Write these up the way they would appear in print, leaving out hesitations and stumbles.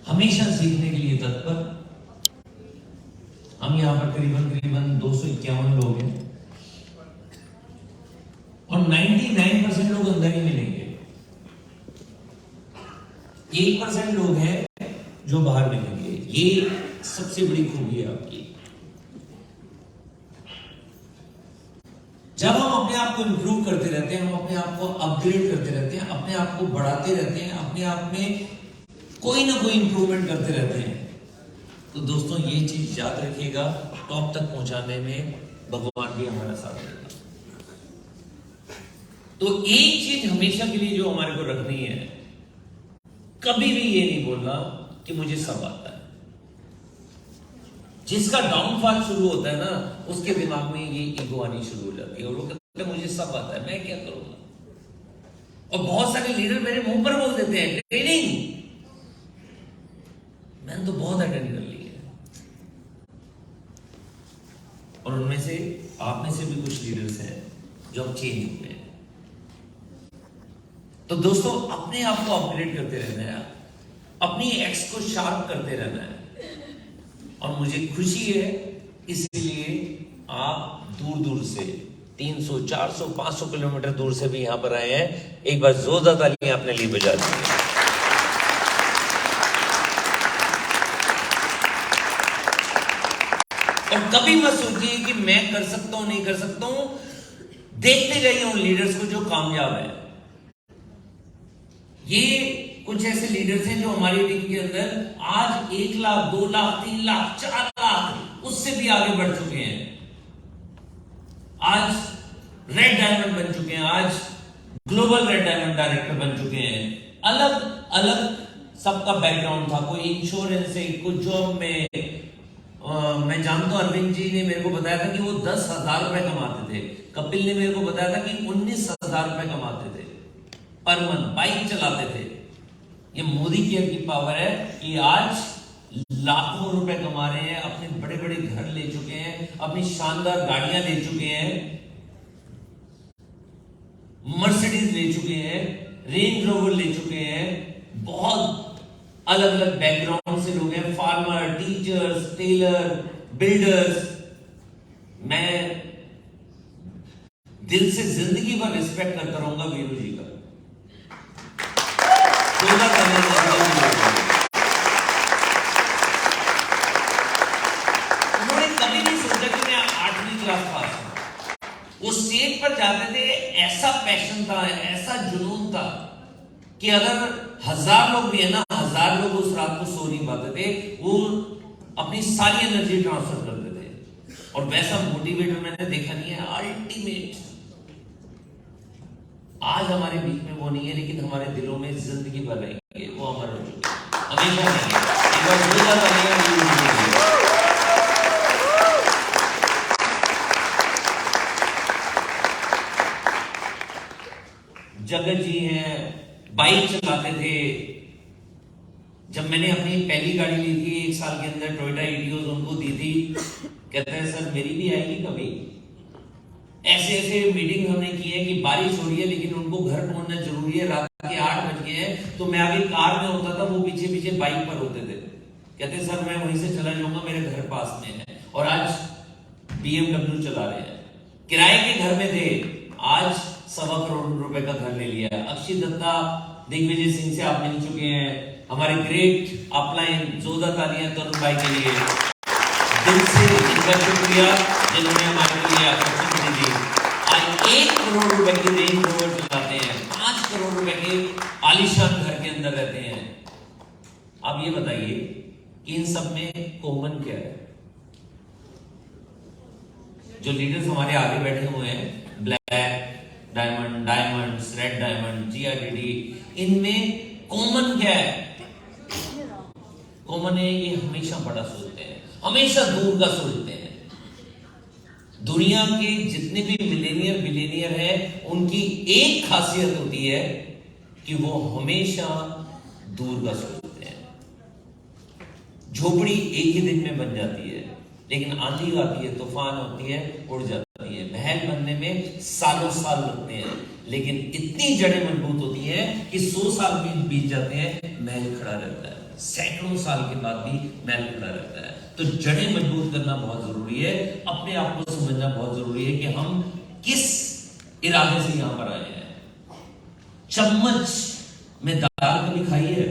हमेशा सीखने के लिए तत्पर। हम यहां पर करीबन 251 लोग हैं और 99% लोग अंदर ही मिलेंगे। 1% लोग हैं जो बाहर मिलेंगे। ये सबसे बड़ी खूबी है आपकी। जब हम अपने आप को इंप्रूव करते रहते हैं, हम अपने आप को अपग्रेड करते रहते हैं, अपने आप को बढ़ाते रहते हैं, अपने आप में कोई ना कोई इंप्रूवमेंट करते रहते हैं, तो दोस्तों ये चीज याद रखिएगा, टॉप तक पहुंचाने में भगवान भी हमारा साथ देगा। तो एक चीज हमेशा के लिए जो हमारे को रखनी है, कभी भी ये नहीं बोलना कि मुझे सब आता है। जिसका डाउनफॉल शुरू होता है ना, उसके दिमाग में ये ईगो आनी शुरू हो जाती है और वो कहता है मुझे सब आता है, मैं क्या करूंगा। और बहुत सारे लीडर मेरे मुंह पर बोल देते हैं ट्रेनिंग मैंने तो बहुत अटेंड कर ली है। और उनमें से आप में से भी कुछ लीडर्स हैं जो अब चेंज हुए हैं। तो दोस्तों अपने आप को अपग्रेड करते रहना है, अपनी एक्स को शार्प करते रहना है। और मुझे खुशी है इसलिए आप दूर दूर से 300, 400, 500 किलोमीटर दूर से भी यहां पर आए हैं। एक बार जोरदार तालियां अपने लिए बजा दीजिए। और कभी मत सोचिए कि मैं कर सकता हूं नहीं कर सकता हूं। देखते जाइए उन लीडर्स को जो कामयाब है। ये कुछ ऐसे लीडर्स हैं जो हमारी टीम के अंदर आज 1 लाख, 2 लाख, 3 लाख, 4 लाख उससे भी आगे बढ़ चुके हैं। आज रेड डायमंड बन चुके हैं, आज ग्लोबल रेड डायमंड डायरेक्टर बन चुके हैं। अलग अलग सबका बैकग्राउंड था, कोई इंश्योरेंस से, कुछ जॉब में। मैं जानता हूं अरविंद जी ने मेरे को बताया था कि वो 10,000 रुपए कमाते थे। कपिल ने मेरे को बताया था कि 19,000 रुपए कमाते थे पर मंथ, बाइक चलाते थे। ये मोदी केयर की पावर है कि आज लाखों रुपए कमा रहे हैं, अपने बड़े बड़े घर ले चुके हैं, अपनी शानदार गाड़ियां ले चुके हैं, मर्सिडीज ले चुके हैं, रेंज रोवर ले चुके हैं। बहुत अलग अलग बैकग्राउंड से लोग हैं, फार्मर, टीचर्स, टेलर, बिल्डर्स। मैं दिल से जिंदगी भर रिस्पेक्ट करता रहूंगा वीरू जी का। उन्होंने कभी नहीं सोचा कि मैं 8वीं क्लास पास हूं। वो स्टेज पर जाते थे, ऐसा पैशन था, ऐसा जुनून था कि अगर 1000 लोग भी है ना, 1000 लोग उस रात को सो नहीं पाते थे, वो अपनी सारी एनर्जी ट्रांसफर करते थे। और वैसा मोटिवेटर मैंने देखा नहीं है, अल्टीमेट। आज हमारे बीच में वो नहीं है, लेकिन हमारे दिलों में जिंदगी भर रहेंगे, वो अमर हो चुके हैं, हमेशा नहीं। जगत जी हैं, बाइक चलाते थे। जब मैंने अपनी पहली गाड़ी ली थी 1 साल के अंदर, टोयोटा इटियोस उनको दी थी, कहते हैं सर मेरी भी आएगी कभी। ऐसे ऐसे मीटिंग हमने की है कि बारिश हो रही है लेकिन उनको घर पहुंचना जरूरी है, रात के 8 बज गए हैं, तो मैं आगे कार में होता था, वो पीछे पीछे बाइक पर होते थे। कहते सर मैं वहीं से चला जाऊंगा, मेरे घर पास में है। और आज BMW चला रहे हैं, किराए के घर में थे, आज 1.25 करोड़ रुपए का घर ले लिया। अक्षय दत्ता, दिग्विजय सिंह से आप मिल चुके हैं, हमारे ग्रेट अपलाइन। जोरदार तालियां तरुण भाई के लिए, दिल से इनका शुक्रिया जिन्होंने हमारे लिए अपॉर्चुनिटी दी। आज 1 करोड़ रुपए की रेंज रोवर चलाते हैं, 5 करोड़ रुपए के आलीशान घर के अंदर रहते हैं। आप ये बताइए कि इन सब में कॉमन क्या है? जो लीडर्स हमारे आगे बैठे हुए हैं, black diamond, diamonds, red diamond, GRDD, इनमें कॉमन क्या है? कॉमन है ये हमेशा बड़ा सोचते हैं, हमेशा दूर का सोचते हैं। दुनिया के जितने भी मिलेनियर बिलियनियर हैं, उनकी एक खासियत होती है कि वो हमेशा दूर का सोचते हैं। झोपड़ी एक ही दिन में बन जाती है, लेकिन आंधी आती है, तूफान होती है, उड़ जाती है। महल बनने में सालों साल लगते हैं, लेकिन इतनी जड़ें मजबूत होती हैं कि 100 साल भी बीत जाते हैं, महल खड़ा रहता है, सैकड़ों साल के बाद भी महल खड़ा रहता है। तो जड़ें मजबूत करना बहुत जरूरी है, अपने आप को समझना बहुत जरूरी है कि हम किस इरादे से यहां पर आए हैं। चम्मच में दाल कभी खाई है,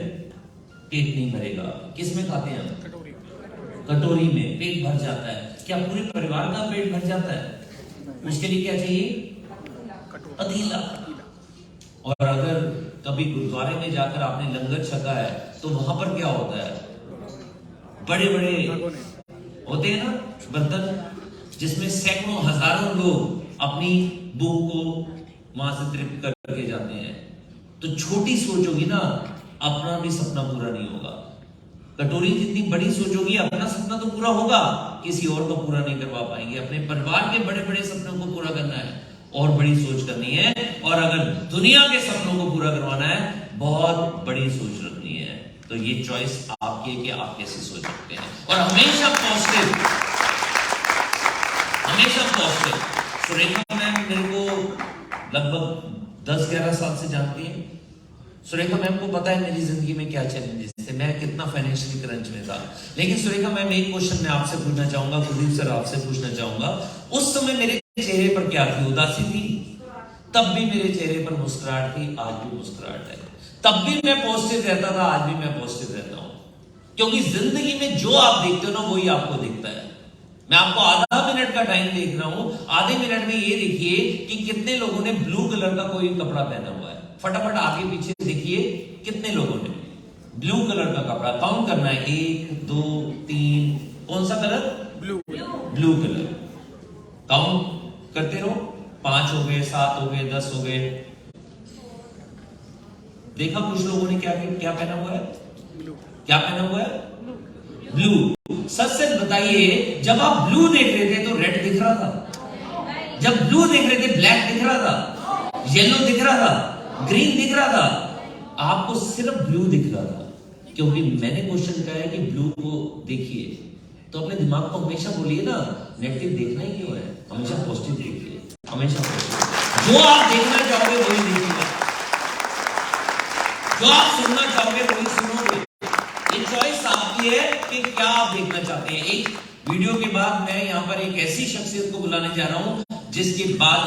पेट नहीं भरेगा। किस में खाते हैं हम? कटोरी में पेट भर जाता है। क्या पूरे परिवार का पेट भर जाता है? उसके लिए क्या चाहिए? पतीला। और अगर कभी गुरुद्वारे में जाकर आपने लंगर छका है तो वहां पर क्या होता है? बड़े बड़े होते हैं ना बर्तन, जिसमें सैकड़ों हजारों लोग अपनी भूख को वहां से तृप्त करके जाते हैं। तो छोटी सोच होगी ना, अपना भी सपना पूरा नहीं होगा। कटोरी जितनी बड़ी सोचोगी, अपना सपना तो पूरा होगा, किसी और को पूरा नहीं करवा पाएंगे। अपने परिवार के बड़े बड़े सपनों को पूरा करना है और बड़ी सोच करनी है, और अगर दुनिया के सपनों को पूरा करवाना है, बहुत बड़ी सोच रखनी है। तो ये चॉइस आपकी है कि आप कैसे सोच सकते हैं। और हमेशा पॉजिटिव, हमेशा पॉजिटिव। सुरेखा मैम मेरे को लगभग 10-11 साल से जानती है। सुरेखा मैम को पता है मेरी जिंदगी में क्या चैलेंजेस थे, मैं कितना फाइनेंशियली क्रंच में था। लेकिन सुरेखा मैम, एक क्वेश्चन मैं आपसे पूछना चाहूंगा, कुलदीप सर आपसे पूछना चाहूंगा, उस समय मेरे चेहरे पर क्या थी? उदासी थी? तब भी मेरे चेहरे पर मुस्कुराहट थी, आज भी मुस्कुराहट है। तब भी मैं पॉजिटिव रहता था, आज भी मैं पॉजिटिव रहता हूं, क्योंकि जिंदगी में जो आप देखते हो ना, वही आपको दिखता है। मैं आपको आधा मिनट का टाइम देख रहा हूं, आधे मिनट में ये देखिए कि कितने लोगों ने ब्लू कलर का कोई कपड़ा पहना हुआ है। फटाफट आगे पीछे देखिए कितने लोगों ने ब्लू कलर का कपड़ा, काउंट करना है, 1 2 3, कौन सा कलर? Blue colour. काउंट करते रहो, 5 हो गए, 7 हो गए, 10 हो गए। देखा कुछ लोगों ने क्या क्या पहना हुआ है? क्या पहना हुआ है? ब्लू। सच सच बताइए, जब आप ब्लू देख रहे थे तो रेड दिख रहा था? जब ब्लू देख रहे थे ब्लैक दिख रहा था, येलो दिख रहा था, ग्रीन दिख रहा था? आपको सिर्फ ब्लू दिख रहा था, क्योंकि मैंने क्वेश्चन किया है कि ब्लू को देखिए। तो अपने दिमाग को हमेशा बोलिए ना, नेगेटिव देखना ही क्यों है, हमेशा पॉजिटिव देखिए, हमेशा पॉजिटिव। जो आप देखना चाहोगे वही देखिएगा, जो आप सुनना चाहोगे वही सुनोगे। ये चॉइस आपकी है कि क्या आप देखना चाहते हैं। एक वीडियो के बाद मैं यहां पर एक ऐसी शख्सियत को बुलाने जा रहा हूं जिसके बाद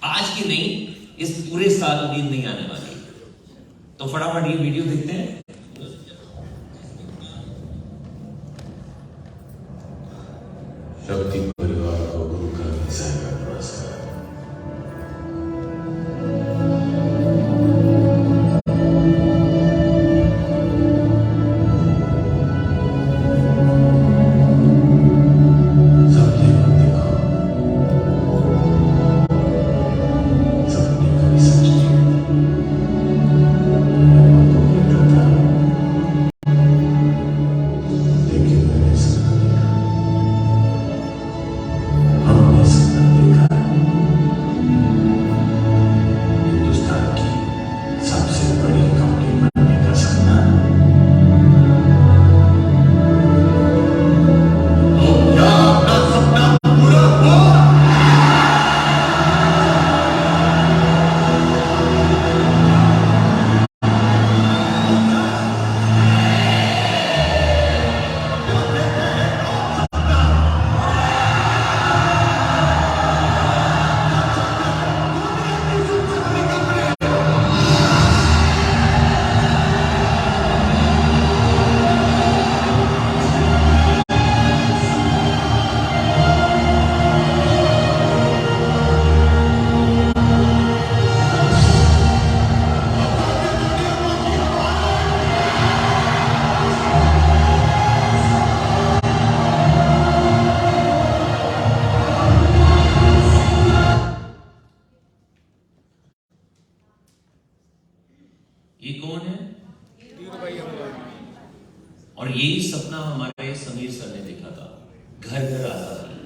आज की नहीं, इस पूरे साल नींद नहीं आने वाली। तो फटाफट ये वीडियो देखते हैं। शक्ति परिवार को गुरु का पुरस्कार। ये कौन है? और यही सपना हमारे समीर सर ने देखा था, घर घर आजादी।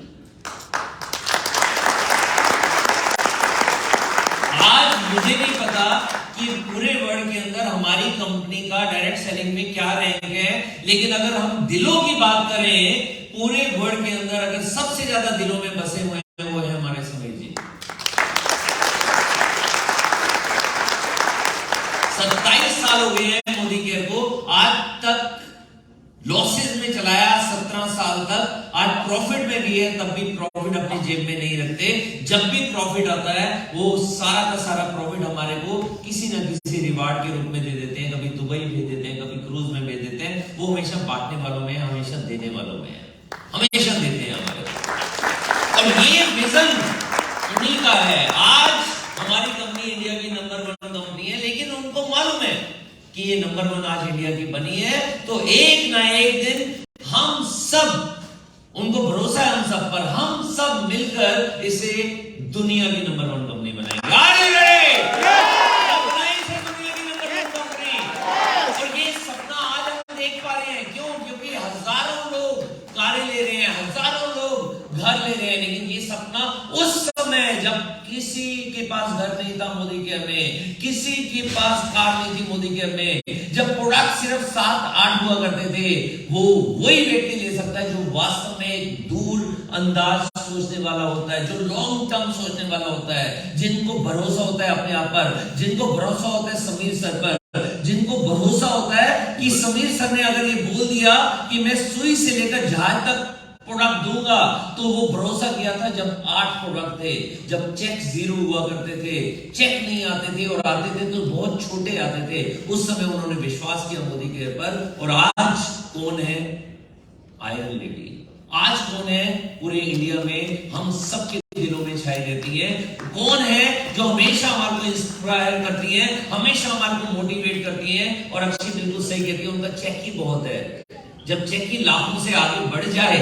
आज मुझे नहीं पता कि पूरे वर्ल्ड के अंदर हमारी कंपनी का डायरेक्ट सेलिंग में क्या रैंक है, लेकिन अगर हम दिलों की बात करें, पूरे वर्ल्ड के अंदर अगर सबसे ज्यादा दिलों में बसे हुए हैं वो है हमारे समीर जी। आज तक लॉसेस में चलाया 17 साल तक, आज प्रॉफिट में भी है, तब भी प्रॉफिट अपनी जेब में नहीं रखते। जब भी प्रॉफिट आता है वो सारा का सारा प्रॉफिट हमारे को किसी ना किसी रिवार्ड के रूप में दे देते हैं। कभी दुबई भेज देते हैं, कभी क्रूज में भेज देते हैं। वो हमेशा बांटने वालों में, हमेशा देने वालों में है, हमेशा देते हैं हमारे को। और ये विजन उन्हीं का है। आज हमारी कंपनी इंडिया की नंबर 1 कंपनी है, लेकिन उनको मालूम है कि ये नंबर 1 आज इंडिया की बनी है, तो एक ना एक दिन हम सब, उनको भरोसा है हम सब पर, हम सब मिलकर इसे दुनिया की नंबर 1 कंपनी बनाएंगे। आज बनाए इसे दुनिया की नंबर 1 कंपनी। और ये सपना आज हम देख पा रहे हैं। क्यों? क्योंकि हजारों लोग कारें ले रहे हैं, हजारों लोग घर ले रहे हैं, लेकिन ये सपना उस समय जब किसी के पास घर नहीं था मोदी केयर में, किसी के पास कार नहीं थी मोदी केयर में, जब प्रोडक्ट सिर्फ 7-8 हुआ करते थे, वो वही व्यक्ति ले सकता है जो वास्तव में एक दूर अंदाज सोचने वाला होता है, जो लॉन्ग टर्म सोचने वाला होता है, जिनको भरोसा होता है अपने आप पर, जिनको भरोसा होता है समीर सर पर, जिनको भरोसा होता है कि समीर सर ने अगर ये बोल दिया कि मैं सुई से लेकर जहाज तक प्रोडक्ट दूंगा, तो वो भरोसा किया था जब 8 प्रोडक्ट थे, जब चेक 0 हुआ करते थे, चेक नहीं आते थे, और आते थे तो बहुत छोटे आते थे। उस समय उन्होंने विश्वास किया मोदी केयर पर। और आज कौन है आयरन लेडी? आज कौन है पूरे इंडिया में हम सबके दिलों में छाई देती है? कौन है जो हमेशा हमारे को इंस्पायर करती है, हमेशा हमारे को मोटिवेट करती है? और अक्षय बिल्कुल सही कहती है, उनका चेक ही बहुत है। जब चेक की लाखों से आगे बढ़ जाए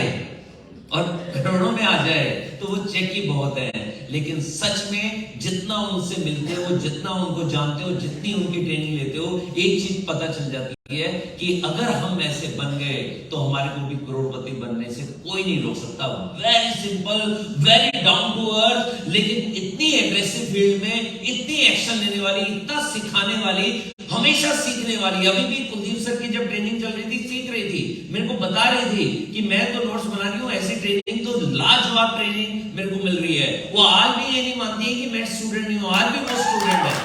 और करोड़ों में आ जाए तो वो चेक ही बहुत है। लेकिन सच में जितना उनसे मिलते हो, जितना उनको जानते हो, जितनी उनकी ट्रेनिंग लेते हो, एक चीज पता चल जाती है कि अगर हम ऐसे बन गए तो हमारे को भी करोड़पति बनने से कोई नहीं रोक सकता। Very simple, very down to earth, लेकिन इतनी एग्रेसिव फील्ड में, इतनी एक्शन लेने वाली, इतना सिखाने वाली, हमेशा सीखने वाली। अभी भी कुलदीप सर की जब ट्रेनिंग चल रही थी, सीख रही थी, मेरे को बता रही थी कि मैं तो नोट्स बना रही हूँ, ऐसी ट्रेनिंग तो लाजवाब ट्रेनिंग मेरे को मिल रही है। वो आज भी ये नहीं मानती है कि मैं स्टूडेंट नहीं हूँ, आज भी वो स्टूडेंट है।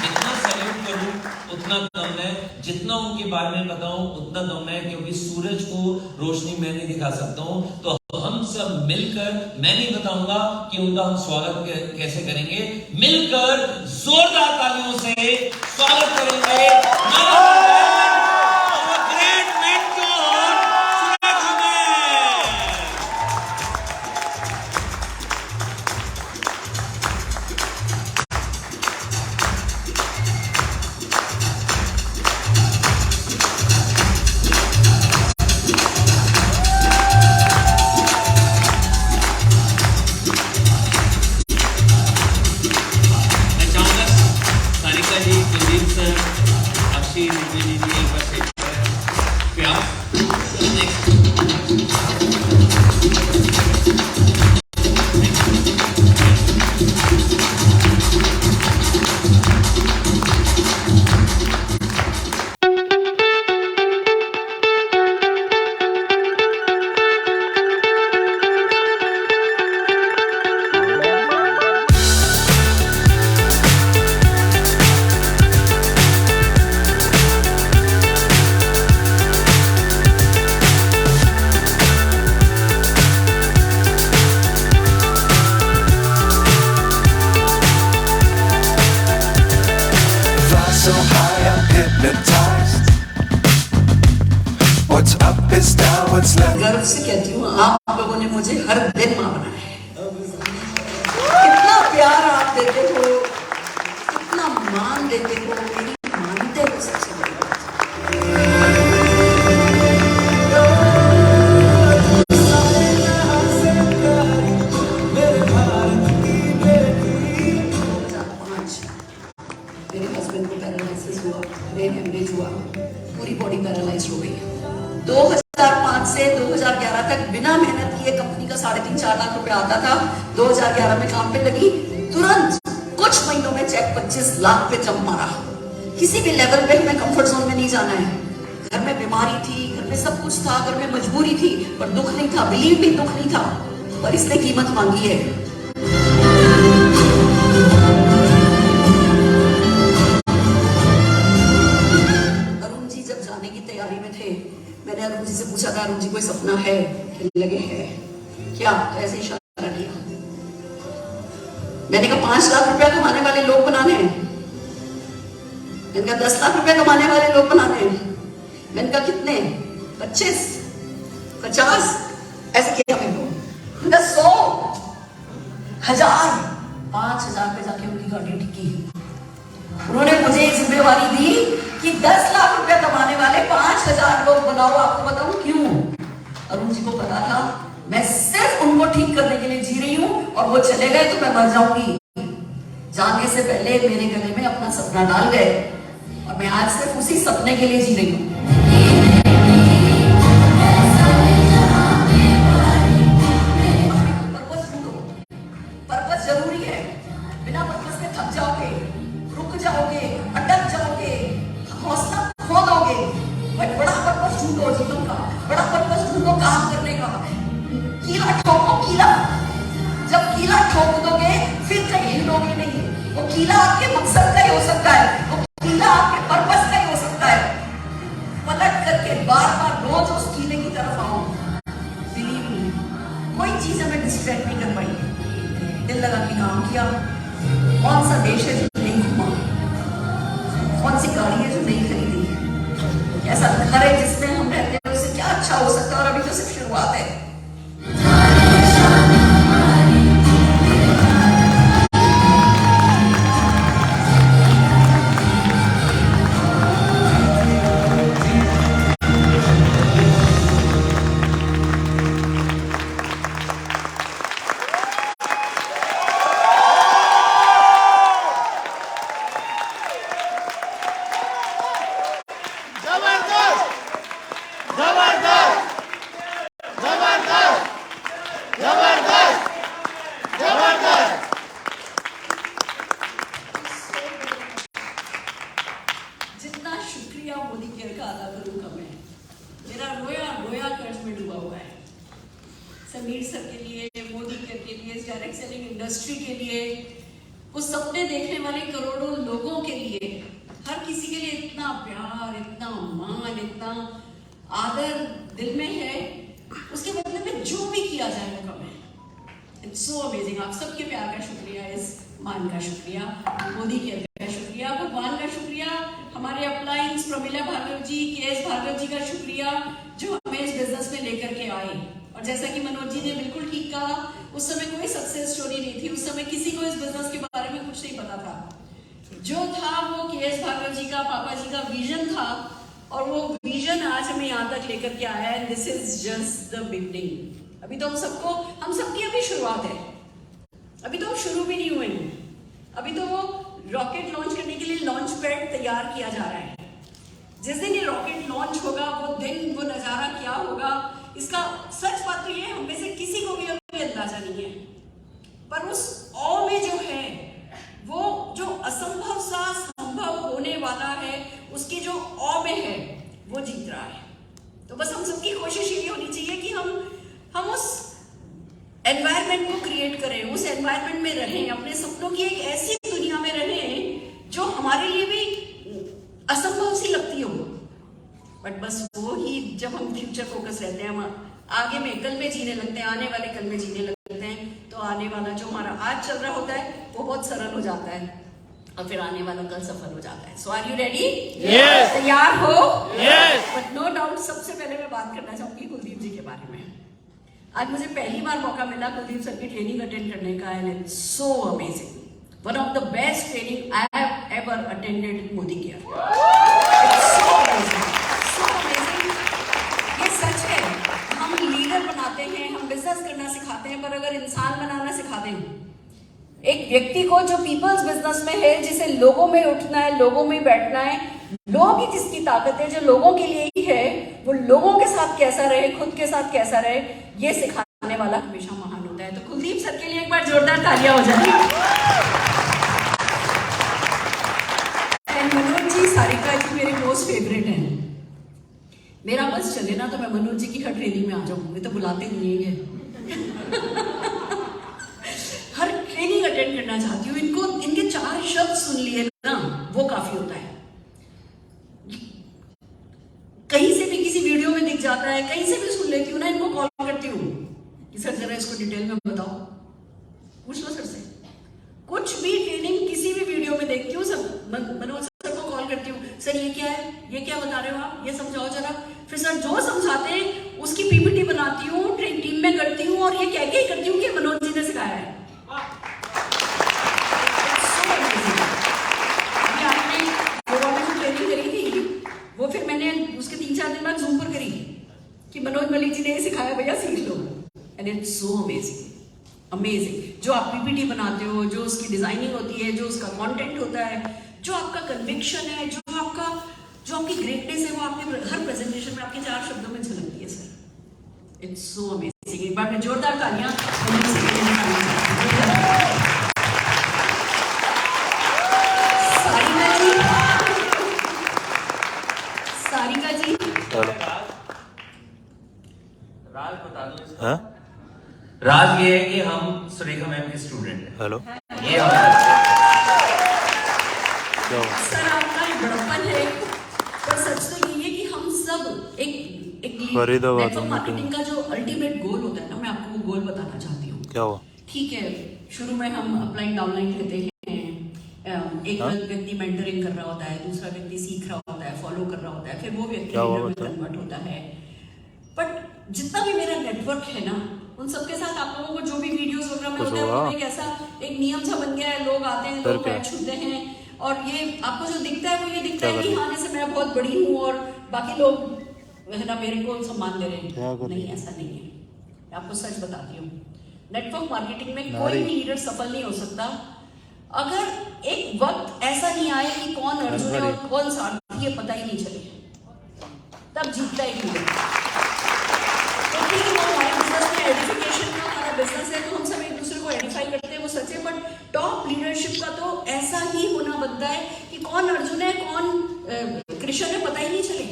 जितना सैल्यूट करूं उतना कम है, जितना उनके बारे में बताऊं उतना कम है, क्योंकि सूरज को रोशनी मैं नहीं दिखा सकता हूं। तो हम सब मिलकर, मैं नहीं बताऊंगा कि उनका हम स्वागत कैसे करेंगे, मिलकर जोरदार तालियों से स्वागत करेंगे। गर्व से कहती हूँ, आप लोगों ने मुझे हर दिन मां बनाया है। कितना प्यार आप देते हो, कितना मान देते हो, मेरी मानते हो, सबसे बड़ी बात। मेरे हस्बैंड को पैरालिसिस हुआ, ब्रेन हेमरेज हुआ, पूरी बॉडी पैरालाइज हो गई। 2005 से 2011 तक बिना मेहनत किए कंपनी का 3.5-4 लाख रुपया आता था। 2011 में काम पे लगी, तुरंत कुछ महीनों में चेक 25 लाख पे जंप मारा। किसी भी लेवल पे हमें कंफर्ट जोन में नहीं जाना है। घर में बीमारी थी, घर में सब कुछ था, घर में मजबूरी थी, पर दुख नहीं था, बिलीव भी दुख नहीं था, पर इसने कीमत मांगी है। पूछा था अरुण जी कोई सपना है, कहने लगे है क्या, तो ऐसे इशारा किया। मैंने कहा 5 लाख रुपया कमाने वाले लोग बनाने हैं। मैंने कहा 10 लाख रुपया कमाने वाले लोग बनाने हैं। मैंने कहा कितने, 25, 50, ऐसे किया मैंने कहा 100, 1000, 5000 पे जाके उनकी गाड़ी टिकी। उन्होंने मुझे जिम्मेवारी दी कि 10 लाख रुपया कमाने वाले 5000 लोग बनाओ। आपको बताऊं क्यों? अरुण जी को पता था मैं सिर्फ उनको ठीक करने के लिए जी रही हूं, और वो चले गए तो मैं मर जाऊंगी। जाने से पहले मेरे गले में अपना सपना डाल गए, और मैं आज सिर्फ उसी सपने के लिए जी रही हूं। पर्पस जरूरी है, बिना पर्पस के थक जाओगे, रुक जाओगे, अटक जाओगे, हौसला खो दोगे। बट बड़ा पर्पस ढूंढो जीवन का, बड़ा पर्पस ढूंढो काम करने का। कीला ठोको, कीला। जब कीला ठोक दोगे फिर कहीं हिलोगे नहीं। वो कीला आपके मकसद का ही हो सकता है, वो कीला आपके पर्पस का ही हो सकता है। पलट करके बार बार रोज उस कीले की तरफ आओ। बिलीव मी, कोई चीज हमें डिस्ट्रैक्ट नहीं कर पाई। दिल लगा के काम किया। कौन सा देश है जो नहीं घूमा, कौन सी गाड़ी है जो नहीं खरीदी, ऐसा घर है जिसमें हम रहते हैं, उससे क्या अच्छा हो सकता है। और अभी तो सिर्फ शुरुआत है। जितना शुक्रिया मोदी केयर का अदा करूं कम है। मेरा रोया रोया कर्ज में डूबा हुआ है। समीर सर के लिए, मोदी केयर के लिए, डायरेक्ट सेलिंग इंडस्ट्री के लिए, उस सपने देखने वाले करोड़ों लोगों के लिए, हर किसी के लिए इतना प्यार, इतना मान, इतना आदर दिल में है। उसके बदले में जो भी किया जाए वो कम है। It's so amazing. आप सबके प्यार का शुक्रिया, इस मान का शुक्रिया, मोदी केयर का शुक्रिया, भगवान का शुक्रिया, हमारे अपलाइंस प्रमिला भार्गव जी, केएस भार्गव जी का शुक्रिया जो हमें इस बिजनेस में लेकर के आए। और जैसा कि मनोज जी ने बिल्कुल ठीक कहा, उस समय कोई सक्सेस स्टोरी नहीं थी। उस समय किसी को इस बिजनेस के बारे में कुछ नहीं पता था। जो था वो केएस भार्गव जी का, पापा जी का विजन था, और वो विजन आज हमें यहाँ तक लेकर के आया है। This is just the beginning. अभी तो हम सबकी अभी शुरुआत है। अभी तो हम शुरू भी नहीं हुए हैं। अभी तो वो रॉकेट लॉन्च करने के लिए लॉन्च पैड तैयार किया जा रहा है। जिस दिन ये रॉकेट लॉन्च होगा, वो दिन, वो नजारा क्या होगा, इसका सच बात तो ये हम में से किसी को भी अभी अंदाजा नहीं है। पर उस औ में जो है, वो जो असंभव सा संभव होने वाला है, उसकी जो औ में है, वो जीत रहा है। तो बस हम सबकी कोशिश ये होनी चाहिए कि हम उस एनवायरनमेंट को क्रिएट करें, उस एनवायरनमेंट में रहें, अपने सपनों की एक ऐसी दुनिया में रहें जो हमारे लिए भी असंभव सी लगती हो। बट बस वो ही जब हम फ्यूचर फोकस रहते हैं, हम आगे में कल में जीने लगते हैं, आने वाले कल में जीने लगते हैं, तो आने वाला जो हमारा आज चल रहा होता है वो बहुत सरल हो जाता है, और फिर आने वाला कल सफल हो जाता है। सो आर यू रेडी? Yes. तैयार हो? Yes. बट नो डाउट सबसे पहले मैं बात करना चाहूंगी कुलदीप जी के बारे में। आज मुझे पहली बार मौका मिला कुलदीप सर की ट्रेनिंग अटेंड करने का, and it's so amazing. One of the best training I have ever attended Modi care. It's so amazing, so amazing. ये सच है, हम लीडर बनाते हैं, हम बिजनेस करना सिखाते हैं, पर अगर इंसान बनाना सिखा दें, एक व्यक्ति को जो पीपल्स बिजनेस में है, जिसे लोगों में उठना है, लोगों में बैठना है, लोगों की जिसकी ताकत है, जो लोगों के लिए ही है, वो लोगों के साथ कैसा रहे, खुद के साथ कैसा रहे, ये सिखाने वाला हमेशा महान होता है। तो कुलदीप सर के लिए एक बार जोरदार तालियां हो जाए। मनोज जी, सारिका जी मेरे मोस्ट फेवरेट हैं। मेरा बस चले ना तो मैं मनोज जी की हर ट्रेनिंग में आ जाऊंगी, तो बुलाते नहीं है। हर ट्रेनिंग अटेंड करना चाहती हूँ। इनके 4 शब्द सुन लिए ना, वो काफी होता है। कहीं से भी किसी वीडियो में दिख जाता आता है, कहीं से भी सुन लेती हूँ ना, इनको कॉल करती हूँ कि सर जरा इसको डिटेल में बताओ, पूछ लो सर से। कुछ भी ट्रेनिंग किसी भी वीडियो में देखती हूँ, सब मनोज सर को कॉल करती हूँ, सर ये क्या है, ये क्या बता रहे हो आप, ये समझाओ जरा। फिर सर जो समझाते हैं उसकी पीपीटी बनाती हूँ, टीम में करती हूँ, और ये कह के ही करती हूँ कि मनोज जी ने सिखाया है। अभी आपने गोवा में जो ट्रेनिंग करी थी, वो फिर मैंने उसके 3-4 दिन बाद जूम पर करी कि मनोज मलिक जी ने ये सिखाया, भैया सीख लो। And it's so amazing, amazing. जो आप पीपीटी बनाते हो, जो उसकी डिजाइनिंग होती है, जो उसका कंटेंट होता है, जो आपका कन्विक्शन है, जो आपकी ग्रेटनेस है, वो आपके हर प्रेजेंटेशन में आपके 4 शब्दों में झलकती है सर। It's so amazing. एक बार में जोरदार तालियां। सारिका जी राज बता दो इसका। हाँ? राज ये है कि हम सुरेखा मैम के स्टूडेंट हैं। हेलो, ये हमारा क्या हुआ? सर आपका ये बड़प्पन है, पर सच तो ये है कि हम सब एक फरीदाबाद नेटवर्क में मार्केटिंग का जो अल्टीमेट गोल होता है ना, मैं आपको वो गोल बताना चाहती हूँ। क्या हुआ? ठीक है, शुरू में हम अपलाइन डाउनलाइन कहते हैं, एक हाँ? व्यक्ति मेंटरिंग कर रहा होता है, दूसरा व्यक्ति सीख रहा होता है, फॉलो कर रहा होता है, फिर वो व्यक्ति क्या हुआ लीडर में बता? कन्वर्ट होता है। बट जितना भी मेरा नेटवर्क है ना, उन सबके साथ आप लोगों को जो भी वीडियोस वगैरह में कुछ होते हैं, हुआ? वो एक ऐसा एक नियम सा बन गया है, लोग आते हैं, फिर लोग क्या? पैर छूते हैं, और ये आपको जो दिखता है वो ये दिखता क्या है कर कि रही? हाँ जैसे मैं बहुत बड़ी हूँ और बाकी लोग है ना मेरे को सम्मान दे रहे क्या हैं। कर रही? नहीं, ऐसा नहीं है। मैं आपको सच बताती हूँ, नेटवर्क मार्केटिंग में कोई नारी। भी लीडर सफल नहीं हो सकता अगर एक वक्त ऐसा नहीं आए कि कौन अर्जुन है और कौन सारथी है, पता ही नहीं चले, तब जीतता ही नहीं है। तो ठीक है, वो हमारे बिजनेस में एडिफिकेशन का हमारा बिजनेस है, तो हम सब एक दूसरे को एडिफाई करते हैं, वो सच है। बट टॉप लीडरशिप का तो ऐसा ही होना बनता है कि कौन अर्जुन है, कौन कृष्ण है, पता ही नहीं चले।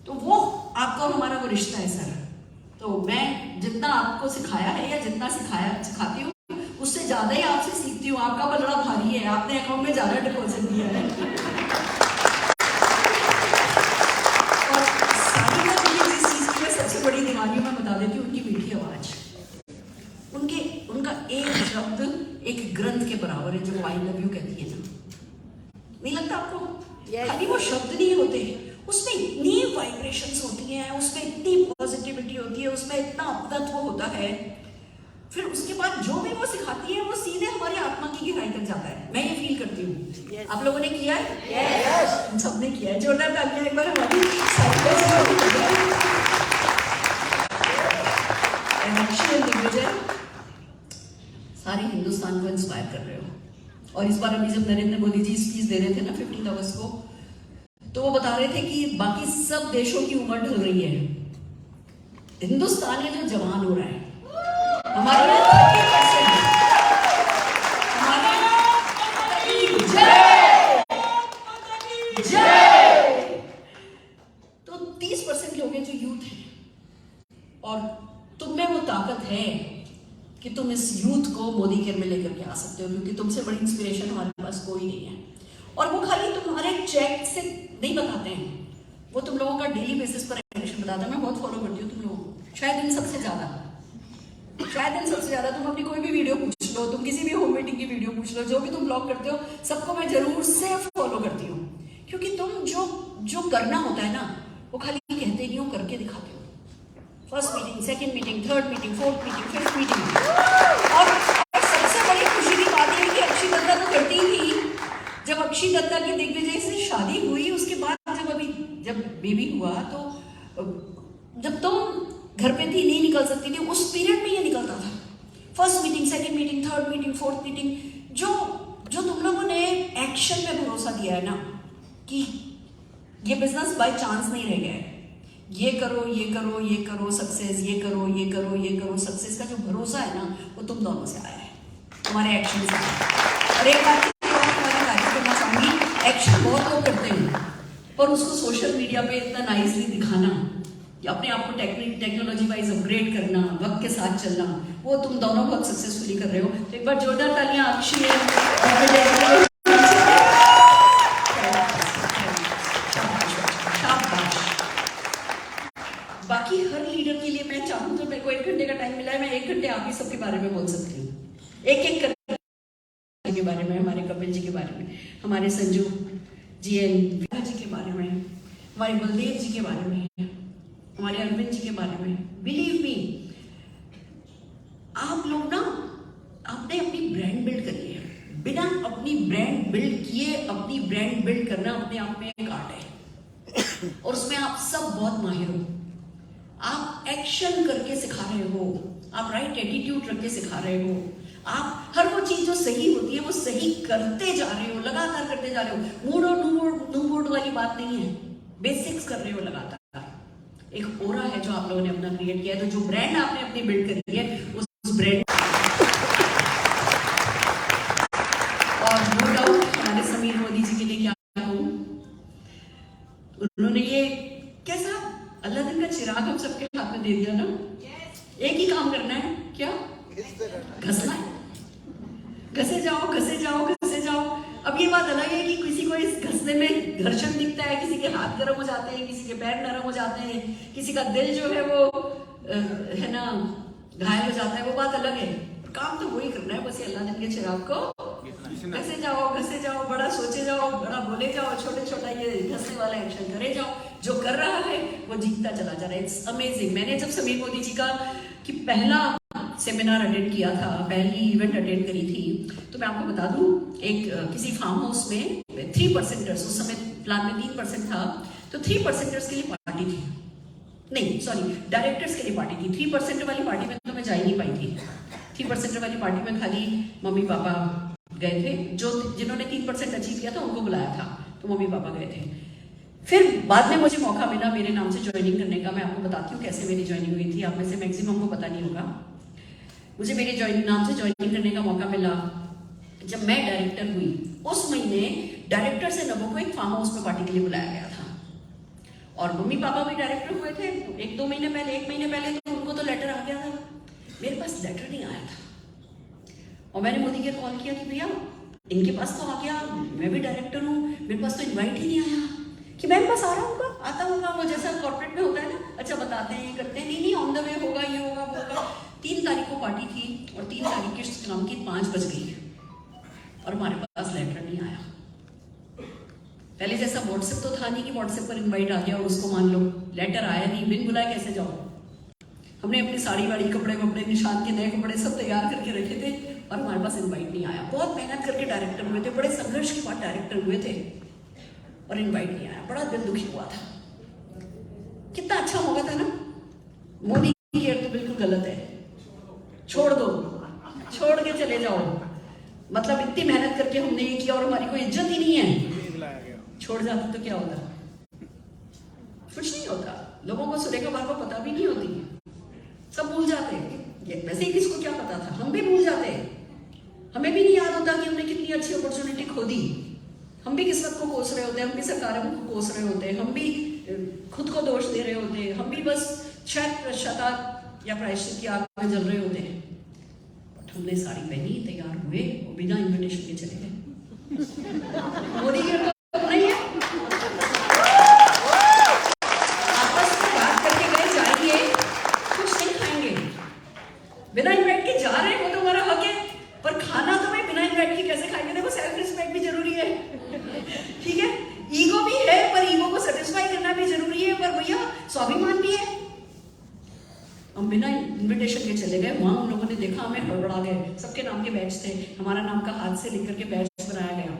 तो वो आपका और हमारा वो रिश्ता है सर। तो मैं जितना आपको सिखाया है या जितना सिखाती हूँ, उससे ज्यादा ही आपसे सीखती हूँ। आपका पलड़ा भारी है, आपने अकाउंट में ज्यादा डिपॉजिट दिया है। और सारिका जी की जिस चीज की मैं सबसे बड़ी दीवानी मैं बता देती हूँ, उनकी मीठी आवाज। उनका एक शब्द एक ग्रंथ के बराबर है, जो आई लव यू कहती है ना। नहीं लगता आपको? खाली वो शब्द नहीं होते, उसमें इतनी वाइब्रेशंस होती हैं, उसमें इतनी पॉजिटिविटी होती है, उसमें इतना अपनत्व होता है। फिर उसके बाद जो भी वो सिखाती है, वो सीधे हमारी आत्मा की गहराई तक जाता है। मैं ये फील करती हूँ। आप लोगों ने किया है? हम सबने किया है। जोरदार तालियां एक बार हमारी सारे हिंदुस्तान को इंस्पायर कर रहे हो। और इस बार अभी जब नरेंद्र मोदी जी स्पीच दे रहे थे ना 15 अगस्त को, तो वो बता रहे थे कि बाकी सब देशों की उम्र ढल रही है, हिंदुस्तान में जो जवान हो रहा है, हमारे यहाँ 30% है। हमारे जय तो 30% लोग हैं जो यूथ है, और तुम में वो ताकत है कि तुम इस यूथ को मोदी केयर में लेकर के आ सकते हो, क्योंकि तुमसे बड़ी इंस्पिरेशन हमारे पास कोई नहीं है। और वो खाली तुम्हारे चेक से नहीं बताते हैं, वो तुम लोगों का डेली बेसिस पर एक्शन बताता है। मैं बहुत फॉलो करती हूँ तुम लोगों को, शायद इन सबसे ज्यादा तुम अपनी कोई भी वीडियो पूछ लो, तुम किसी भी होम मीटिंग की वीडियो पूछ लो, जो भी तुम ब्लॉग करते हो, सबको मैं जरूर से फॉलो करती हूँ। क्योंकि तुम जो करना होता है ना, वो खाली कहते नहीं हो, करके दिखाते हो। First meeting, second meeting, third meeting, fourth meeting, fifth meeting. और सबसे बड़ी खुशी की बात है कि अक्षय दत्ता तो करती ही थी। जब अक्षय दत्ता की दिग्विजय से शादी हुई, उसके बाद जब बेबी हुआ, तो जब तुम घर पे थी, नहीं निकल सकती थी, उस पीरियड में ये निकलता था। First meeting, second meeting, third meeting, fourth meeting. जो तुम लोगों ने एक्शन में भरोसा दिया है ना, कि ये बिजनेस बाय चांस नहीं रह गया है, ये करो, ये करो, ये करो सक्सेस, ये करो, ये करो, ये करो सक्सेस, का जो भरोसा है ना, वो तुम दोनों से आया है, तुम्हारे एक्शन से आया है। और एक बात तुम्हारी तारीफ करना चाहूंगी, एक्शन बहुत लोग करते हैं, पर उसको सोशल मीडिया पे इतना नाइसली दिखाना, अपने आप को टेक्नोलॉजी वाइज अपग्रेड करना, वक्त के साथ चलना, वो तुम दोनों बहुत सक्सेसफुली कर रहे हो। तो एक बार जोरदार तालियां अक्षय हमारे कपिल जी के बारे में, हमारे संजू जी जी के बारे में, हमारे बलदेव जी के बारे में, हमारे अरविंद जी के बारे में। बिलीव मी, आप लोग ना आपने अपनी ब्रांड बिल्ड करी है। बिना अपनी ब्रांड बिल्ड किए अपनी ब्रांड बिल्ड करना अपने आप में एक आर्ट है, और उसमें आप सब बहुत माहिर हो। आप एक्शन करके सिखा रहे हो, आप राइट एटीट्यूड रख के सिखा रहे हो, आप हर वो चीज जो सही होती है वो सही करते जा रहे हो, लगातार करते जा रहे हो। मूड और नो मूड वाली बात नहीं है, बेसिक्स कर रहे हो लगातार। एक ओरा है जो आप लोगों ने अपना क्रिएट किया है। तो जो ब्रांड आपने अपनी बिल्ड करी है उस ब्रांड, और नो डाउट हमारे समीर मोदी जी के लिए क्या कहूं, उन्होंने ये कैसा अल्लाह दिन का चिराग हम सबके हाथ में दे दिया ना। एक ही काम करना है, क्या घसना है, घसे जाओ घसे जाओ घसे जाओ। अब ये बात अलग है कि किसी को इस घसने में घर्षण दिखता है, किसी के हाथ गर्म हो जाते हैं, किसी के पैर नरम हो जाते हैं, किसी का दिल जो है वो है ना घायल हो जाता है, वो बात अलग है। काम तो वही करना है, बस ये अल्लाह दिन के चिराग को घसे जाओ, बड़ा सोचे जाओ, बड़ा बोले जाओ, छोटे छोटा ये घसने वाला एक्शन करे जाओ। जो कर रहा है वो जीतता चला जा रहा है। It's amazing. मैंने जब समीर मोदी जी का कि पहला सेमिनार अटेंड किया था, पहली इवेंट अटेंड करी थी, तो मैं आपको बता दूं, एक किसी फार्म हाउस में 3%, उस समय प्लान में 3% था, तो 3% के लिए पार्टी थी, नहीं सॉरी डायरेक्टर्स के लिए पार्टी थी। 3% वाली पार्टी में तो मैं जा ही नहीं पाई थी। 3% वाली पार्टी में खाली मम्मी पापा गए थे, जो जिन्होंने 3% अचीव किया था उनको बुलाया था, तो मम्मी पापा गए थे। फिर बाद में मुझे मौका मिला मेरे नाम से ज्वाइनिंग करने का। मैं आपको बताती हूँ कैसे मेरी ज्वाइनिंग हुई थी, आप में से मैक्सिमम को पता नहीं होगा। मुझे मेरे नाम से ज्वाइनिंग करने का मौका मिला जब मैं डायरेक्टर हुई। उस महीने डायरेक्टर से नबो को एक फार्म हाउस में पार्टी के लिए बुलाया गया था, और मम्मी पापा भी डायरेक्टर हुए थे 1 महीने पहले, तो उनको तो लेटर आ गया था, मेरे पास लेटर नहीं आया था। और मैंने मोदी के कॉल किया कि भैया इनके पास तो आ गया, मैं भी डायरेक्टर हूँ, मेरे पास तो इनवाइट ही नहीं आया। कि मैम बस आ रहा होगा, आता होगा, वो जैसा कॉर्पोरेट में होता है ना, अच्छा बताते हैं करते हैं, नहीं ऑन द वे होगा, ये होगा वो होगा। 3 तारीख को पार्टी थी और 3 तारीख की शाम की 5 बज गई और हमारे पास लेटर नहीं आया। पहले जैसा व्हाट्सएप तो था नहीं कि व्हाट्सएप पर इनवाइट आ गया और उसको मान लो, लेटर आया नहीं, बिन बुलाए कैसे जाओ। हमने अपनी साड़ी वाड़ी कपड़े निशान के नए कपड़े सब तैयार करके रखे थे और हमारे पास इनवाइट नहीं आया। बहुत मेहनत करके डायरेक्टर हुए थे, बड़े संघर्ष के बाद डायरेक्टर हुए थे और इनवाइट नहीं आया। बड़ा दिल दुखी हुआ था। कितना अच्छा होगा था ना। मोदी की केयर तो बिल्कुल गलत है, छोड़ दो, छोड़ के चले जाओ। मतलब इतनी मेहनत करके हमने ये किया और हमारी कोई इज्जत ही नहीं है, छोड़ जाते तो क्या होता, कुछ नहीं होता। लोगों को सुरेखा बार को पता भी नहीं होती, सब भूल जाते हैं। वैसे ही किसको क्या पता था, हम भी भूल जाते हैं। हमें भी नहीं याद होता कि हमने कितनी अच्छी अपॉर्चुनिटी खो दी। हम भी किस्मत को कोस रहे होते हैं, हम भी सरकारों को कोस रहे होते हैं, हम भी खुद को दोष दे रहे होते हैं, हम भी बस शायद पश्चाताप या प्रायश्चित की आग में जल रहे होते हैं। बट हमने साड़ी पहनी, तैयार हुए और बिना इन्विटेशन के चले गए। मोदी के तो नहीं है, आपस में बात करके गए, जाइए कुछ नहीं खाएंगे, बिना इन्वाइट के जा रहे हैं, वो तो हमारा हक है। पर खाना तो भाई बिना इन्वाइट के कैसे खाएंगे। देखो सेल्फ रिस्पेक्ट भी जरूरी है, ठीक है, ईगो भी है, पर ईगो को सेटिस्फाई करना भी जरूरी है, पर भैया स्वाभिमान भी है। हम बिना इनविटेशन के चले गए, वहां उन लोगों ने देखा हमें, हड़बड़ा गए। सबके नाम के बैच थे, हमारा नाम का हाथ से लिख करके बैच बनाया गया।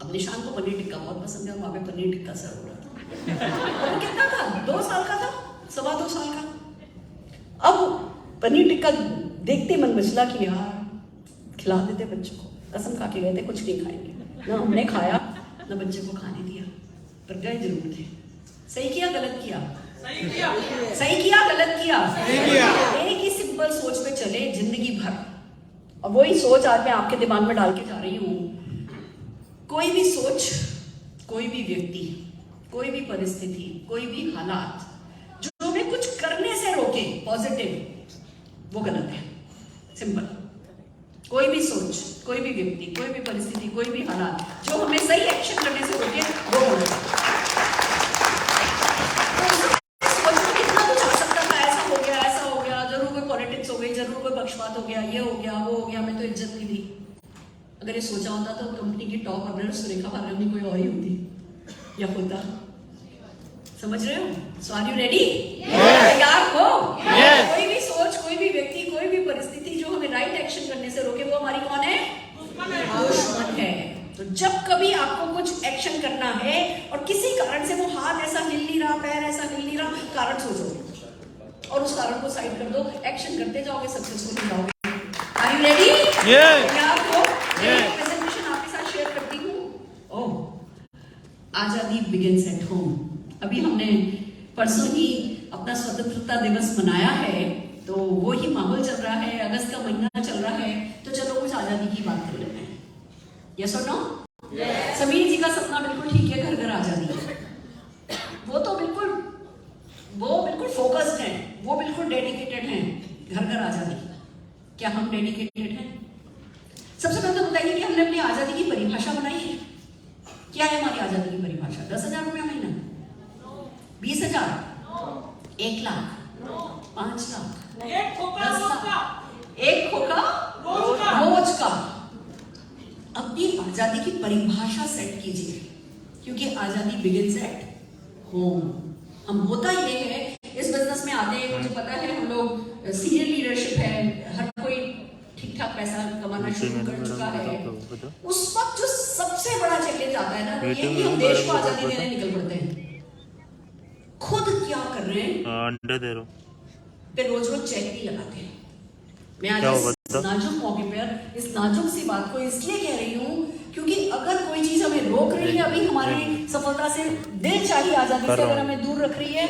अब निशान को पनीर टिक्का बहुत पसंद है, वहां पे पनीर टिक्का सर्व हो रहा था। वो कितना था, 2 साल का था, 2.25 साल का। अब पनीर टिक्का देखते मन मचला कि यार खिला देते बच्चों को। कसम खा के गए थे कुछ नहीं खाएंगे, ना हमने खाया ना बच्चे को खाने दिया, पर गए जरूर थे। सही किया गलत किया, सही किया गलत किया, एक ही सिंपल सोच पे चले जिंदगी भर। और वही सोच आज मैं आपके दिमाग में डाल के जा रही हूँ। कोई भी सोच, कोई भी व्यक्ति, कोई भी परिस्थिति, कोई भी हालात जो हमें कुछ करने से रोके पॉजिटिव, वो गलत है। सिंपल। कोई भी सोच, कोई भी व्यक्ति, कोई भी परिस्थिति, कोई भी हालात जो हमें सही एक्शन करने से रोके, वो गलत है। कितना कुछ हो सकता था, ऐसा हो गया, जरूर कोई पॉलिटिक्स हो गई, जरूर कोई पक्षपात हो गया, ये हो गया, वो हो गया, हमें तो इज्जत नहीं दी। अगर लिए सोचा होता तो कंपनी की टॉप अर्नर सुरेखा भार्गव कोई और ही होती या होता। समझ रहे हो? सो आर यू रेडी? तैयार हो? कोई भी सोच, कोई भी व्यक्ति, कोई भी परिस्थिति जो हमें राइट एक्शन करने से रोके, वो हमारी कौन है? दुश्मन है। तो जब कभी आपको कुछ एक्शन करना है और किसी कारण से वो हाथ ऐसा हिल नहीं रहा, पैर ऐसा हिल नहीं रहा, कारण सोचो और उस कारण को साइड कर दो, एक्शन करते जाओगे, सक्सेसफुल हो जाओगे। Are you ready? तैयार हो? प्रेजेंटेशन आपके साथ शेयर करती हूँ। ओह, आजादी बिगिंस एट होम। अभी हमने परसों ही अपना स्वतंत्रता दिवस मनाया है, तो वो ही माहौल चल रहा है, अगस्त का महीना चल रहा है, तो चलो कुछ आजादी की बात कर लेते हैं। यस और नो? समीर जी का सपना बिल्कुल ठीक है, घर घर आजादी है। वो तो बिल्कुल फोकस्ड है, वो बिल्कुल डेडिकेटेड है, घर घर आजादी। क्या हम डेडिकेटेड हैं? सबसे पहले तो बताइए कि हमने अपनी आजादी की परिभाषा बनाई है। क्या है हमारी आजादी की परिभाषा? 10,000 रुपया महीना, 20,000, 1 लाख, 5 लाख, 10 लाख, 1 खोखा रोज का। अपनी आजादी की परिभाषा सेट कीजिए, क्योंकि आजादी बिगिंस एट होम। हम होता ये है, इस बिजनेस में आते हैं, मुझे पता है हम लोग सीनियर लीडरशिप है, हर कोई ठीक ठाक पैसा कमाना शुरू कर चुका है। उस वक्त जो सबसे बड़ा चैलेंज आता है ना, ये कि हम देश को आजादी देने निकल पड़ते हैं। खुद क्या कर रहे हैं? अंडे दे रहा हूं, पे रोज रोज चेक नहीं लगाते हैं। मैं आज इस नाजुक मौके पर इस नाजुक सी बात को इसलिए कह रही हूँ, क्योंकि अगर कोई चीज हमें रोक रही है अभी हमारी सफलता से, दिल चाहिए आजादी से अगर हमें दूर रख रही है,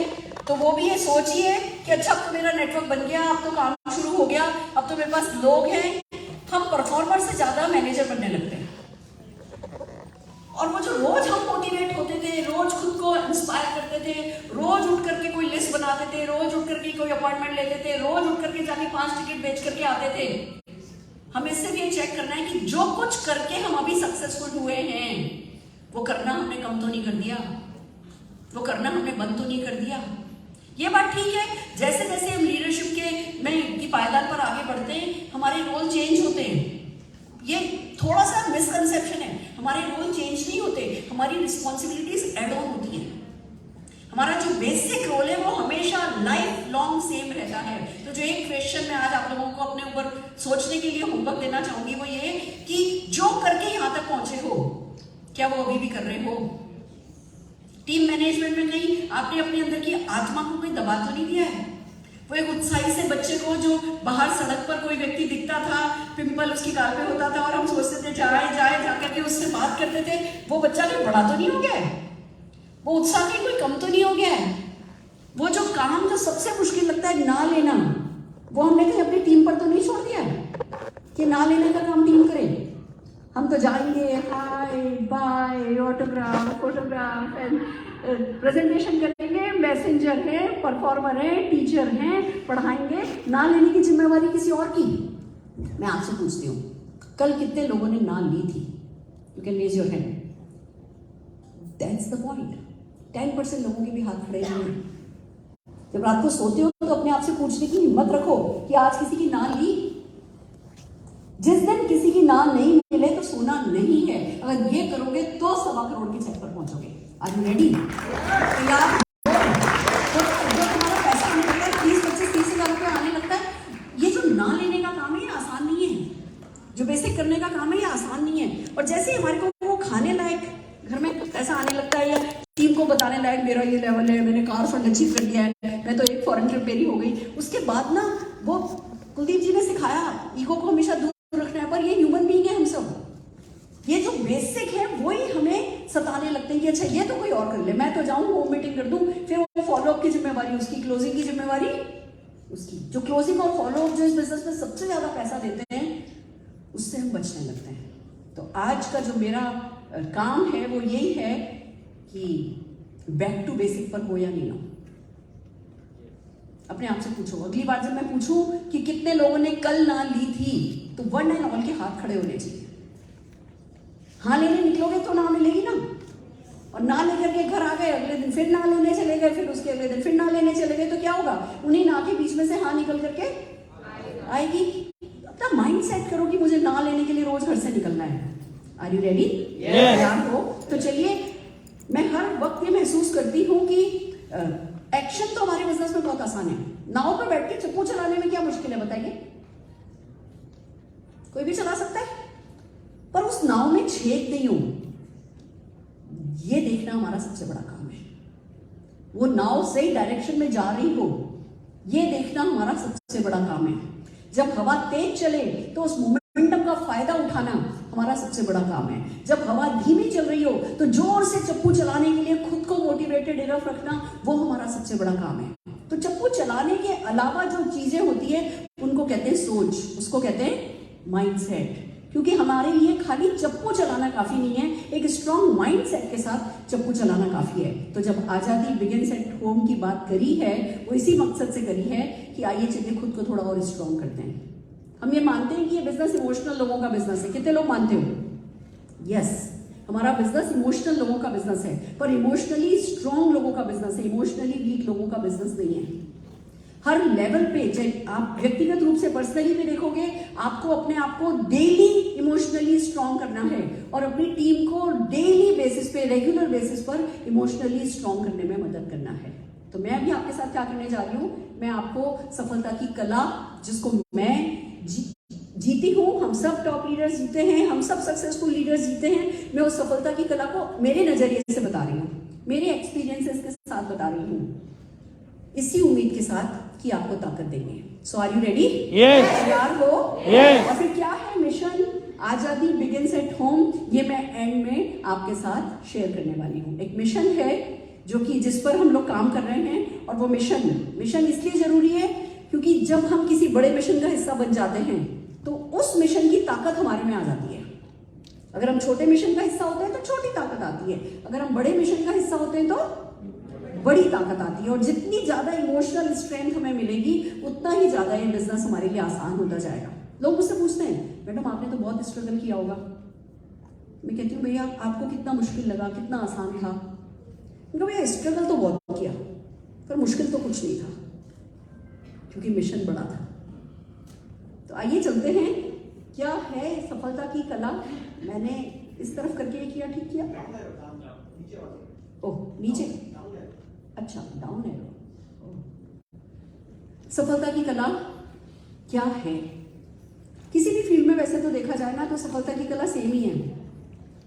तो वो भी ये सोचिए कि अच्छा अब तो मेरा नेटवर्क बन गया, अब तो काम शुरू हो गया, अब तो मेरे पास लोग हैं। हम परफॉर्मर से ज्यादा मैनेजर बनने लगते हैं। और वो जो रोज हम मोटिवेट होते थे, रोज खुद को इंस्पायर करते थे, रोज उठ करके कोई लिस्ट बनाते थे, रोज उठ करके कोई अपॉइंटमेंट लेते थे, रोज उठ करके जाके 5 टिकट बेच करके आते थे। हमें सिर्फ ये चेक करना है कि जो कुछ करके हम अभी सक्सेसफुल हुए हैं, वो करना हमने कम तो नहीं कर दिया, वो करना हमने बंद तो नहीं कर दिया। ये बात ठीक है, जैसे जैसे हम लीडरशिप की पायदान पर आगे बढ़ते हैं, हमारे रोल चेंज होते हैं। ये थोड़ा सा मिसकंसेप्शन है, हमारे रोल चेंज नहीं होते, हमारी रिस्पॉन्सिबिलिटीज एड ऑन होती हैं। हमारा जो बेसिक रोल है वो हमेशा लाइफ लॉन्ग सेम रहता है। तो जो एक क्वेश्चन मैं आज आप लोगों को अपने ऊपर सोचने के लिए होमवर्क देना चाहूंगी, वो ये कि जो करके यहां तक पहुंचे हो, क्या वो अभी भी कर रहे हो? टीम मैनेजमेंट में कहीं आपने अपने अंदर की आत्मा को कोई दबा तो नहीं दिया है? वो एक उत्साही से बच्चे को जो बाहर सड़क पर कोई व्यक्ति दिखता था, पिंपल उसकी गाल पे होता था और हम सोचते थे जाए जाकर के उससे बात करते थे, वो बच्चा भी बड़ा तो नहीं हो गया है? वो उत्साह भी कोई कम तो नहीं हो गया है? वो जो काम जो सबसे मुश्किल लगता है ना लेना, वो हमने कहीं अपनी टीम पर तो नहीं छोड़ दिया कि ना लेने का काम टीम करे। हम तो जाएंगे, hi bye, autograph, photograph and presentation करेंगे, मैसेंजर है, परफॉर्मर है, टीचर हैं, पढ़ाएंगे। ना लेने की जिम्मेवारी किसी और की। मैं आपसे पूछती हूँ, कल कितने लोगों ने ना ली थी? You can raise your hand. That's the point. 10% लोगों के भी हाथ खड़े नहीं हैं। जब रात को सोते हो तो अपने आप से पूछने की हिम्मत रखो कि आज किसी की ना ली। जिस दिन किसी की ना नहीं मिले तो सोना नहीं है। अगर ये करोगे तो 1.25 करोड़ के छत पर पहुंचोगे। Are you ready? तैयार? जो तुम्हारा पैसा आने लगता है, 20, 25, 30 हजार रुपया आने लगता है, ये जो ना लेने का काम है ये आसान नहीं है। जो बेसिक करने का काम है ये आसान नहीं है। और जैसे हमारे को वो खाने लायक घर में पैसा आने लगता है, या टीम को बताने लायक मेरा ये लेवल है, मैंने कार फंड अचीव कर लिया है, मैं तो एक फॉरेन ट्रिप मेरी हो गई, उसके बाद ना वो कुलदीप जी ने सिखाया ईगो को हमेशा दूर रखना है। पर ये ह्यूमन बीइंग है हम सब, ये जो बेसिक है वही हमें सताने लगते हैं कि अच्छा ये तो कोई और कर ले, मैं तो जाऊं होम मीटिंग कर दूं, फिर वो फॉलोअप की जिम्मेवारी उसकी, क्लोजिंग की जिम्मेवारी उसकी। जो क्लोजिंग और फॉलोअप जो इस बिजनेस में सबसे ज्यादा पैसा देते हैं, उससे हम बचने लगते हैं। तो आज का जो मेरा काम है वो यही है कि बैक टू बेसिक पर हो या नहीं हो। अपने आप से पूछो, अगली बार जब मैं पूछूं कि कितने लोगों ने कल ना ली थी, तो 1 एंड ऑल के हाथ खड़े होने चाहिए। हाँ लेने निकलोगे तो ना मिलेगी ना, और ना लेकर के घर आ गए, अगले दिन फिर ना लेने चले गए, फिर उसके अगले दिन फिर ना लेने चले गए, तो क्या होगा? उन्हीं ना के बीच में से हाँ निकल करके आएगी। अपना माइंड सेट करो कि मुझे ना लेने के लिए रोज घर से निकलना है। Are you ready? तैयार हो? तो चलिए, मैं हर वक्त ये महसूस करती हूँ कि एक्शन तो हमारे बिजनेस में बहुत आसान है। नाव पे बैठ के चप्पू चलाने में क्या मुश्किल है बताइए? कोई भी चला सकता है, पर उस नाव में छेद नहीं हो, ये देखना हमारा सबसे बड़ा काम है। वो नाव सही डायरेक्शन में जा रही हो, ये देखना हमारा सबसे बड़ा काम है। जब हवा तेज चले तो उस मोमेंटम का फायदा उठाना हमारा सबसे बड़ा काम है। जब हवा धीमी चल रही हो तो जोर से चप्पू चलाने के लिए खुद को मोटिवेटेड इनफ रखना, वो हमारा सबसे बड़ा काम है। तो चप्पू चलाने के अलावा जो चीजें होती है उनको कहते हैं सोच, उसको कहते हैं माइंडसेट। क्योंकि हमारे लिए खाली चप्पू चलाना काफी नहीं है, एक स्ट्रॉन्ग माइंडसेट के साथ चप्पू चलाना काफी है। तो जब आजादी बिगिंस एट होम की बात करी है, वो इसी मकसद से करी है कि आइए चलिए खुद को थोड़ा और स्ट्रॉन्ग करते हैं। हम ये मानते हैं कि ये बिजनेस इमोशनल लोगों का बिजनेस है। कितने लोग मानते हो? यस, हमारा बिजनेस इमोशनल लोगों का बिजनेस है, पर इमोशनली स्ट्रॉन्ग लोगों का बिजनेस है, इमोशनली वीक लोगों का बिजनेस नहीं है। हर लेवल पे, चाहे आप व्यक्तिगत रूप से पर्सनली भी देखोगे, आपको अपने आप को डेली इमोशनली स्ट्रॉन्ग करना है और अपनी टीम को डेली बेसिस पे, रेगुलर बेसिस पर इमोशनली स्ट्रॉन्ग करने में मदद करना है। तो मैं भी आपके साथ क्या करने जा रही हूँ, मैं आपको सफलता की कला, जिसको मैं जीती हूँ, हम सब टॉप लीडर्स जीते हैं, हम सब सक्सेसफुल लीडर्स जीते हैं, मैं उस सफलता की कला को मेरे नजरिए से बता रही हूँ, मेरे एक्सपीरियंसेस के साथ बता रही हूँ, इसी उम्मीद के साथ कि आपको ताकत देंगे। सो आर यू रेडी? तैयार हो? और फिर क्या है मिशन आजादी बिगिंस एट होम, ये मैं एंड में आपके साथ शेयर करने वाली हूँ। एक मिशन है जो कि जिस पर हम लोग काम कर रहे हैं, और वो मिशन इसलिए जरूरी है क्योंकि जब हम किसी बड़े मिशन का हिस्सा बन जाते हैं तो उस मिशन की ताकत हमारे में आ जाती है। अगर हम छोटे मिशन का हिस्सा होते हैं तो छोटी ताकत आती है, अगर हम बड़े मिशन का हिस्सा होते हैं तो बड़ी ताकत आती है। और जितनी ज्यादा इमोशनल स्ट्रेंथ हमें मिलेगी, उतना ही ज्यादा ये बिजनेस हमारे लिए आसान होता जाएगा। लोग मुझसे पूछते हैं, मैडम आपने तो बहुत स्ट्रगल किया होगा। मैं कहती हूँ, भैया आपको कितना मुश्किल लगा, कितना आसान था? भैया स्ट्रगल तो बहुत किया, पर मुश्किल तो कुछ नहीं था, क्योंकि मिशन बड़ा था। तो आइए चलते हैं, क्या है सफलता की कला। मैंने इस तरफ करके किया, ठीक किया? ओह नीचे, अच्छा डाउन है। सफलता की कला क्या है? किसी भी फील्ड में वैसे तो देखा जाए ना तो सफलता की कला सेम ही है।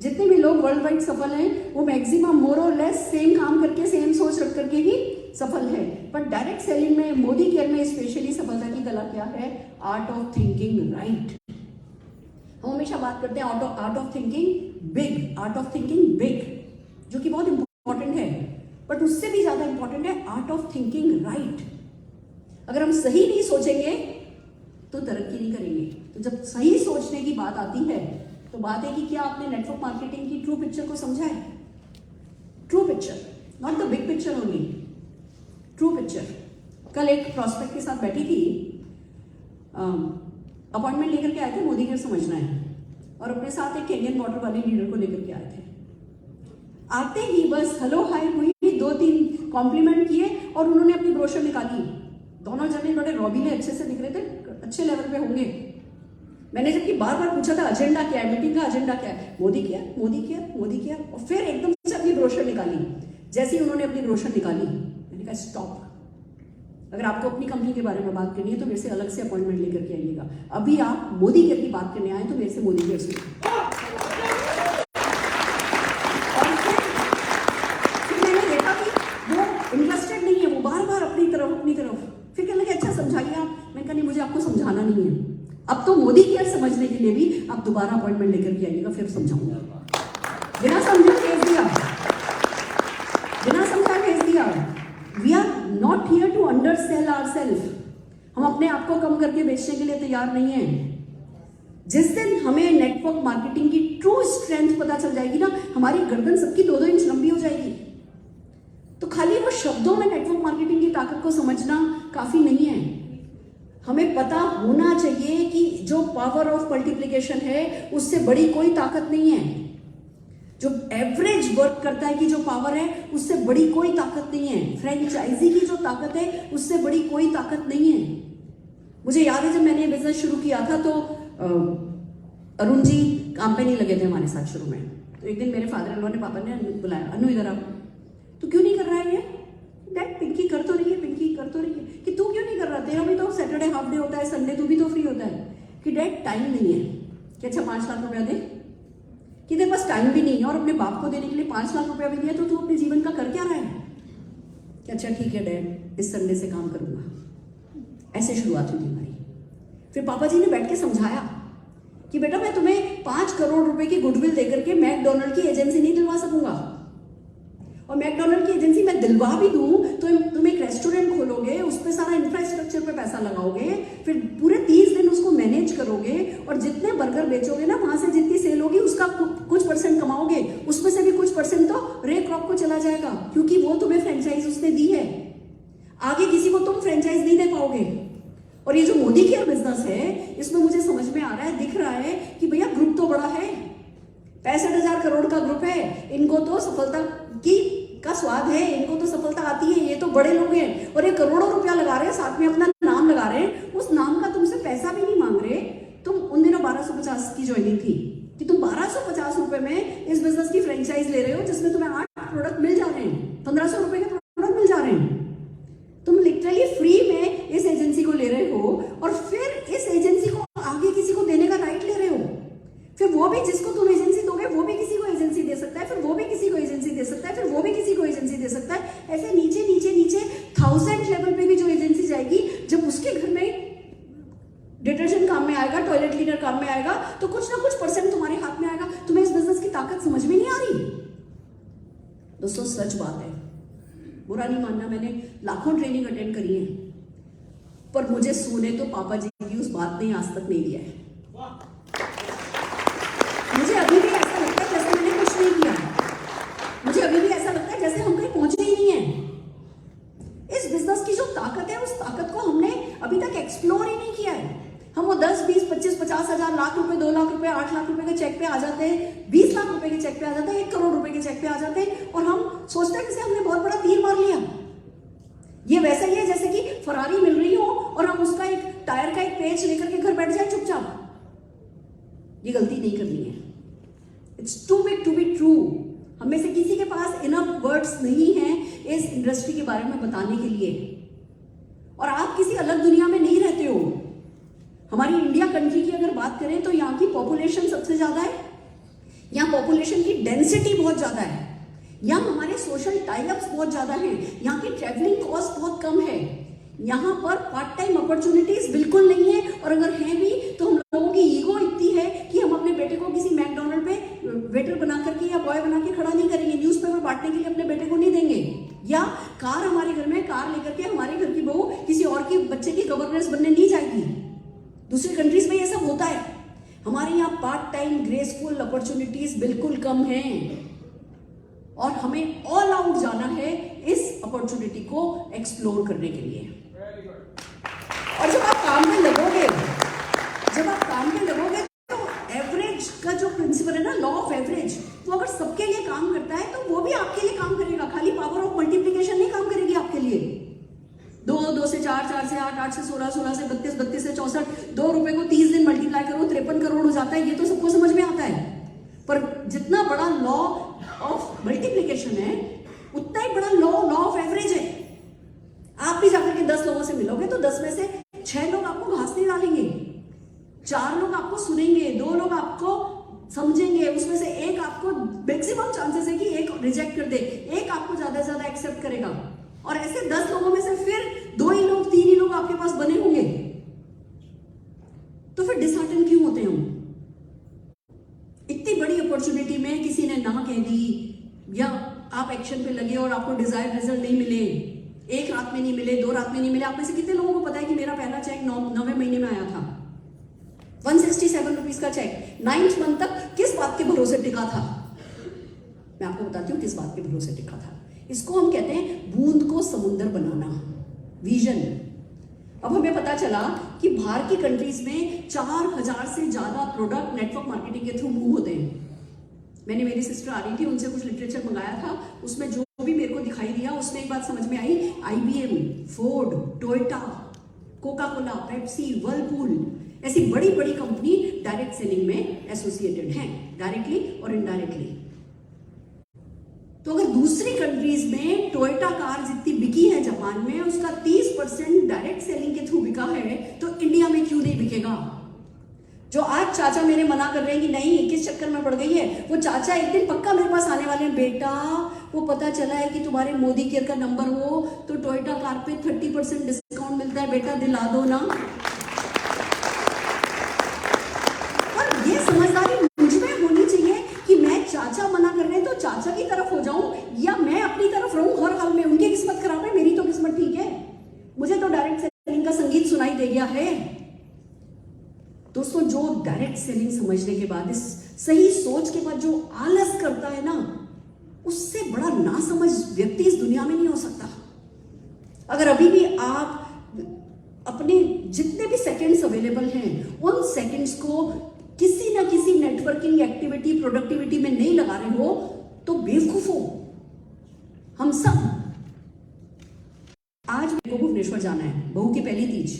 जितने भी लोग वर्ल्ड वाइड सफल हैं वो मैक्सिमम मोर और लेस सेम काम करके, सेम सोच रख करके ही सफल है। पर डायरेक्ट सेलिंग में, मोदी केयर में स्पेशली सफलता की कला क्या है? Art of thinking right. हम हमेशा बात करते हैं art of thinking big, art of thinking big, जो कि बहुत इंपॉर्टेंट है, बट उससे भी ज्यादा इंपॉर्टेंट है आर्ट ऑफ थिंकिंग राइट। अगर हम सही नहीं सोचेंगे तो तरक्की नहीं करेंगे। तो जब सही सोचने की बात आती है तो बात है कि क्या आपने नेटवर्क मार्केटिंग की ट्रू पिक्चर को समझा है? True picture, not the big picture only, true picture. कल एक प्रोस्पेक्ट के साथ बैठी थी, अपॉइंटमेंट लेकर के आए थे, मोदी केयर समझना है, और अपने साथ एक केनियन वाटर वाले लीडर को लेकर के आए थे। आते ही बस हेलो हाय हुई, 2-3 कॉम्प्लीमेंट किए और उन्होंने अपनी ब्रोशर निकाली। दोनों जने बड़े रॉबीले अच्छे से दिख रहे थे, अच्छे लेवल पे होंगे। मैंने जबकि बार बार पूछा था एजेंडा क्या है, मीटिंग का एजेंडा क्या है, मोदी किया, मोदी किया, मोदी किया, और फिर एकदम से अपनी ब्रोशर निकाली। जैसे ही उन्होंने अपनी ब्रोशर निकाली, मैंने कहा स्टॉप, अगर आपको अपनी कंपनी के बारे में बात करनी है तो मेरे से अलग से अपॉइंटमेंट लेकर के आइएगा। अभी आप मोदी केयर की बात करने आए तो मेरे से मोदी केयर सुनिए। इंटरेस्टेड नहीं है, वो बार बार अपनी तरफ। फिर कहने लगे अच्छा समझाइए आप। मैंने कहा नहीं, मुझे आपको समझाना नहीं है, अब तो मोदी केयर समझने के लिए भी आप दोबारा अपॉइंटमेंट लेकर के आइएगा, फिर समझाऊंगा। बिना समझे भेज दिया, बिना समझा भेज दिया। We are not here to undersell ourselves. हम अपने आप को कम करके बेचने के लिए तैयार नहीं है। जिस दिन हमें नेटवर्क मार्केटिंग की ट्रू स्ट्रेंथ पता चल जाएगी ना, हमारी गर्दन सबकी 2-2 इंच लंबी हो जाएगी। तो खाली वो शब्दों में नेटवर्क मार्केटिंग की ताकत को समझना काफी नहीं है। हमें पता होना चाहिए कि जो पावर ऑफ मल्टीप्लिकेशन है उससे बड़ी कोई ताकत नहीं है। जो एवरेज वर्क करता है कि जो पावर है उससे बड़ी कोई ताकत नहीं है। फ्रेंचाइजी की जो ताकत है उससे बड़ी कोई ताकत नहीं है। मुझे याद है जब मैंने ये बिजनेस शुरू किया था तो अरुण जी काम पे नहीं लगे थे हमारे साथ शुरू में। तो एक दिन मेरे फादर इन लॉ ने, पापा ने बुलाया, अनु इधर आओ, तू क्यों नहीं कर रहा है ये? डैड पिंकी कर तो रही है, पिंकी कर तो रही है, कि तू क्यों नहीं कर रहा? तेरा भी तो सैटरडे हाफ डे होता है, संडे तू भी तो फ्री होता है। कि डैड टाइम नहीं है। कि अच्छा 5 लाख रुपया दे, कि तेरे पास टाइम भी नहीं है और अपने बाप को देने के लिए 5 लाख रुपया भी दिया, तो तू अपने जीवन का कर क्या रहा है? कि अच्छा ठीक है डैड, इस संडे से काम करूंगा। ऐसे शुरुआत हुई थी हमारी। फिर पापा जी ने बैठ के समझाया कि बेटा मैं तुम्हें 5 करोड़ रुपए की गुडविल देकर के मैकडोनल्ड की एजेंसी नहीं दिलवा सकूंगा, और मैकडोनल्ड की एजेंसी मैं दिलवा भी दूं तो तुम एक रेस्टोरेंट खोलोगे, उस पर सारा इंफ्रास्ट्रक्चर पे पैसा लगाओगे, फिर पूरे 30 दिन उसको मैनेज करोगे, और जितने बर्गर बेचोगे ना, वहां से जितनी सेल होगी उसका कुछ परसेंट कमाओगे, उसमें से भी कुछ परसेंट तो रे क्रॉप को चला जाएगा, क्योंकि वो तुम्हें फ्रेंचाइज उसने दी है। आगे किसी को तुम फ्रेंचाइज नहीं दे पाओगे। और ये जो मोदी केयर बिजनेस है, इसमें मुझे समझ में आ रहा है, दिख रहा है कि भैया ग्रुप तो बड़ा है, 65,000 करोड़ का ग्रुप है, इनको तो सफलता का स्वाद है, इनको तो सफलता आती है, ये तो बड़े लोग हैं, और ये करोड़ों रुपया लगा रहे हैं, साथ में अपना नाम लगा रहे हैं, उस नाम का तुमसे पैसा भी नहीं मांग रहे। तुम उन दिनों 1250 की ज्वाइनिंग थी कि तुम 1250 रुपए में इस बिजनेस की फ्रेंचाइज ले रहे हो, जिसमें तुम्हें 8 प्रोडक्ट मिल जा रहे हैं, 1500 रुपए के प्रोडक्ट मिल जा रहे हैं। तुम लिटरली फ्री में इस एजेंसी को ले रहे हो, और फिर इस एजेंसी को आगे किसी को देने का राइट ले रहे हो। फिर वो भी जिसको तुम एजेंसी दोगे, वो भी किसी को एजेंसी दे सकता है, फिर वो भी किसी को एजेंसी दे सकता है, फिर वो भी किसी को एजेंसी दे सकता है। ऐसे नीचे नीचे नीचे 1000 लेवल पे भी जो एजेंसी जाएगी, जब उसके घर में डिटर्जेंट काम में आएगा, टॉयलेट क्लीनर काम में आएगा, तो कुछ ना कुछ परसेंट तुम्हारे हाथ में आएगा। तुम्हें इस बिजनेस की ताकत समझ में नहीं आ रही? दोस्तों सच बात है, बुरा नहीं मानना, मैंने लाखों ट्रेनिंग अटेंड करी है, पर मुझे सोने तो पापा जी की उस बात ने आज तक नहीं दिया है। मुझे अभी भी ऐसा लगता है जैसे मैंने कुछ नहीं किया, मुझे अभी भी ऐसा लगता है जैसे हम कहीं पहुंचे ही नहीं है। इस बिजनेस की जो ताकत है, उस ताकत को हमने अभी तक एक्सप्लोर ही नहीं किया है। हम वो 10, 20, 25, 50 हजार, लाख रुपए, 2 लाख रुपए, 8 लाख रुपए के चेक पे आ जाते हैं, 20 लाख रुपए के चेक पे आ जाते हैं, 1 करोड़ रुपए के चेक पे आ जाते हैं, और हम सोचते हैं कि हमने बहुत बड़ा तीर मार लिया। ये वैसा ही है जैसे कि फरारी मिल रही हो और हम उसका एक टायर का एक पेच लेकर के घर बैठ जाए चुपचाप। ये गलती नहीं करनी है। It's too big to be true. हम में से किसी के पास इनफ वर्ड्स नहीं है इस इंडस्ट्री के बारे में बताने के लिए, और आप किसी अलग दुनिया में नहीं रहते हो। हमारी इंडिया कंट्री की अगर बात करें तो यहाँ की पॉपुलेशन सबसे ज्यादा है, यहाँ पॉपुलेशन की डेंसिटी बहुत ज्यादा है, यहाँ हमारे सोशल टाइप्स बहुत ज्यादा हैं, यहाँ की ट्रैवलिंग कॉस्ट बहुत कम है, यहाँ पर पार्ट टाइम अपॉर्चुनिटीज बिल्कुल नहीं है, और अगर हैं भी तो हम लोगों की ईगो इतनी है कि हम अपने बेटे को किसी मैकडोनल्ड पे वेटर बना करके या बॉय बना के खड़ा नहीं करेंगे, न्यूज़पेपर बांटने के लिए अपने बेटे को नहीं देंगे, या कार हमारे घर में कार लेकर के हमारे घर की बहू किसी और के बच्चे की गवर्नेंस बनने नहीं जाएगी। दूसरी कंट्रीज में ये सब होता है। हमारे यहाँ पार्ट टाइम ग्रेसफुल अपॉर्चुनिटीज बिल्कुल कम हैं, और हमें ऑल आउट जाना है इस अपॉर्चुनिटी को एक्सप्लोर करने के लिए। और जब आप काम में लगोगे, तो एवरेज का जो प्रिंसिपल है ना, लॉ ऑफ एवरेज, वो अगर सबके लिए काम करता है तो वो भी आपके लिए काम करेगा। खाली पावर ऑफ मल्टीप्लिकेशन नहीं काम करेगी आपके लिए। 2 से 4, 4 से 8, 8 से 16, 16 से 32, 32 से 64, 2 रुपए को 30 दिन मल्टीप्लाई करो 53 करोड़ हो जाता है। ये तो सबको समझ में आता है, पर जितना बड़ा लॉ ऑफ मल्टीप्लिकेशन है, उतना ही बड़ा लॉ ऑफ एवरेज है। आप भी जाकर के 10 लोगों से मिलोगे तो 10 में से 6 लोग आपको घास नहीं डालेंगे, 4 लोग आपको सुनेंगे, 2 लोग आपको समझेंगे, उसमें से एक आपको मैक्सिमम चांसेस है कि एक रिजेक्ट कर दे, एक आपको ज्यादा से ज्यादा एक्सेप्ट करेगा, और ऐसे 10 लोगों में से फिर 2 ही लोग, 3 ही लोग आपके पास बने होंगे। तो फिर डिसहार्टन क्यों होते हैं? इतनी बड़ी अपॉर्चुनिटी में किसी ने ना कह दी, या आप एक्शन पे लगे और आपको डिजायर्ड रिजल्ट नहीं मिले, 1 रात में नहीं मिले, 2 रात में नहीं मिले। आप में से कितने लोगों को पता है कि मेरा पहला चेक 9वें महीने में आया था, 167 रुपीज का चेक। 9th मंथ तक किस बात के भरोसे टिका था? मैं आपको बताती हूँ किस बात के भरोसे टिका था। इसको हम कहते हैं बूंद को समुंदर बनाना, विजन। अब हमें पता चला कि बाहर की कंट्रीज में 4000 से ज्यादा प्रोडक्ट नेटवर्क मार्केटिंग के थ्रू मूव होते हैं। मैंने, मेरी सिस्टर आ रही थी, उनसे कुछ लिटरेचर मंगाया था, उसमें जो भी मेरे को दिखाई दिया उसमें एक बात समझ में आई, IBM, Ford, Toyota, Coca Cola, Pepsi, Whirlpool, ऐसी बड़ी बड़ी कंपनी डायरेक्ट सेलिंग में एसोसिएटेड हैं, डायरेक्टली और इनडायरेक्टली। तो अगर दूसरी कंट्रीज में टोयोटा कार जितनी बिकी है जापान में, उसका 30% डायरेक्ट सेलिंग के थ्रू बिका है, तो इंडिया में क्यों नहीं बिकेगा? जो आज चाचा मेरे मना कर रहे हैं कि नहीं किस चक्कर में पड़ गई है, वो चाचा एक दिन पक्का मेरे पास आने वाले हैं। बेटा वो पता चला है कि तुम्हारे मोदी केयर का नंबर हो तो टोयोटा कार पे 30% डिस्काउंट मिलता है, बेटा दिला दो ना। और ये समझदारी मुझ में होनी चाहिए कि मैं चाचा मना कर रहे हैं तो चाचा की तरफ हो जाऊं या मैं अपनी तरफ रहूं हर हाल में। उनकी किस्मत खराब है, मेरी तो किस्मत ठीक है, मुझे तो डायरेक्ट सेलिंग का संगीत सुनाई दे गया है। दोस्तों जो डायरेक्ट सेलिंग समझने के बाद, इस सही सोच के बाद जो आलस करता है ना, उससे बड़ा नासमझ व्यक्ति इस दुनिया में नहीं हो सकता। अगर अभी भी आप अपने जितने भी सेकंड्स अवेलेबल हैं, उन सेकंड्स को किसी ना किसी नेटवर्किंग एक्टिविटी, प्रोडक्टिविटी में नहीं लगा रहे हो तो बेवकूफ हो हम सब। आज मेरे को भुवनेश्वर जाना है, बहू की पहली तीज।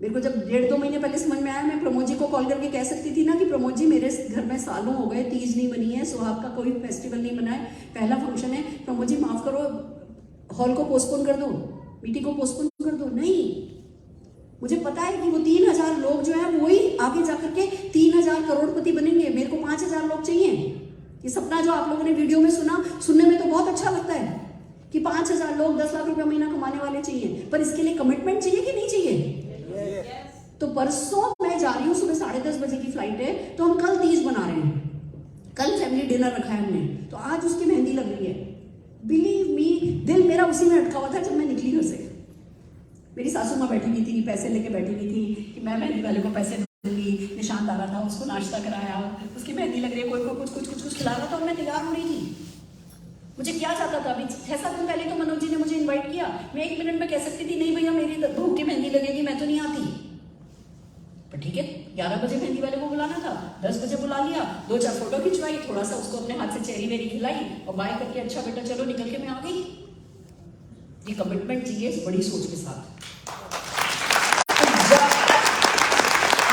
मेरे को जब 1.5-2 महीने पहले समझ में आया, मैं प्रमोद जी को कॉल करके कह सकती थी ना कि प्रमोद जी मेरे घर में सालों हो गए तीज नहीं बनी है, सुहाग का कोई फेस्टिवल नहीं बना है, पहला फंक्शन है, प्रमोद जी माफ करो, हॉल को पोस्टपोन कर दो, मीटिंग को पोस्टपोन कर दो। नहीं, मुझे पता है कि वो 3000 लोग जो है वही आगे जाकर के 3000 करोड़पति बनेंगे। मेरे को 5000 लोग चाहिए। ये सपना जो आप लोगों ने वीडियो में सुना, सुनने में तो बहुत अच्छा लगता है कि 5000 लोग 10 लाख रुपया महीना कमाने वाले चाहिए, पर इसके लिए कमिटमेंट चाहिए कि नहीं चाहिए? तो परसों मैं जा रही हूँ, सुबह 10:30 बजे की फ्लाइट है, तो हम कल तीज बना रहे हैं, कल फैमिली डिनर रखा है हमने, तो आज उसकी मेहंदी लग रही है। बिलीव मी, दिल मेरा उसी में अटका हुआ था जब मैं निकली घर से। मेरी सासू माँ बैठी हुई थी, पैसे लेके बैठी हुई थी कि मैं मेहंदी वाले को पैसे दूंगी, निशान आ रहा था, उसको नाश्ता कराया, उसकी मेहंदी लग रही है, कोई को कुछ खिला रहा था और मैं तैयार हो रही थी। मुझे क्या चाहता था? अभी 6-7 दिन पहले तो मनोज जी ने मुझे इनवाइट किया, मैं 1 मिनट में कह सकती थी नहीं भैया मेरी बहू की मेहंदी लगेगी, मैं तो नहीं आती, पर ठीक है 11 बजे मेहंदी वाले को बुलाना था, 10 बजे बुला लिया, 2-4 फोटो खिंचवाई, थोड़ा सा उसको अपने हाथ से चेरी वेरी खिलाई और बाय करके अच्छा बेटा चलो निकल के मैं आ गई। ये कमिटमेंट चाहिए इस बड़ी सोच के साथ।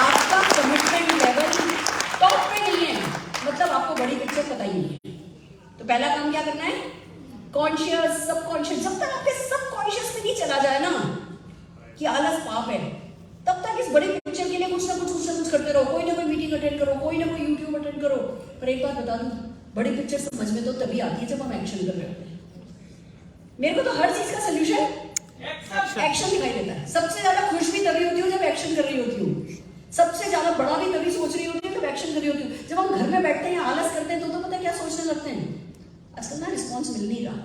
आपका कमिटमेंट लेवल टॉप पे नहीं है, मतलब आपको बड़ी पिक्चर पता ही नहीं है। तो पहला काम क्या करना है? Conscious, subconscious. जब तक आपके सबकॉन्शियस में नहीं चला जाए ना कि आलस पाप है, तब तक इस बड़ी पिक्चर के लिए कुछ ना कुछ करते रहो। कोई ना कोई मीटिंग अटेंड करो, कोई ना कोई यूट्यूब अटेंड करो। पर एक बात बता दूं, बड़ी पिक्चर समझ में तो तभी आती है जब हम एक्शन कर रहे होते हैं। मेरे को तो हर चीज का सोल्यूशन एक्शन दिखाई देता है। सबसे ज्यादा खुश भी तभी होती हूँ जब एक्शन कर रही होती हूँ, सबसे ज्यादा बड़ा भी तभी सोच रही होती हूँ जब एक्शन कर रही होती हूँ। जब हम घर में बैठते हैं आलस करते हैं तो पता क्या सोचने लगते हैं, आजकल ना रिस्पॉन्स मिल नहीं रहा,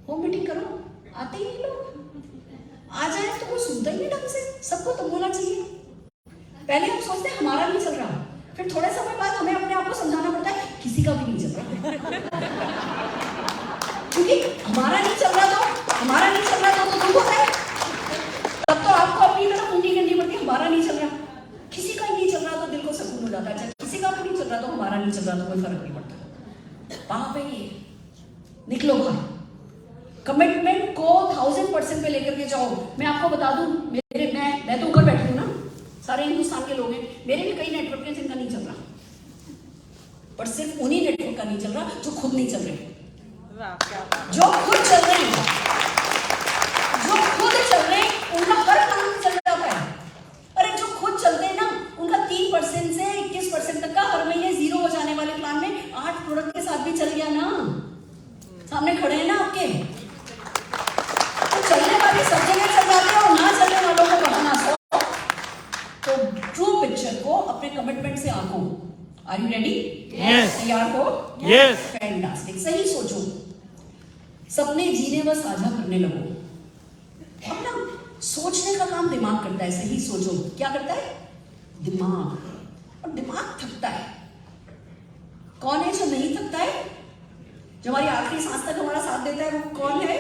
होम मीटिंग करो, आते ही नहीं लोग, आ जाए तो कोई सुनता ही नहीं ढंग से, सबको तो बोलना चाहिए। पहले हम सोचते हैं हमारा नहीं चल रहा, फिर थोड़े समय बाद हमें अपने आप को समझाना पड़ता है किसी का भी नहीं चल रहा, क्योंकि हमारा नहीं चल रहा तो तुम होता है, तब तो आपको अपनी तरफ उंगली करनी पड़ती है। हमारा नहीं चल रहा, किसी का नहीं चल रहा तो दिल को सुकून हो जाता है, किसी का भी नहीं चल रहा तो हमारा नहीं चल रहा तो कोई फर्क नहीं पड़ता। वहां पे ये निकलो बाहर, कमिटमेंट को 1000% पे लेकर के जाओ। मैं आपको बता दूं, मैं तो ऊपर बैठी हूं ना, सारे हिंदुस्तान के लोग हैं, मेरे भी कई नेटवर्क हैं जिनका नहीं चल रहा, पर सिर्फ उन्हीं नेटवर्क का नहीं चल रहा जो खुद नहीं चल रहे। जो खुद चल रहे हैं, उनका हर काम चल जाता है। अरे जो खुद चलते हैं ना, उनका 3% से 21% तक का हर महीने जीरो हो जाने वाले प्लान में 8 प्रोडक्ट के साथ भी चल गया ना, सामने खड़े हैं ना आपके। तो चलने वाले सब जगह चल जाते हैं और ना चलने वालों को बढ़ाना सो। तो ट्रू पिक्चर को अपने कमिटमेंट से आंको। Are you ready? यस। तैयार हो? यस। फैंटास्टिक। सही सोचो, सपने जीने व साझा करने लगो। अपना सोचने का काम दिमाग करता है। सही सोचो, क्या करता है? दिमाग। और दिमाग थकता है। कौन है जो नहीं थकता है? जो हमारी आखिरी सांस तक हमारा साथ देता है वो कौन है?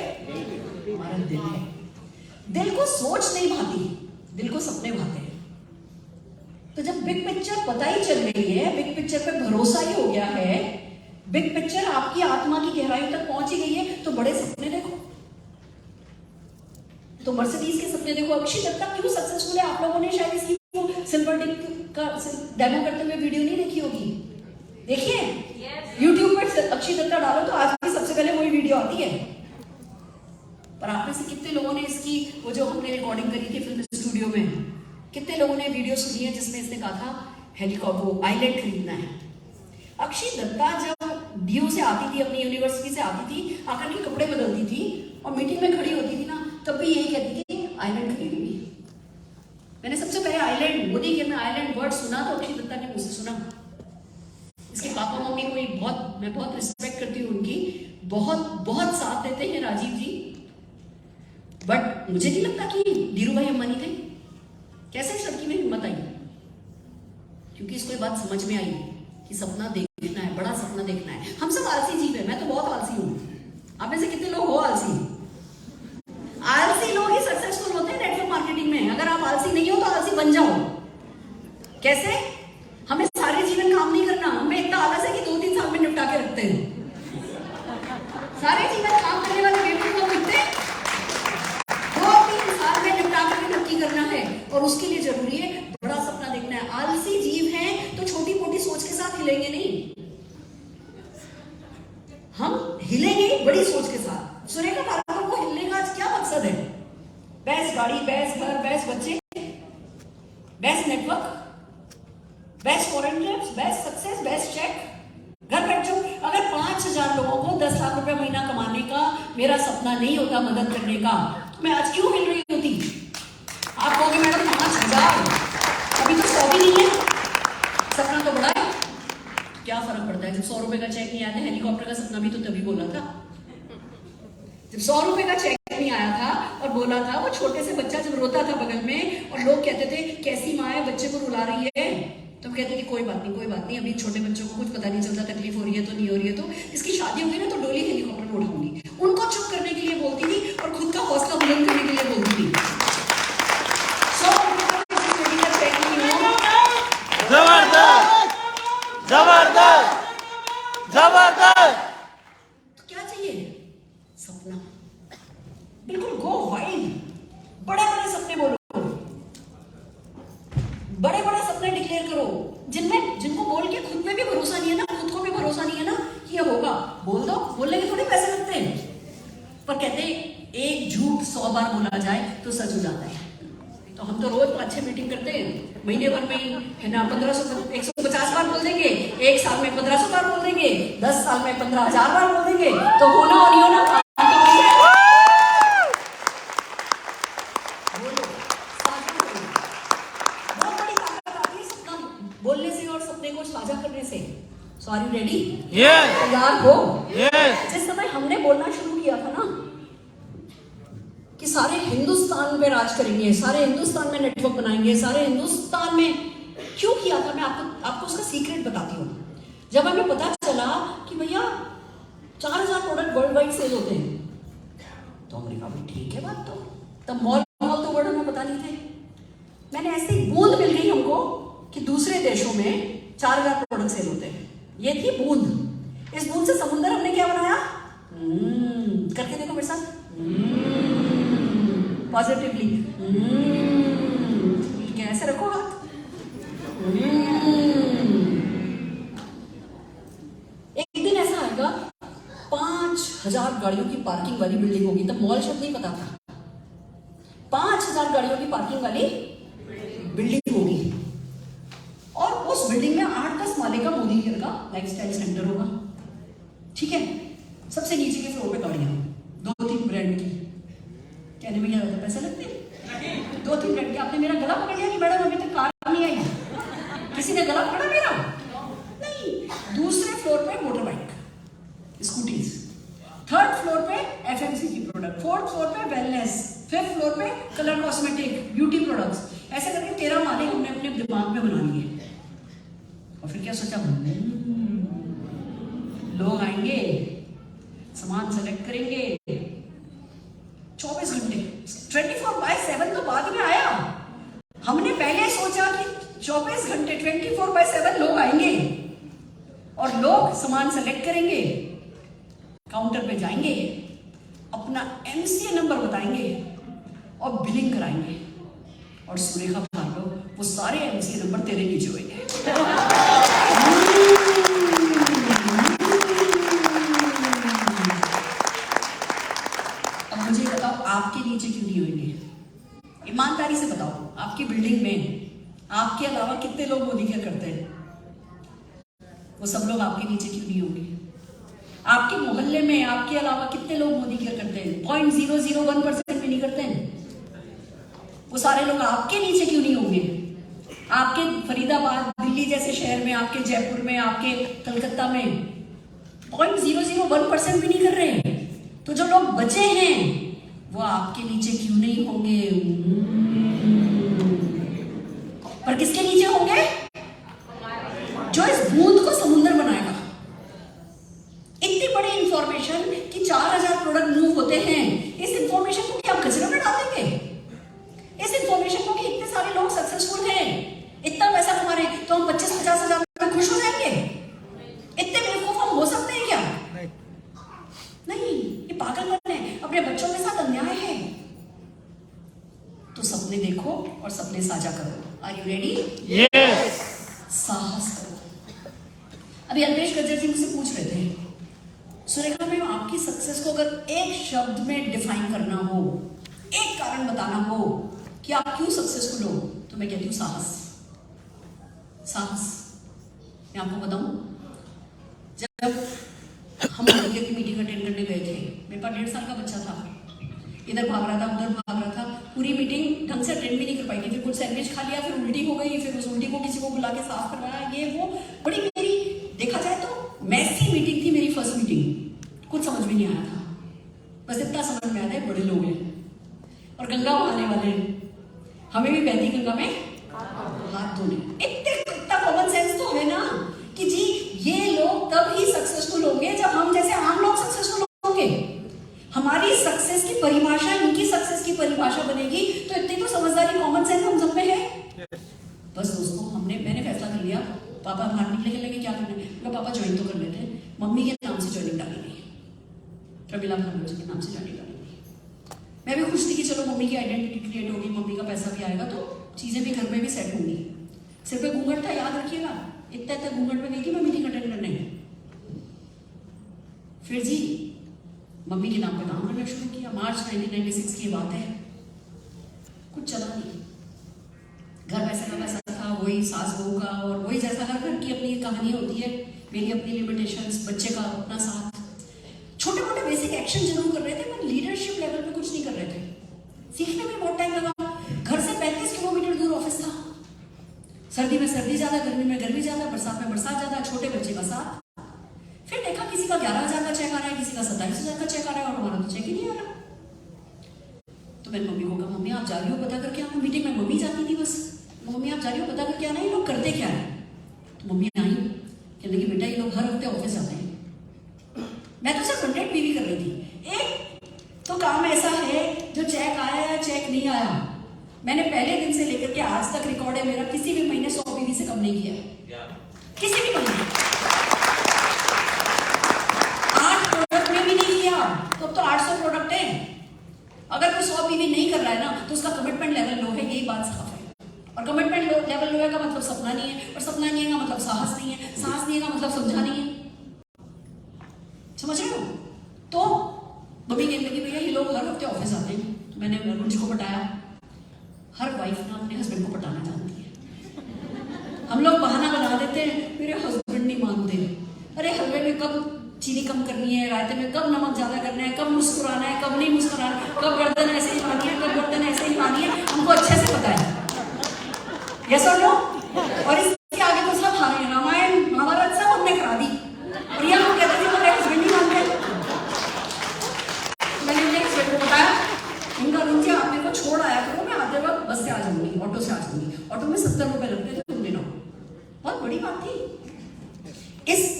हमारा दिल है। दिल को सोच नहीं भाती, दिल को सपने भाते हैं। तो जब बिग पिक्चर पता ही चल रही है, बिग पिक्चर पे भरोसा ही हो गया है, बिग पिक्चर आपकी आत्मा की गहराइयों तक पहुंच ही गई है, तो बड़े सपने देखो। तो मर्सिडीज के सपने देखो। अक्षय दत्ता क्यों सक्सेसफुल है? आप लोगों ने शायद इसकी सिल्वर डिक का डेमो करते हुए वीडियो नहीं देखी होगी, देखिए यूट्यूब पर अक्षय दत्ता डालो तो आज भी सबसे पहले वही वीडियो आती है। पर आप में से कितने लोगों ने इसकी वो जो हमने रिकॉर्डिंग करी थी फिल्म स्टूडियो में, कितने लोगों ने वीडियो सुनी है जिसमें इसने कहा था हेलीकॉप्टर वो आइलैंड खरीदना है? अक्षय दत्ता जब डीयू से आती थी, अपनी यूनिवर्सिटी से आती थी, आकर के कपड़े बदलती थी और मीटिंग में खड़ी होती थी ना, तब भी यही कहती थी आइलैंड खरीदूंगी। मैंने सबसे पहले आइलैंड मोदी के में आइलैंड वर्ड सुना तो अक्षय दत्ता ने मुझसे सुना। इसके पापा मम्मी को मैं बहुत रिस्पेक्ट करती हूँ उनकी, बहुत साथ देते हैं राजीव जी, बट मुझे नहीं लगता कि धीरू भाई अंबानी थे। कैसे इस लड़की में हिम्मत आई? क्योंकि इसको ये बात समझ में आई कि सपना देखना है, बड़ा सपना देखना है। हम सब आलसी जीव है, मैं तो बहुत आलसी हूँ। आप में से कितने लोग हो आलसी? आलसी लोग ही सक्सेसफुल होते हैं नेटवर्क मार्केटिंग में। अगर आप आलसी नहीं हो तो आलसी बन जाओ। कैसे? हमें सारे जीवन काम नहीं करना, हमें इतना आलस है कि 2-3 साल में निपटा के रखते हैं। सारे जीवन काम करने वाले बेवकूफ लोग दिखते हैं, 2-3 साल में निपटा करके नक्की करना है, और उसके लिए जरूरी है बड़ा सपना देखना है। आलसी जीव हैं तो छोटी मोटी सोच के साथ हिलेंगे नहीं, हम हिलेंगे बड़ी सोच के साथ। सुरेखा पारकर को हिलने का आज क्या मकसद है? बेस्ट गाड़ी, बेस्ट घर, बेस्ट बच्चे, best network, best foreign trips, best success, best check. घर बैठ जाओ। अगर 5,000 लोगों को 10 लाख रुपया महीना कमाने का मेरा सपना नहीं होता, मदद करने का, तो मैं आज क्यों मिल रही होती? आप कहोगे मैडम 5,000, अभी तो 100 भी नहीं है, सपना तो बड़ा है। क्या फर्क पड़ता है? जब 100 रुपए का चेक नहीं आया था, हेलीकॉप्टर का सपना भी तो तभी बोला था। जब 100 रुपए का चेक नहीं आया था और बोला था, वो छोटे से बच्चा जब रोता था बगल में और लोग कहते थे कैसी माँ है बच्चे को रुला रही है, तो हम कहते थे कोई बात नहीं, कोई बात नहीं, अभी छोटे बच्चों को कुछ पता नहीं चलता, तकलीफ हो रही है तो नहीं हो रही है, तो इसकी शादी होगी ना तो डोली हेलीकॉप्टर में उठाऊंगी। उनको चुप करने के लिए बोलती थी और खुद का हौसला बुलंद करने के लिए बोलती थी। 100 रुपए का चेक नहीं हो, जबरदस्त जबरदस्त जबरदस्त। तो क्या चाहिए? सपना। बिल्कुल गो वाइल्ड, बड़े बड़े सपने बोलो, बड़े बड़े सपने डिक्लेयर करो, जिनको बोल के खुद में भी भरोसा नहीं है ना, खुद को भी भरोसा नहीं है ना कि ये होगा। बोल दो, बोलने के थोड़े पैसे लगते हैं, पर कहते हैं एक झूठ 100 बार बोला जाए तो सच हो जाता है। तो हम तो रोज 5-6 मीटिंग करते हैं, महीने भर में है ना 150 बार बोल देंगे, 1 साल में 1500 बार बोल देंगे, 10 साल में 15,000 बार बोल देंगे, तो होना और नहीं होना बोलने से और सपने को साझा करने से। सो आर यू रेडी? यस तैयार हो? यस। जिस समय हमने बोलना शुरू किया था ना कि सारे हिंदुस्तान पे राज करेंगे, सारे हिंदुस्तान में नेटवर्क बनाएंगे, सारे हिंदुस्तान में, क्यों किया था? मैं आपको उसका सीक्रेट बताती हूँ। जब हमें पता चला कि भैया 4,000 प्रोडक्ट वर्ल्ड वाइड सेल होते हैं, तो हमने कहा ठीक है बात। तो तब मॉल तो वर्ड हमें पता नहीं थे। मैंने ऐसी बूंद मिल गई हमको कि दूसरे देशों में 4,000 प्रोडक्ट सेल होते हैं। ये थी बूंद। इस बूंद से समुद्र हमने क्या बनाया? करके देखो मेरे साथ, पॉजिटिवली। कैसे रखो हाथ? एक दिन ऐसा आएगा 5,000 गाड़ियों की पार्किंग वाली बिल्डिंग होगी। तब मॉल शब्द नहीं पता था। 5,000 गाड़ियों की पार्किंग वाली बिल्डिंग होगी और उस बिल्डिंग में 8-10 माले का मोदी केयर का लाइफस्टाइल सेंटर होगा। ठीक है, सबसे नीचे के फ्लोर पे गाड़ियां 2-3 ब्रांड की। कहने में क्या होता है? पैसे लगते हैं। 2-3 ब्रांड की। आपने मेरा गला पकड़ लिया कि मैडम अभी तक कार नहीं आई? किसी ने गला पकड़ा मेरा? नहीं। दूसरे फ्लोर पे motor bike, scooties, 3rd floor पे FMCG प्रोडक्ट, 4th फ्लोर पे वेलनेस, 5th फ्लोर पे कलर कॉस्मेटिक, ब्यूटी प्रोडक्ट्स। ऐसे करके 13 माले हमने अपने दिमाग में बना लिए। और फिर क्या सोचा? लोग आएंगे, सामान सेलेक्ट करेंगे, 24 घंटे, 24/7 तो बाद में आया। हमने पहले सोचा कि 24 घंटे 24/7 लोग आएंगे और लोग सामान सेलेक्ट करेंगे, काउंटर पे जाएंगे, अपना MCA नंबर बताएंगे और बिलिंग कराएंगे। और सुरेखा भार्गव, वो सारे एमसी नंबर तेरे नीचे होंगे। अब मुझे बताओ, आपके नीचे क्यों नहीं होंगे? ईमानदारी से बताओ, आपकी बिल्डिंग में आपके अलावा कितने लोग मोदी केयर करते हैं? वो सब लोग आपके नीचे क्यों नहीं होंगे? आपके मोहल्ले में आपके अलावा कितने लोग मोदी केयर करते हैं? 0.001% भी नहीं करते हैं। वो सारे लोग आपके नीचे क्यों नहीं होंगे? आपके फरीदाबाद, दिल्ली जैसे शहर में, आपके जयपुर में, आपके कलकत्ता में 0.001% भी नहीं कर रहे हैं। तो जो लोग बचे हैं वो आपके नीचे क्यों नहीं होंगे? पर किसके नीचे होंगे? जो इस बूंद को समुद्र बनाएगा। इतनी बड़ी इंफॉर्मेशन कि 4000 प्रोडक्ट मूव होते हैं, इस इंफॉर्मेशन को क्या आप कचरे में डाल देंगे? इस इंफॉर्मेशन को कि इतने सारे लोग सक्सेसफुल हैं, इतना पैसा कमा रहे हैं, तो हम 25-50 हजार में खुश हो जाएंगे? इतने बेवकूफ हम हो सकते हैं क्या? नहीं, ये पागलपन है, अपने बच्चों के साथ अन्याय है। तो सपने देखो और सपने साझा करो। Are you ready? यस। साहस करो। अभी अल्पेश गज्जर जी मुझसे पूछ रहे थे, सुरेखा मैम आपकी सक्सेस को अगर एक शब्द में डिफाइन करना हो, एक कारण बताना हो कि आप क्यों सक्सेसफुल हो, तो मैं कहती हूँ साहस। साहस। मैं आपको बताऊं, जब हम मीडिया की मीटिंग अटेंड करने गए थे, मेरे पास 1.5 साल का बच्चा था, इधर भाग रहा था, उधर भाग रहा था, पूरी मीटिंग ढंग से अटेंड भी नहीं कर पाई थी। फिर कुछ सैंडविच खा लिया, फिर उल्टी हो गई, फिर उस उल्टी को किसी को बुला के साफ करवाया, ये वो। बड़ी मेरी देखा जाए तो मैसी मीटिंग थी, मेरी फर्स्ट मीटिंग। कुछ समझ में नहीं आया था, बस इतना समझ में आया था बड़े लोग हैं और गंगा आने वाले हैं, हमें भी बहती गंगा में हाथ धोने। इतना कॉमन सेंस तो है ना कि जी ये लोग तब ही सक्सेसफुल होंगे जब हम जैसे आम लोग सक्सेसफुल होंगे। हमारी सक्सेस की परिभाषा इनकी सक्सेस की परिभाषा बनेगी। तो इतनी तो समझदारी, कॉमन सेंस हम सब में है। बस दोस्तों, मैंने फैसला कर लिया, पापा बाहर निकले लगे क्या करना है, तो पापा ज्वाइन तो कर लेते हैं, मम्मी के नाम से ज्वाइनिंग डाली गई, प्रमिला भार्गव के नाम से ज्वाइनिंग डाली गई। मैं भी खुश थी कि चलो मम्मी की आइडेंटिटी क्रिएट होगी, मम्मी का पैसा भी आएगा तो चीजें भी घर में भी सेट होंगी। सिर पे घूंघट था, याद रखिएगा, इतना घूंघट में गई थी मैं मीटिंग अटेंड करने। फिर जी मम्मी के नाम पे काम करना शुरू किया। मार्च 1996 की बात है। कुछ चला नहीं, घर पैसे का पैसा था, वही सास बहू का, और वही जैसा हर घर की अपनी कहानी होती है, मेरी अपनी लिमिटेशंस, बच्चे का अपना साथ। छोटे मोटे बेसिक एक्शन जरूर कर रहे थे, पर लीडरशिप लेवल पे कुछ नहीं कर रहे थे। सीखने में बहुत टाइम लगा। घर से 35 किलोमीटर दूर ऑफिस था। सर्दी में सर्दी ज्यादा, गर्मी में गर्मी ज्यादा, बरसात में बरसात ज्यादा, छोटे बच्चे का साथ। फिर देखा किसी का 11,000 का चेक आ रहा है, किसी का 27,000 का चेक आ रहा है, और हमारा तो चेक ही नहीं आ रहा। तो मैंने मम्मी को कहा, मम्मी आप जा रही हो पता करके आना। मीटिंग में मम्मी जाती थी बस, मम्मी आप जा रही हो पता करके आना, ये लोग करते क्या है। तो मम्मी आई, कहने लगी बेटा ये लोग हर हफ्ते ऑफिस जाते हैं। मैं तो सिर्फ कंटेंट पीवी कर रही थी। एक तो काम ऐसा है जो चेक आया या चेक नहीं आया, मैंने पहले दिन से लेकर के आज तक रिकॉर्ड है मेरा, किसी भी महीने 100 पीवी से कम नहीं किया, किसी भी महीने 8 प्रोडक्ट में भी नहीं किया। तो अब तो 800 प्रोडक्ट है। अगर कोई 100 पीवी नहीं कर रहा है ना, तो उसका कमिटमेंट लेवल लो है, यही बात साफ है। और कमिटमेंट लेवल लो है का मतलब सपना नहीं है, और सपना नहीं है का मतलब साहस नहीं है, साहस नहीं है का मतलब समझा नहीं है। समझ रहे हो? तो मम्मी कहने लगी भैया ये लोग हर हफ्ते ऑफिस आते हैं। मैंने अरुण जी को पटाया। हर वाइफ ना अपने हस्बैंड को पटाना चाहती है। हम लोग बहाना बना देते हैं, मेरे हस्बैंड नहीं मानते। अरे हलवे में कब चीनी कम करनी है, रायते में कब नमक ज्यादा करना है, कब मुस्कुराना है, कब नहीं मुस्कुराना है, कब गर्दन ऐसे ही हिलानी है, कब गर्दन ऐसे ही हिलानी है, हमको अच्छे से पता है। यस और नो? और इसके आगे तो सब हारे, रामायण महाभारत सब हमने करा दी, और ये हम कहते थे हमारे हस्बैंड नहीं मानते। मैंने अपने हस्बैंड को बताया, उनका रुचि आप मेरे को छोड़ आया करो, मैं आते वक्त बस से आ जाऊंगी, ऑटो से आ जाऊंगी। ऑटो में 70 रुपए लगते थे, तुम ले लो। बहुत बड़ी बात थी।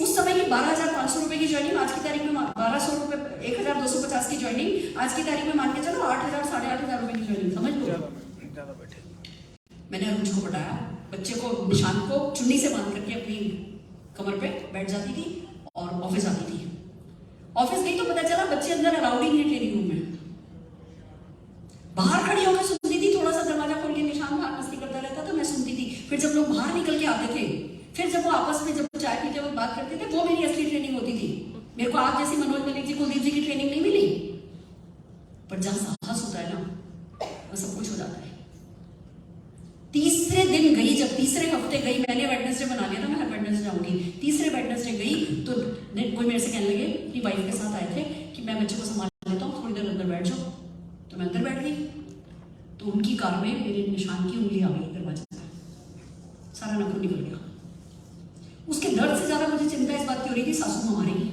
उस समय की 12,500 रुपए की ज्वाइनिंग आज की तारीख में 1200 रुपए, 1,250 की ज्वाइनिंग आज की तारीख में मान के चलो 8,000 साढ़े 8,000 रुपए की ज्वाइनिंग, समझ लो। मैंने अरुण को बताया, बच्चे को निशान को चुन्नी से बांध करके अपनी कमर पे बैठ जाती थी और ऑफिस आती थी। ऑफिस गई तो पता चला बच्चे अंदर अलाउड ही नहीं है ट्रेनिंग रूम में। बाहर खड़ी होकर सुनती थी, थोड़ा सा दरवाजा खोल के निशान बाहर मस्ती करता रहता था, मैं सुनती थी। फिर जब लोग बाहर निकल के आते थे, फिर जब वो आपस में जब चाय पीते वक्त बात करते थे, वो मेरी असली ट्रेनिंग होती थी। मेरे को आप जैसी मनोज मलिक जी, कुलदीप जी की ट्रेनिंग नहीं मिली, पर जहां साहस होता है ना, वो सब कुछ हो जाता है। तीसरे दिन गई, जब तीसरे हफ्ते गई, मैंने वेडनेसडे बना लिया था, मैं हर वेडनेसडे जाऊंगी। तीसरे वेडनेसडे गई तो कोई मेरे से कहने लगे, अपनी वाइफ के साथ आए थे कि मैं बच्चे को संभाल लेता हूँ, थोड़ी देर अंदर बैठ जाओ। तो मैं अंदर बैठ गई, तो उनकी कार में मेरे निशान की उंगली आ गई दरवाजे पर, सारा नखून निकल गया। उसके दर्द से ज्यादा मुझे चिंता इस बात की हो रही थी, सासू माँ मारेगी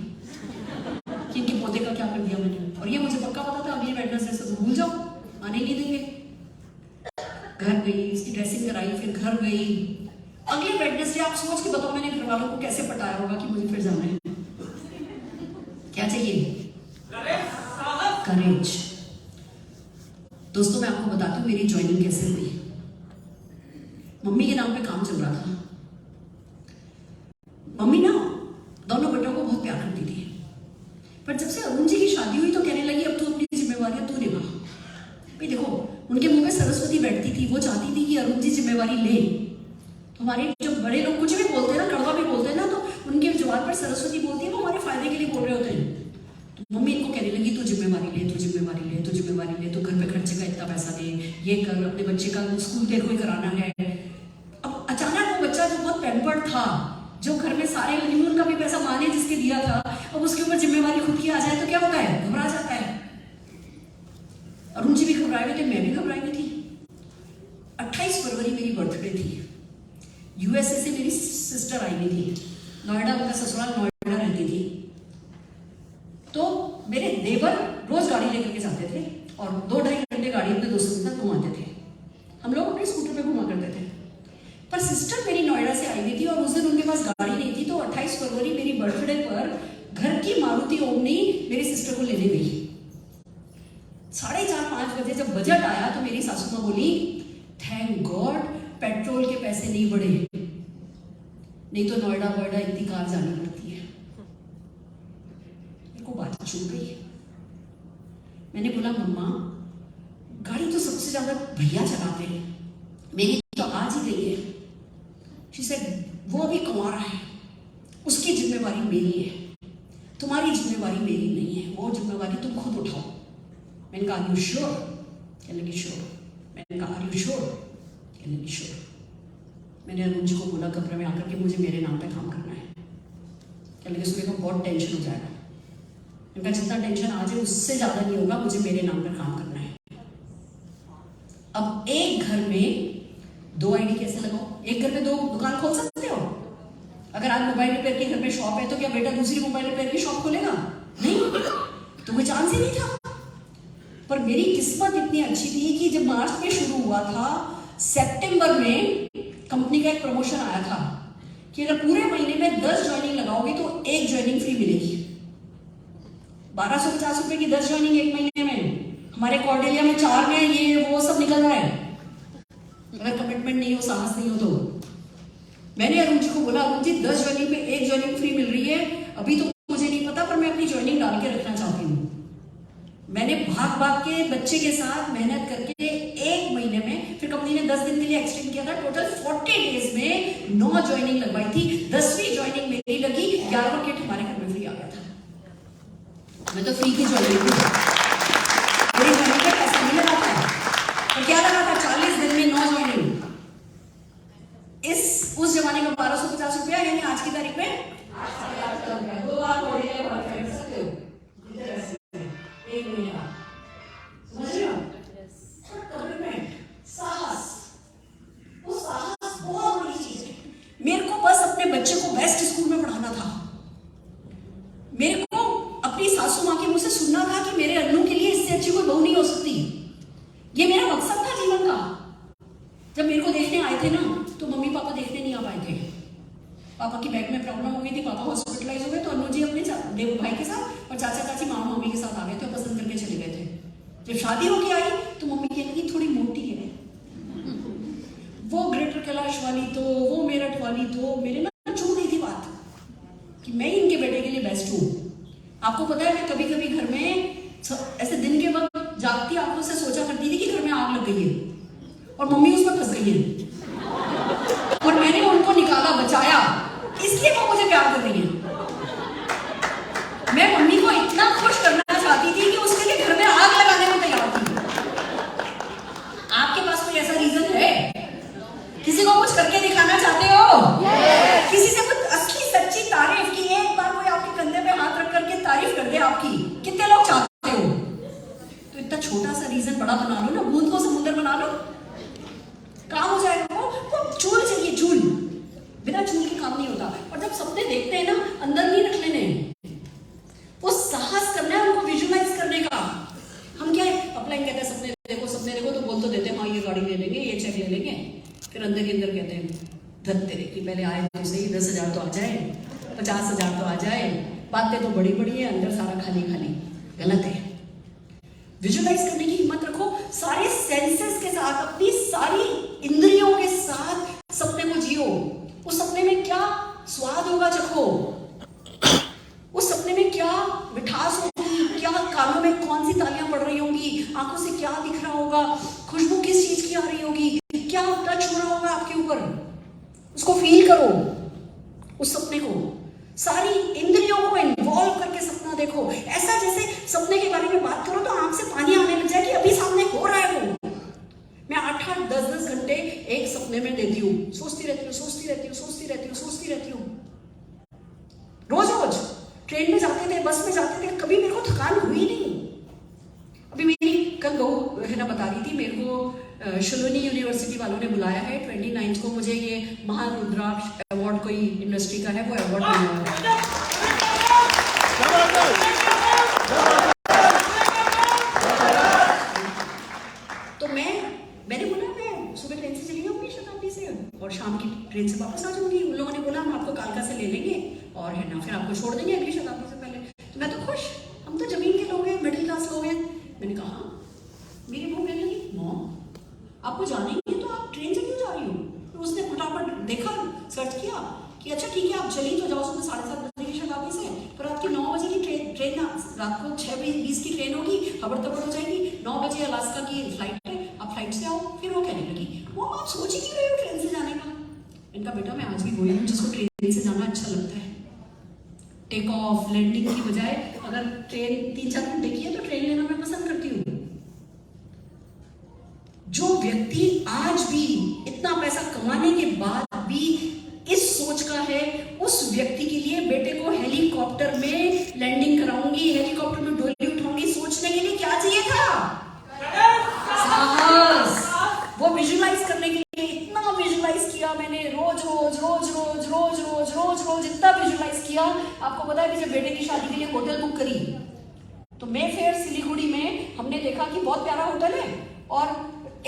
कि इनके पोते का क्या कर दिया मैंने। और ये मुझे पक्का पता था, अगली वेडनेसडे से भूल जाओ, आने नहीं देंगे। घर गई, इसकी ड्रेसिंग कराई, फिर घर गई। अगले वेडनेसडे आप सोच के बताओ मैंने घर वालों को कैसे पटाया होगा कि मुझे फिर जाना है। क्या चाहिए? करेज। दोस्तों मैं आपको बताती हूँ मेरी ज्वाइनिंग कैसे हुई। मम्मी के नाम पे काम चल रहा था। मम्मी ना दोनों बेटों को बहुत प्यार करती थी, पर जब से अरुण जी की शादी हुई तो कहने लगी अब तू अपनी जिम्मेवारियां तू निभा। भाई देखो, उनके मुंह में सरस्वती बैठती थी, वो चाहती थी कि अरुण जी जिम्मेवारी ले। तो हमारे जो बड़े लोग कुछ भी बोलते हैं ना, कड़वा भी बोलते हैं ना, तो उनके जवाब पर सरस्वती बोलती है, वो हमारे फायदे के लिए बोल रहे होते हैं। तो मम्मी इनको कहने लगी तू जिम्मेवारी ले, तू जिम्मेवारी ले, तू जिम्मेवारी ले, तू घर पे खर्चे का इतना पैसा दे, ये कर, अपने बच्चे का स्कूल देखो ही कराना है। अब अचानक वो बच्चा जो बहुत पैम्पर्ड था, जो घर में सारे हनीमून का भी पैसा माँ ने जिसके दिया था, अब उसके ऊपर जिम्मेवारी खुद की आ जाए तो क्या होता है? घबरा जाता है। अरुण जी भी घबराए हुए थे, मैं भी घबराई हुई थी। 28 फरवरी मेरी बर्थडे थी। यूएसए से मेरी सिस्टर आई हुई थी, नोएडा, उनका ससुराल नोएडा रहती थी। तो मेरे देवर रोज गाड़ी लेकर के जाते थे और 2-2.5 घंटे गाड़ी अपने दोस्तों के साथ घुमाते थे। हम लोग अपने स्कूटर पे घुमा करते थे। पर सिस्टर मेरी नोएडा से आई हुई थी और उस दिन उनके पास गाड़ी नहीं थी, तो 28 फरवरी मेरी बर्थडे पर घर की मारुति ओमनी मेरी सिस्टर को लेने गई। 4:30-5 बजे जब बजट आया तो मेरी सासू माँ बोली थैंक गॉड पेट्रोल के पैसे नहीं बढ़े, नहीं तो नोएडा वोएडा इतनी कार जानी पड़ती है। मेरे को बात चुप गई। मैंने बोला मम्मा गाड़ी तो सबसे ज्यादा भैया चलाते हैं, मेरी तो आज ही गई है। शी सेड वो अभी कमा रहा है, उसकी जिम्मेवारी मेरी है, तुम्हारी जिम्मेवारी मेरी नहीं है, वो जिम्मेवारी तुम खुद उठाओ। मैंने कहा आर यू श्योर? कहने लगी श्योर। मैंने कहा आर यू श्योर? कहने लगी श्योर। मैंने अरुण जी को बोला कमरे में आकर के मुझे मेरे नाम पे काम करना है। कहने लगे सुबह को बहुत टेंशन हो जाएगा। मैंने कहा जितना टेंशन आ जाए उससे ज्यादा नहीं होगा, मुझे मेरे नाम पर काम करना है। अब एक घर में 2 आईडी कैसे लगाओ? एक घर में 2 दुकान खोल सकते हो? अगर आज मोबाइल रिपेयर के घर में शॉप है तो क्या बेटा दूसरी मोबाइल रिपेयर की शॉप खोलेगा? नहीं, तो कोई चांस ही नहीं था। पर मेरी किस्मत इतनी अच्छी थी कि जब मार्च में शुरू हुआ था, सितंबर में कंपनी का एक प्रमोशन आया था कि अगर पूरे महीने में 10 ज्वाइनिंग लगाओगे तो 1 ज्वाइनिंग फ्री मिलेगी। 1250 रुपए की 10 ज्वाइनिंग 1 महीने में। हमारे कॉर्डेलिया में 4 में ये वो सब निकल रहा है। अगर कमिटमेंट नहीं हो, साहस नहीं हो तो। मैंने अरुण जी को बोला अरुण जी 10 ज्वाइनिंग पे 1 ज्वाइनिंग फ्री मिल रही है, अभी तो मुझे नहीं पता पर मैं अपनी ज्वाइनिंग डाल के रखना चाहती हूँ। मैंने भाग भाग के बच्चे के साथ मेहनत करके 1 महीने में, फिर कंपनी ने 10 दिन के लिए एक्सटेंड किया था, टोटल 40 डेज में 9 ज्वाइनिंग लगवाई थी। 10वीं ज्वाइनिंग मेरी लगी, 11वां किट हमारे घर में फ्री आ गया था। मैं तो फ्री की ज्वाइनिंग थी, मेरी ज्वाइनिंग का पैसा नहीं लगा था। और क्या लगा था? 40 दिन में 9 ज्वाइनिंग। उस जमाने का 1250 रुपया, यानी आज की तारीख में 2 बार सकते हो। एक महीना समझ रहे हो? कमिटमेंट, साहस, वो साहस बहुत बड़ी चीज है। मेरे को बस अपने बच्चे को बेस्ट स्कूल में पढ़ाना था। मेरे को अपनी सासू माँ के मुंह से सुनना था कि मेरे अन्नू के लिए इससे अच्छी कोई बहू नहीं हो सकती। ये मेरा मकसद था जीवन का। जब मेरे को देखने आए थे ना, तो मम्मी पापा देखने नहीं आ पाए थे। पापा की बैक में प्रॉब्लम हो गई थी, पापा हॉस्पिटलाइज हो गए, तो अन्नू जी अपने देव भाई के साथ और चाचा चाची मामा मम्मी के साथ आ गए थे और पसंद करके चले गए थे। जब शादी होके आई तो मम्मी कहने लगी थोड़ी मोटी है, वो ग्रेटर कैलाश वाली तो, वो मेरठ वाली तो। मेरे ना चुभ गई थी बात कि मैं इनके बेटे के लिए बेस्ट हूँ। आपको पता है मैं कभी कभी घर में ऐसे दिन के वक्त जागती आंखों से सोचा करती थी कि घर आग लग गई है और मम्मी उसमें फंस गई है और मैंने उनको निकाला, बचाया, इसलिए वो मुझे प्यार कर रही है। मैं मम्मी को इतना खुश करना चाहती थी कि उसके लिए घर में आग लगाने को तैयार थी। आपके पास कोई ऐसा रीजन है? किसी को कुछ करके दिखाना चाहते हो? किसी से कुछ असली सच्ची तारीफ की, एक बार कोई आपके कंधे पे हाथ रख करके तारीफ कर दे आपकी, कितने लोग चाहते हो? तो इतना छोटा सा रीजन बड़ा बना लो ना, बूंद को समुद्र बना लो, काम हो जाएगा। वो चूल चाहिए, चूल, बिना चूल के काम नहीं होता। और जब सपने देखते हैं ना, अंदर नहीं रख लेने, वो साहस करना है उनको विजुअलाइज करने का। हम क्या है, अपलाइन कहते हैं सपने देखो तो बोल तो देते हैं हाँ ये गाड़ी ले लेंगे, ये चेक ले लेंगे, फिर अंदर के अंदर कहते हैं धत तेरे की, पहले आए तो सही, 10,000 तो आ जाए, 50,000 तो आ जाए, बातें तो बड़ी बड़ी है, अंदर सारा खाली खाली। गलत है। विजुअलाइज करने की हिम्मत रखो, सारे सेंसेस के साथ, अपनी सारी इंद्रियों के साथ सपने को जियो। उस सपने में क्या स्वाद होगा चखो, उस सपने में क्या मिठास होगी, क्या कानों में कौन सी तालियां पड़ रही होंगी, आंखों से क्या दिख रहा होगा, खुशबू किस चीज की आ रही होगी, क्या टच हो रहा होगा आपके ऊपर, उसको फील करो। उस सपने को सारी इंद्रियों को इन्वॉल्व करके सपना देखो। ऐसा जैसे सपने के बारे में बात करो तो आंख से पानी आने लग जाए कि अभी सामने हो रहा है वो। मैं 8-8, 10-10 घंटे एक सपने में देती हूँ, सोचती रहती हूँ, रोज ट्रेन में जाते थे, बस में जाते थे, कभी मेरे को थकान हुई नहीं। अभी मेरी कल बहू है ना बता रही थी, मेरे को शुलोनी यूनिवर्सिटी वालों ने बुलाया है 29 को, मुझे ये महारुद्राक्ष अवार्ड कोई इंडस्ट्री का है, वो अवार्ड मिला है। तो मैंने बोला मैं सुबह ट्रेन से चली जाऊंगी शताब्दी से और शाम की ट्रेन से वापस आ जाऊंगी। उन लोगों ने बोला हम आपको कालका से ले लेंगे और है ना फिर आपको छोड़ देंगे अगली शताब्दी से पहले। तो मैं तो खुश, हम तो जमीन के लोग हैं, मिडिल क्लास लोग हैं। मैंने कहा, मेरी बहू कहने लगी मॉम आपको जाना ही है तो आप ट्रेन से क्यों जा रही हो? तो उसने फटाफट देखा, सर्च किया कि अच्छा ठीक है आप चली तो जाओ सुबह 7:30 बजे की शताब्दी से, पर रात की 9 बजे की ट्रेन रात को 6:20 की ट्रेन होगी, खबर तबड़ हो जाएगी, 9 बजे अलास्का की फ्लाइट है, आप फ्लाइट से आओ। फिर वो कहने लगी मॉम आप सोच ही क्यों रहे हो ट्रेन से जाने का? इनका बेटा मैं आज भी वही हूँ जिसको ट्रेन से जाना अच्छा लगता है। टेक ऑफ लैंडिंग की बजाय अगर ट्रेन 3-4 घंटे की है तो ट्रेन लेना मैं पसंद करती हूँ। जो व्यक्ति आज भी इतना पैसा कमाने के बाद भी इस सोच का है, उस व्यक्ति के लिए बेटे को हेलीकॉप्टर में लैंडिंग कराऊंगी, हेलीकॉप्टर में डोली उठाऊंगी, सोचने के लिए क्या चाहिए था? साहस। वो विजुअलाइज करने के लिए इतना विजुअलाइज किया मैंने, रोज इतना विजुअलाइज किया। आपको पता है कि जब बेटे की शादी के लिए होटल बुक करी तो मेफेयर सिलीगुड़ी में हमने देखा कि बहुत प्यारा होटल है और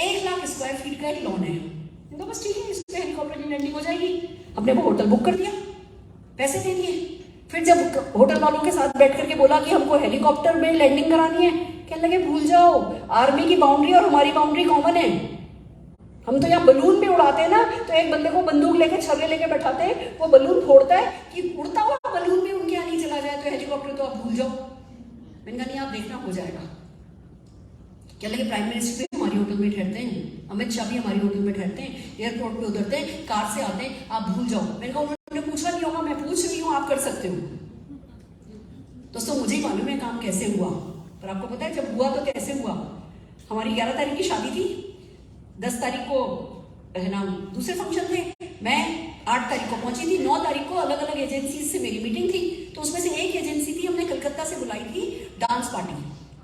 1 लाख स्क्वायर फीट का एक लॉन है। तो बस ठीक है, इससे हेलीकॉप्टर की लैंडिंग हो जाएगी। हमने वो होटल बुक कर दिया, पैसे दे दिए। फिर जब होटल वालों के साथ बैठ करके बोला कि हमको हेलीकॉप्टर में लैंडिंग करानी है, कहने लगे भूल जाओ, आर्मी की बाउंड्री और हमारी बाउंड्री कॉमन है। हम तो यहाँ बलून भी उड़ाते हैं ना, तो एक बंदे को बंदूक लेके छर्रे लेके बैठाते हैं, वो बलून फोड़ता है कि उड़ता हुआ बलून भी उनके यहाँ नहीं चला जाए, तो हेलीकॉप्टर तो आप भूल जाओ। मैंने कहा नहीं आप देखना हो जाएगा। क्या लगे प्राइम मिनिस्टर भी हमारी होटल में ठहरते हैं, अमित शाह भी हमारी होटल में ठहरते हैं, एयरपोर्ट पे उतरते हैं, कार से आते हैं, आप भूल जाओ। मैंने कहा उन्होंने पूछा नहीं होगा, मैं पूछ रही हूँ, आप कर सकते हो। दोस्तों मुझे ही मालूम है काम कैसे हुआ, पर आपको पता है जब हुआ तो कैसे हुआ? हमारी 11 तारीख की शादी थी, 10 तारीख को है ना दूसरे फंक्शन थे, मैं 8 तारीख को पहुंची थी, 9 तारीख को अलग अलग एजेंसी से मेरी मीटिंग थी। तो उसमें से एक एजेंसी थी, हमने कलकत्ता से बुलाई थी डांस पार्टी,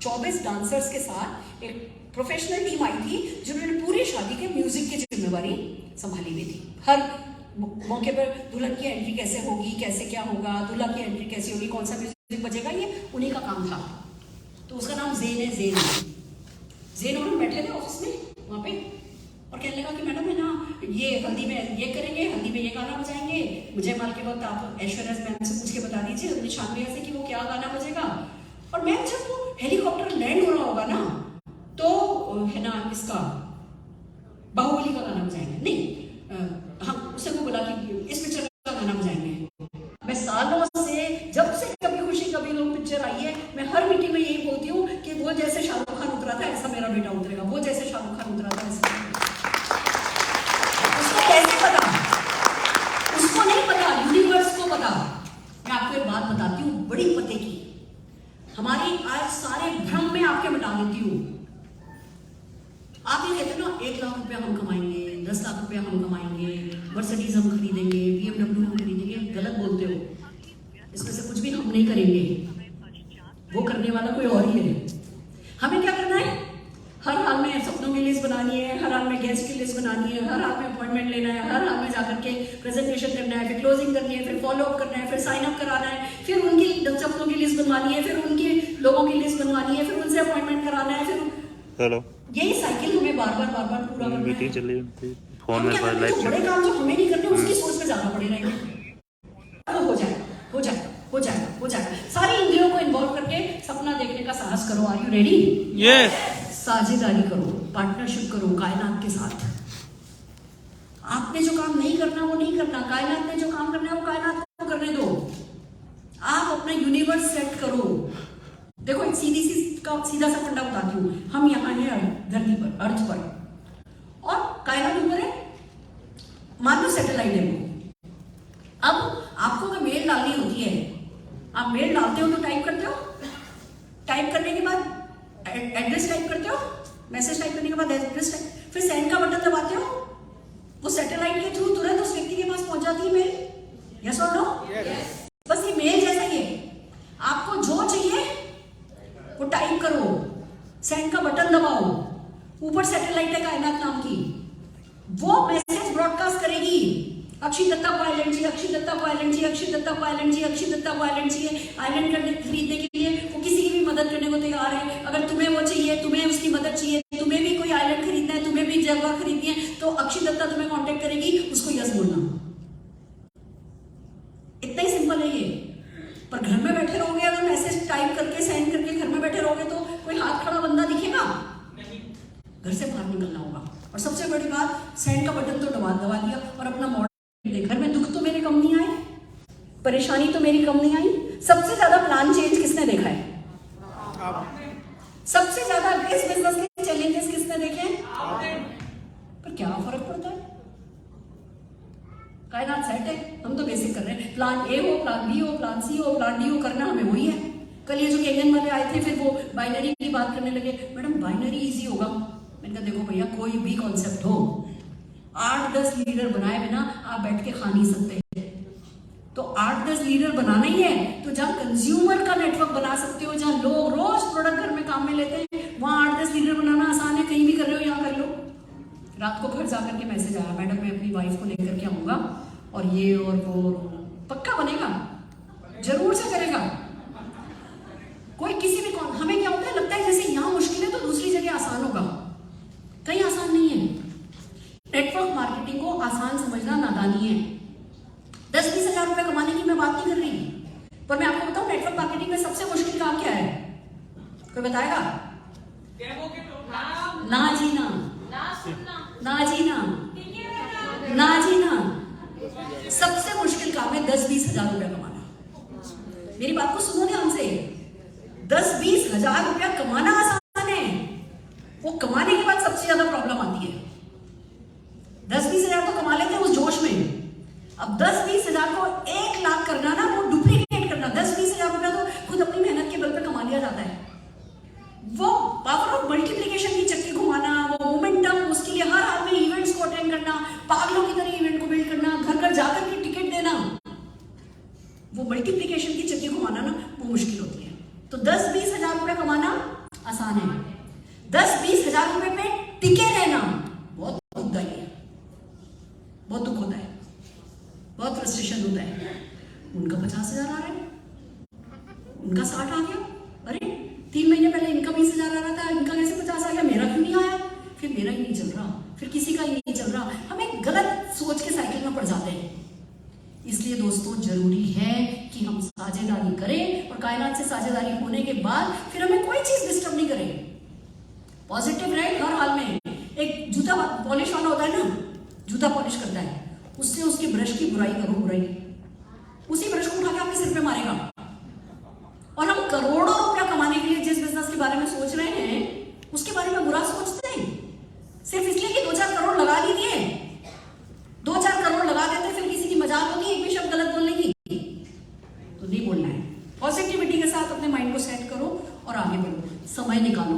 24 डांसर्स के साथ एक प्रोफेशनल टीम आई थी जिन्होंने पूरी शादी के म्यूजिक की जिम्मेवारी संभाली हुई थी। हर मौके पर दुल्हन की एंट्री कैसे होगी, कैसे क्या होगा, दूल्हा की एंट्री कैसे होगी, कौन सा म्यूजिक बजेगा, ये उन्हीं का काम था। तो उसका नाम ज़ेन है। ज़ेन और हम बैठे थे ऑफिस में वहाँ पे और कहने लगा कि मैडम है ना ये हल्दी में ये करेंगे, हल्दी में ये गाना बजाएंगे, मुझे माल के वक्त आप ऐश्वर्या मैम से पूछ के बता दीजिए, अपनी शानविया से कि वो क्या गाना बजेगा। और मैम जब वो हेलीकॉप्टर लैंड हो रहा होगा ना तो है ना इसका बाहुबली का गाना बजाएंगे, नहीं हम उससे को बोला कि इस पिक्चर का गाना बजाएंगे। मैं सालों से जब से कभी खुशी कभी गम पिक्चर आई है, मैं हर मीटिंग में यही बोलती हूँ कि वो जैसे शाहरुख खान उतरा उतरा था ऐसा मेरा बेटा उतरेगा, वो जैसे शाहरुख खान उतरा था ऐसा। उसको कैसे पता? उसको नहीं पता, यूनिवर्स को पता। मैं आपको एक बात बताती हूँ बड़ी पते की, हमारी आज सारे भ्रम में आपके मिटा देती हूँ। आप ये कहते हो ना 1 लाख रुपया हम कमाएंगे, 10 लाख रुपया हम कमाएंगे, मर्सिडीज हम खरीदेंगे, BMW हम खरीदेंगे, गलत बोलते हो। इसमें से कुछ भी हम नहीं करेंगे, वो करने वाला कोई और ही है। हमें क्या करना है? हर हाल में सपनों की लिस्ट बनानी है, हर हाल में गेस्ट की लिस्ट बनानी है, हर हाल में अपॉइंटमेंट लेना है, हर हाल में जाकर के प्रेजेंटेशन करना है, फिर क्लोजिंग करनी है, फिर फॉलो अप करना है, फिर साइन अप कराना है, फिर उनकी सपनों की लिस्ट बनवानी है, फिर उनके लोगों की लिस्ट बनवानी है, फिर उनसे अपॉइंटमेंट कराना है, फिर हेलो यही साइकिल हमें बार बार पूरा करना है। मीटिंग चल रही है फोन में जो लाइव बड़े काम जो हमें नहीं करने उसकी सोच पे ज्यादा पड़े रहेंगे। वो हो जाएगा, हो जाएगा, हो जाएगा, हो जाएगा। सारी इंद्रियों को इन्वॉल्व करके सपना देखने का साहस करो। Are you ready? यस। साझेदारी करो, पार्टनरशिप करो कायनात के साथ। आपने जो काम नहीं करना वो नहीं करना, कायनात ने जो काम करना है वो कायनात को करने दो। आप अपना यूनिवर्स सेट करो। देखो एक सीधा सा फंडा बताती हूँ। हम यहाँ हैं धरती पर, अर्थ पर, और कायनात ऊपर है, मान लो सैटेलाइट है वो। अब आपको अगर मेल डालनी होती है, आप मेल डालते हो तो टाइप करते हो, टाइप करने के बाद एड्रेस टाइप करते हो, मैसेज टाइप करने के बाद एड्रेस टाइप, फिर सेंड का बटन दबाते हो, वो सैटेलाइट के थ्रू तुरंत उस व्यक्ति के पास पहुंच जाती है मेल। यस और नो? बस ये मेल जैसा ही है। आपको जो चाहिए वो टाइप करो, सेंड का बटन दबाओ, ऊपर सैटेलाइट है कायनात नाम की, वो मैसेज ब्रॉडकास्ट करेगी। अक्षय दत्ता को आइलैंड चाहिए, अक्षय दत्ता को आइलैंड चाहिए, अक्षय दत्ता को आइलैंड चाहिए, अक्षय दत्ता को आइलैंड चाहिए। आइलैंड खरीदने के लिए वो किसी की भी मदद करने को तैयार है। अगर तुम्हें वो चाहिए, तुम्हें उसकी मदद चाहिए, तुम्हें भी कोई आइलैंड खरीदना है, तुम्हें भी जगह खरीदनी है, तो अक्षय दत्ता तुम्हें कांटेक्ट करेगी, उसको यस बोलना। इतना ही सिंपल है ये। पर घर में बैठे रहोगे, अगर मैसेज टाइप करके सेंड करके घर में बैठे रहोगे तो कोई हाथ खड़ा बंदा दिखेगा? घर से बाहर निकलना होगा। और सबसे बड़ी बात, सेंड का बटन तो दबा दिया और अपना मॉडल। घर में दुख तो मेरे कम नहीं आए, परेशानी तो मेरी कम नहीं आई। सबसे ज्यादा प्लान चेंज किसने देखा है? सबसे ज्यादा इस बिजनेस के चैलेंजेस किसने देखे हैं? पर क्या फर्क पड़ता है? कायनात सेट है, हम तो बेसिक कर रहे हैं। प्लान ए हो, प्लान बी हो, प्लान सी हो, प्लान डी हो, करना हमें वही है। कल ये जो केंगन वाले आए थे, फिर वो बाइनरी की बात करने लगे। मैडम बाइनरी इजी होगा। मैंने कहा देखो भैया, कोई भी कॉन्सेप्ट हो, 8-10 लीडर बनाए बिना आप बैठ के खा नहीं सकते। तो 8-10 लीडर बनाना ही है तो जहां कंज्यूमर का नेटवर्क बना सकते हो, जहां लोग रोज प्रोडक्ट घर में काम में लेते हैं, वहां 8-10 लीडर बनाना आसान है। कहीं भी कर रहे हो, यहाँ कर लो। रात को घर जाकर के मैसेज आया, मैडम मैं अपनी वाइफ को लेकर के आऊंगा और ये और वो। पक्का बनेगा, जरूर से करेगा कोई। किसी भी हमें क्या होता है, लगता है जैसे यहाँ मुश्किल है तो दूसरी जगह आसान होगा। कहीं आसान नहीं है। नेटवर्क मार्केटिंग को आसान समझना नादानी है। 10-20 हजार रुपए कमाने की मैं बात नहीं कर रही, पर मैं आपको बताऊं नेटवर्क मार्केटिंग में सबसे मुश्किल काम क्या है? कोई बताएगा? ना जी ना, ना जी ना, ना जी ना। सबसे मुश्किल काम है 10-20 हजार रुपया कमाना। मेरी बात को सुनो ध्यान से। 10-20 हजार रुपया कमाना आसान है, वो कमाने के बाद सबसे ज्यादा प्रॉब्लम आती है। 10-20 हजार तो कमा लेते हैं उस जोश में। अब 10-20 हजार को 1 लाख करना ना, वो डुप्लीकेट करना। 10-20 हजार रुपया तो खुद अपनी मेहनत के बल पे कमा लिया जाता है। वो पावर ऑफ मल्टीप्लिकेशन की चक्की घुमाना, वो मोमेंटम, उसके लिए हर हाल में इवेंट्स को अटेंड करना, पागलों की तरह इवेंट को बिल्ड करना, घर घर जाकर के टिकट देना, वो मल्टीप्लिकेशन की चक्की घुमाना ना, वो मुश्किल होती है। तो 10-20 हजार रुपया कमाना आसान है, 10-20 हजार रुपए पे टिके रहना बहुत दुखदाई है, बहुत दुख होता है, बहुत फ्रस्ट्रेशन होता है। उनका 50 हजार आ रहा है, उनका 60 आ गया। अरे 3 महीने पहले इनका 20 हजार आ रहा था, इनका कैसे 50 आ गया? मेरा क्यों नहीं आया? फिर मेरा ही नहीं चल रहा, फिर किसी का ही नहीं चल रहा। हम गलत सोच के साइकिल में पड़ जाते हैं। इसलिए दोस्तों जरूरी है कि हम साझेदारी करें, और कायनात से साझेदारी होने के बाद फिर हमें कोई चीज डिस्टर्ब नहीं करे। पॉजिटिव रहे हर हाल में। एक जूता पॉलिश वाला होता है ना, जूता पॉलिश करता है, उससे उसके ब्रश की बुराई करो, बुराई उसी ब्रश को उठा के आपके सिर पे मारेगा। और हम करोड़ों रुपया कमाने के लिए जिस बिजनेस के बारे में सोच रहे हैं, उसके पॉजिटिविटी के साथ अपने माइंड को सेट करो और आगे बढ़ो, समय निकालो।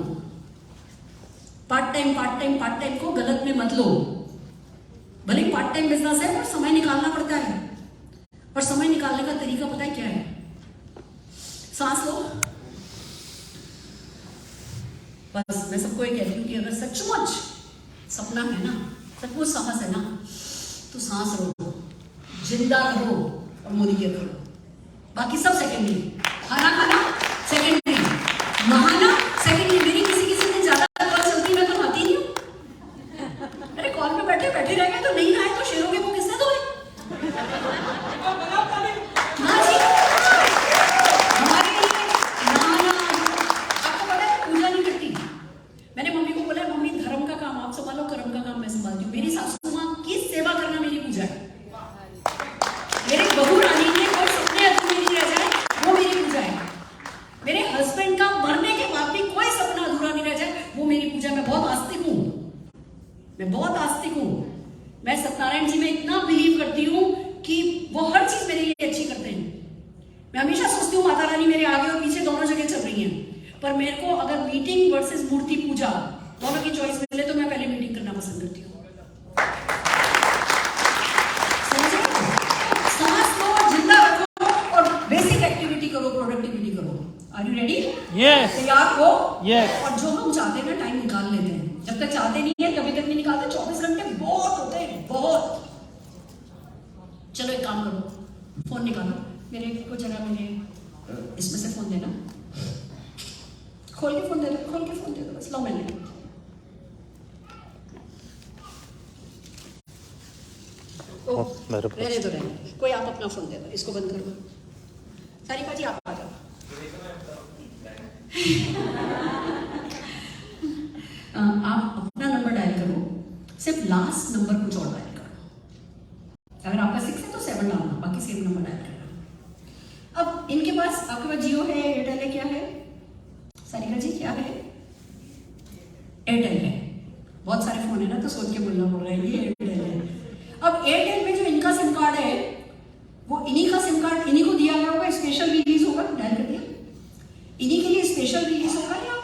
पार्ट टाइम को गलत में मत लो। भले पार्ट टाइम बिजनेस है पर समय निकालना पड़ता है, और समय निकालने का तरीका पता है क्या है? सांस लो। बस मैं सबको ये कहती हूँ कि अगर सचमुच सपना है ना, सचमुच साहस है ना, तो सांस रोको, जिंदा रहो और मोदी के करो। बाकी सब सेकेंडरी। खाना खाना सेकेंडरी, नहाना सेकेंडरी। मेरी किसी दिन ज्यादा कॉल चलती, मैं तो नहाती नहीं हूँ। अरे कॉल पे बैठे रह गए तो नहीं नहाए तो शेरों के मुंह किसने धोए? हाँ जी, हमारे लिए नहाना। आपको पता है पूजा नहीं करती। मैंने मम्मी को बोला, मम्मी धर्म का काम आप संभालो, कर्म का काम मैं संभालती हूँ। मेरी सासू माँ की सेवा करना मेरी पूजा है। मेरे बहू रानी ने कोई सपने अधूरे नहीं रह जाए, वो मेरी पूजा है। मेरे हस्बैंड का मरने के बाद भी कोई सपना अधूरा नहीं रह जाए, वो मेरी पूजा। मैं बहुत आस्तिक हूँ, मैं बहुत आस्तिक हूँ। मैं सत्यनारायण जी में इतना बिलीव करती हूँ कि वो हर चीज मेरे लिए अच्छी करते हैं। मैं हमेशा सोचती हूँ माता रानी मेरे आगे और पीछे दोनों जगह चल रही हैं, पर मेरे को अगर मीटिंग वर्सेस मूर्ति पूजा दोनों की चॉइस मिले तो मैं पहले मीटिंग करना पसंद करती हूँ। सांस लो, जिंदा रखो और बेसिक एक्टिविटी करो, प्रोडक्टिविटी करो। Are you ready? यस। तैयार हो? यस। और जो हम चाहते हैं ना, टाइम निकाल लेते हैं। जब तक चाहते नहीं है तभी तक नहीं निकालते। 24 घंटे बहुत होते हैं, बहुत। चलो एक काम करो, फोन निकालो। मेरे को जरा मेरे इसमें से फोन देना, खोल के फोन दे दो, खोल के फोन दे दो बस। लो मैंने रहने दो, कोई आप अपना फोन दे दो, इसको बंद कर दो। सारिका जी आप आ जाओ। आप अपना नंबर डायल करो, सिर्फ लास्ट नंबर कुछ और डायल करो। अगर आपका 6 है तो 7 डालना, बाकी सेम नंबर डायल करना। अब इनके पास, आपके पास जियो है, एयरटेल है, क्या है? सारिका जी क्या है? एयरटेल है। बहुत सारे फोन है ना, तो सोच के बोलना पड़ रहा है ये एयरटेल है। अब एयरटेल में जो इनका सिम कार्ड है, वो इन्हीं का सिम कार्ड इन्हीं को दिया गया होगा। स्पेशल रिलीज होगा, डायल कर दिया, इन्हीं के लिए स्पेशल रिलीज होगा। या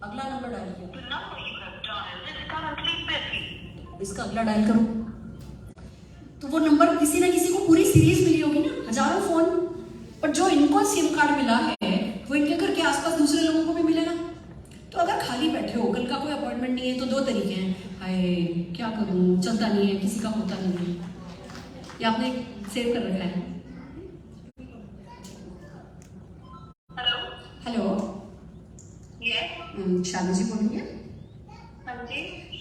अगला नंबर डायल किया, इसका अगला डायल करो, तो वो नंबर किसी ना किसी को पूरी सीरीज मिली होगी ना, हजारों फोन। और जो इनको सिम कार्ड मिला है वो इनके घर के आसपास दूसरे लोगों को भी मिलेगा। तो अगर खाली बैठे हो, कल का कोई अपॉइंटमेंट नहीं है, तो 2 तरीके हैं। हाय क्या करूं, चलता नहीं है, किसी का होता नहीं है। ये आपने सेव कर रखा है। हेलो, शालू जी बोल रही है?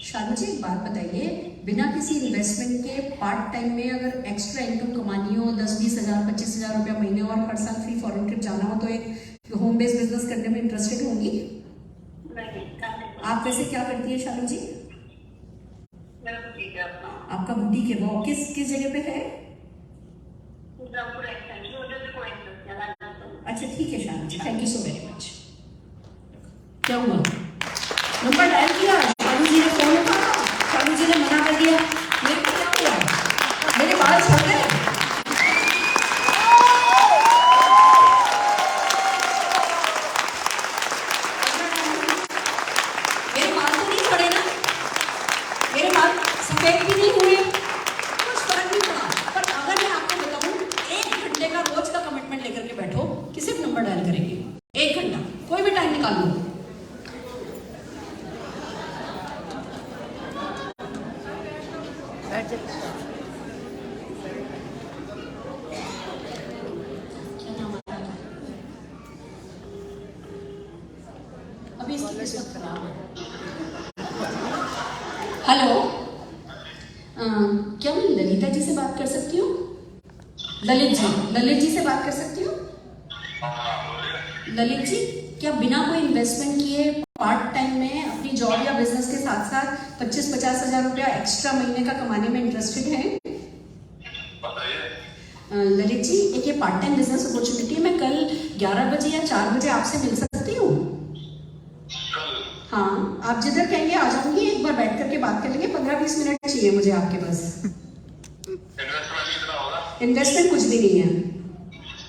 शालू जी एक बात बताइए, बिना किसी इन्वेस्टमेंट के पार्ट टाइम में अगर एक्स्ट्रा इनकम कमानी हो, 10-20 हज़ार 25 हज़ार रुपया महीने, और हर साल फ्री फॉरेन ट्रिप जाना हो, तो एक होम बेस्ड बिजनेस करने में इंटरेस्टेड होंगी? आप वैसे क्या करती है शालू जी? आपका बुटीक है, वो किस जगह पे है? अच्छा ठीक है Shalu ji, thank you so very much. क्या हुआ? नंबर डायल किया, शालू जी ने फोन उठाया, शालू जी ने मना कर दिया। मेरे को क्या हुआ? मेरे बाल झड़ गए? मेरे बाल तो नहीं झड़े ना, मेरे बाल सफेद भी नहीं हुए, कुछ फर्क नहीं पड़ा। पर अगर मैं आपको बताऊं, 1 घंटे का रोज का कमिटमेंट लेकर के बैठो कि सिर्फ नंबर डायल करेंगे 1 घंटा, कोई भी टाइम निकाल लो। अभी इसकी किस्मत खराब है। हेलो, क्या मैं ललिता जी से बात कर सकती हूँ? ललित जी से बात कर सकती हूँ? ललित जी, क्या बिना कोई इन्वेस्टमेंट किए पार्ट टाइम में अपनी जॉब या बिजनेस के साथ साथ 25-50 हज़ार रुपया एक्स्ट्रा महीने का कमाने में इंटरेस्टेड हैं? ललित जी, एक ये पार्ट टाइम बिजनेस अपॉर्चुनिटी है। मैं कल 11 बजे या 4 बजे आपसे मिल सकती हूँ? हाँ, आप जिधर कहेंगे आ जाऊंगी, एक बार बैठ करके बात कर लेंगे। 15-20 मिनट चाहिए मुझे आपके पास। इन्वेस्टमेंट कितना होगा? इन्वेस्टमेंट कुछ भी नहीं है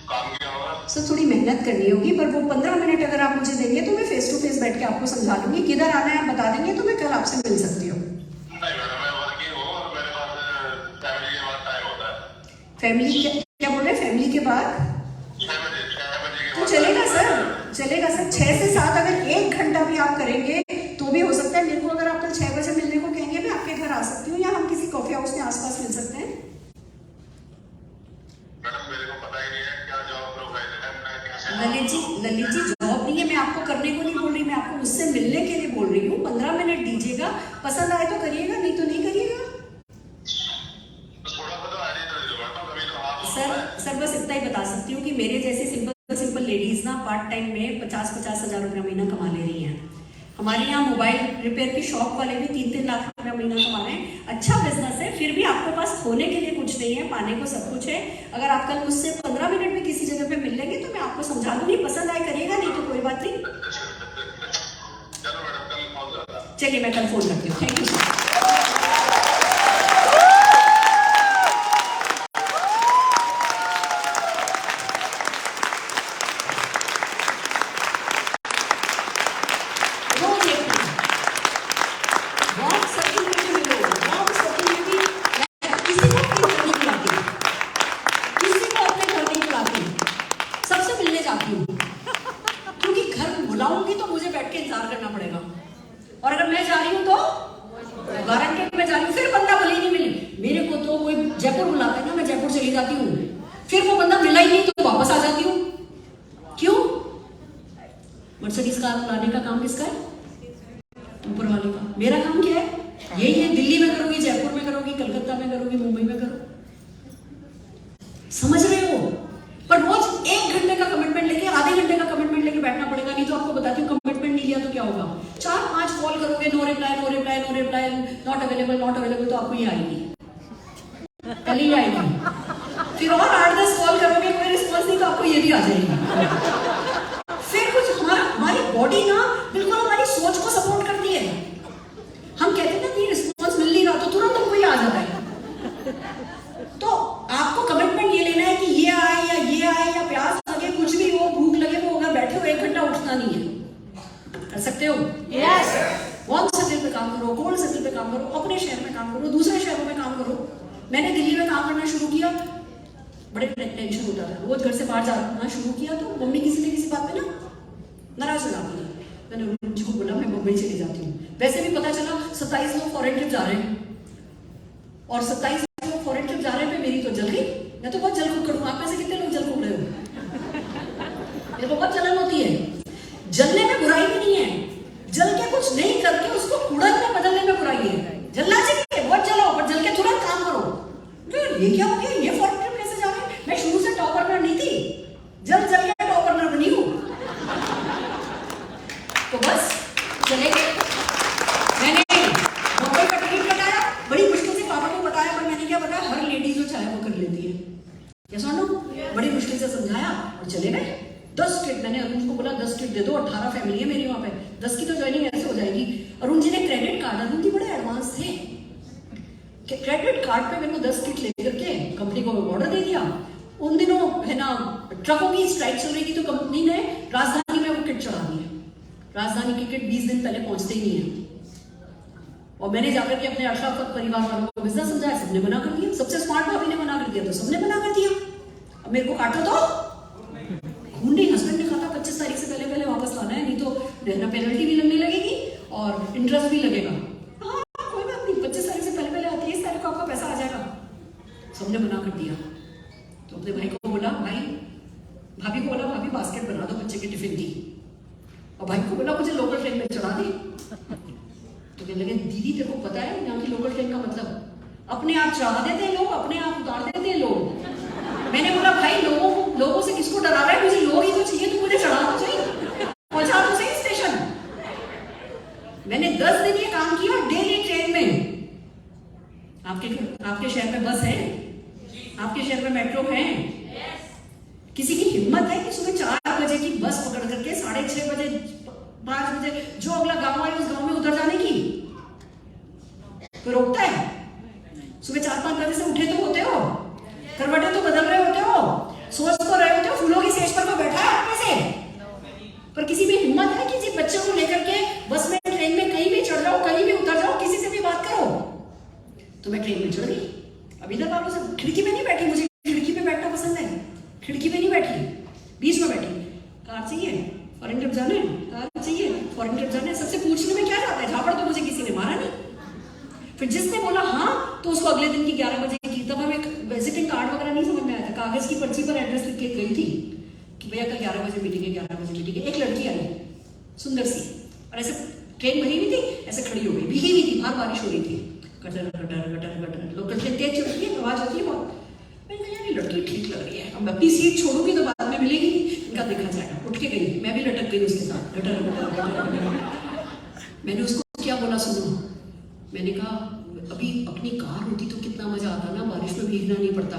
काम क्या होगा? सर, थोड़ी मेहनत करनी होगी, पर वो 15 मिनट अगर आप मुझे देंगे तो मैं फेस टू फेस बैठ के आपको समझा दूंगी। किधर आना है बता देंगे तो मैं कल आपसे मिल सकती हूँ। नहीं मैडम, मैं वर्किंग हूँ और मेरे पास फैमिली के बाद टाइम होता है। फैमिली क्या बोल रहे हैं? फैमिली के बाद 6 बजे के तो बाद चलेगा सर, चलेगा सर। 6 से 7 अगर 1 घंटा भी आप करेंगे तो भी हो सकता है। मेरे को अगर आप कल 6 बजे मिलने को कहेंगे, मैं आपके घर आ सकती हूँ, या हम किसी कॉफी हाउस में आसपास मिल सकते हैं। मैडम मेरे को पता ही नहीं है क्या जॉब प्रोफाइल है, मैं कैसे ललित जी जॉब नहीं है, मैं आपको करने को नहीं बोल रही, मैं आपको उससे मिलने के लिए बोल रही हूँ। 15 मिनट दीजिएगा, पसंद आए तो करिएगा, नहीं तो नहीं करिएगा। थोड़ा सा तो आइडिया दे दो मैडम, कभी तो हाथ सर बस इतना ही बता सकती हूँ कि मेरे जैसे सिंपल लेडीज ना पार्ट टाइम में 50-50 हजार रुपया महीना कमा ले रही हैं। हमारे यहाँ मोबाइल रिपेयर की शॉप वाले भी 3-3 लाख रुपया महीना कमा रहे हैं। अच्छा बिजनेस है, फिर भी आपके पास खोने के लिए कुछ नहीं है, पाने को सब कुछ है। अगर आप कल मुझसे 15 मिनट में किसी जगह पे मिल लेंगे तो मैं आपको समझा दूंगी, पसंद आए करिएगा, नहीं तो कोई बात नहीं। चलो मैडम, कल फोन करता। चलिए मैं कल फोन करती हूँ। Thank you sir. बुलाऊंगी तो मुझे बैठ के इंतजार करना पड़ेगा, और अगर मैं जा रही हूँ तो गारंटेड मैं जा रही हूँ। फिर बंदा भले ही नहीं मिले, मेरे को तो कोई जयपुर बुलाता है ना, मैं जयपुर चली जाती हूँ, फिर वो बंदा मिला ही नहीं तो वापस आ जाती हूँ। क्यों? मर्सिडीज कार बुलाने का काम किसका है? ऊपर वाले का। मेरा काम क्या है? यही है, दिल्ली में करोगी, जयपुर में करोगी, कलकत्ता में करोगी, मुंबई में करो। समझ रहे हो? पर रोज 1 घंटे का कमिटमेंट लेके, आधे घंटे का कमिटमेंट लेके बैठना पड़ेगा, नहीं तो आपको बताती हूँ कमिटमेंट नहीं लिया तो क्या होगा। 4-5 कॉल करोगे, नो रिप्लाई, नॉट अवेलेबल, तो आपको ये आएगी, कल ही आएगी। फिर और 8-10 कॉल करोगे, कोई रिस्पॉन्स नहीं, तो आपको ये भी आ जाएगी। फिर कुछ हमारी बॉडी ना बिल्कुल हमारी सोच को सपोर्ट करती है। हम कहते हैं ना कि रिस्पॉन्स मिल नहीं रहा तो तुरंत हमको ये आ जाता है। तो आपको कमिटमेंट ये लेना है कि ये आए या प्यास लगे, कुछ भी हो, भूख लगे, वो अगर बैठे हो 1 घंटा उठना नहीं है। कर सकते हो? यस। वार्म सर्कल पे काम करो, कोल्ड सर्कल पे काम करो, अपने शहर में काम करो, दूसरे शहरों में काम करो। मैंने दिल्ली में काम करना शुरू किया, बड़े टेंशन होता था, रोज घर से बाहर जाना शुरू किया तो मम्मी किसी न किसी बात पे ना नाराज हो जाती है। मैंने अरुण जी को बोला मैं मुंबई चली जाती हूँ। वैसे भी पता चला 27 लोग फॉरेन ट्रिप जा रहे हैं, और 27 लोग फॉरेन ट्रिप जा रहे हैं, मेरी तो जल गई। मैं तो बहुत जल कुकड़ हूँ। आप में से कितने लोग जल कुकड़े हो? मेरे को बहुत जलन होती है। जलने में बुराई भी नहीं है, जल के कुछ नहीं करके उसको कुड़न में बदलने में बुराई है। जलना चाहिए, बहुत जलो, पर जल के तुरंत काम करो। तो ये क्या हो गया? ये फॉरेन ट्रिप कैसे जा रहे हैं? मैं शुरू से टॉप रनर नहीं थी, जल के टॉप रनर बनी हूँ। तो बस चले गए। मैंने मुंबई का टिकट कटाया, बड़ी मुश्किल से पापा को बताया, पर मैंने क्या बताया, हर लेडी जो चाहे वो कर लेती है। क्या सुनो, बड़ी मुश्किल से समझाया और चले गए। 10 स्टेट, मैंने अरुण को बोला 10 स्टेट दे दो, 18 फैमिली है मेरी वहां पे, 10 की तो ज्वाइनिंग ऐसे हो जाएगी। अरुण जी ने क्रेडिट कार्ड, अरुण जी बड़े एडवांस थे, क्रेडिट कार्ड पे मेरे को 10 किट लेकर के कंपनी को ऑर्डर दे दिया। उन दिनों है ना ट्रकों की स्ट्राइक चल रही थी, तो कंपनी ने राजधानी में वो किट चढ़ा दी है। राजधानी की किट 20 दिन पहले पहुंचते ही नहीं है। और मैंने जाकर के अपने अशराफत परिवार वालों को बिजनेस समझाया, सबने मना कर दिया। सबसे स्मार्ट भाभी ने मना कर दिया तो सबने मना कर दिया। अब मेरे को काटो तो खून नहीं। हस्बैंड ने कहा था 25 तारीख से पहले वापस लाना है, नहीं तो पेनल्टी भी लगने लगेगी और इंटरेस्ट भी लगेगा। हाँ कोई बात नहीं, 25 तारीख से पहले 30 तारीख को आपका पैसा आ जाएगा। सबने मना कर दिया। तो अपने भाई को बोला, भाभी को बोला, भाभी बास्केट बना दो बच्चे के टिफिन की। और भाई को बोला मुझे लोकल ट्रेन में चढ़ा दी। तो कहने लगे दीदी तेरे को पता है यहाँ की लोकल ट्रेन का मतलब? अपने आप चढ़ा देते हैं लोग, अपने आप उतार देते हैं लोग। मैंने बोला भाई लोगों से किसको डरा रहा है? मुझे लोग ही तो चाहिए, तो मुझे चढ़ा तो चाहिए, पहुंचा तो सही स्टेशन। मैंने 10 दिन ये काम किया डेली ट्रेन में। आपके शहर में बस है? आपके शहर में मेट्रो है? किसी की हिम्मत है कि सुबह 4 बजे की बस पकड़ करके 6:30 बजे 5 बजे जो अगला गांव है उस गांव में उतर जाने की? कोई रोकता है? सुबह 4-5 बजे से उठे तो होते हो, करवटें तो बदल रहे होते हो, सोच तो रहे होते हो, फूलों की सेज पर कोई बैठा है आप में से? पर किसी में हिम्मत है कि जिस बच्चे को लेकर के बस में, ट्रेन में कहीं भी चढ़ जाओ, कहीं भी उतर जाओ, किसी से भी बात करो? तो मैं ट्रेन में चढ़ गई, अभी तक आप लोग खिड़की में नहीं बैठी, मुझे खिड़की पे बैठना पसंद है, खिड़की पे नहीं बैठी, बीच में बैठी। कार चाहिए, फॉरेन ट्रिप जाना है, कार चाहिए, फॉरेन ट्रिप जाना है, सबसे पूछने में क्या जाता है? झापड़ तो मुझे किसी ने मारा नहीं। फिर जिसने बोला हाँ, तो उसको अगले दिन की 11 बजे की, तब हमें विजिटिंग कार्ड वगैरह नहीं समझ में आया था, कागज की पर्ची पर एड्रेस लिख के गई थी कि भैया कल 11 बजे मीटिंग है, 11 बजे मीटिंग है। एक लड़की आई सुंदर सी, और ऐसे ट्रेन भरी हुई थी, ऐसे खड़ी हो गई, भीगी हुई थी, बाहर बारिश हो रही थी, gutter gutter gutter gutter, local train तेज चलती है, आवाज होती है बहुत। मैंने कहा यार ये लड़की ठीक लग रही है, अब अपनी सीट छोड़ूंगी तो बाद में मिलेगी, इनका देखा जाएगा। उठ के गई, मैं भी लटक गई उसके साथ, गटर गटर गटर। मैंने उसको क्या बोला सुनो, मैंने कहा अभी अपनी कार होती तो कितना मजा आता ना, बारिश में भीगना नहीं पड़ता।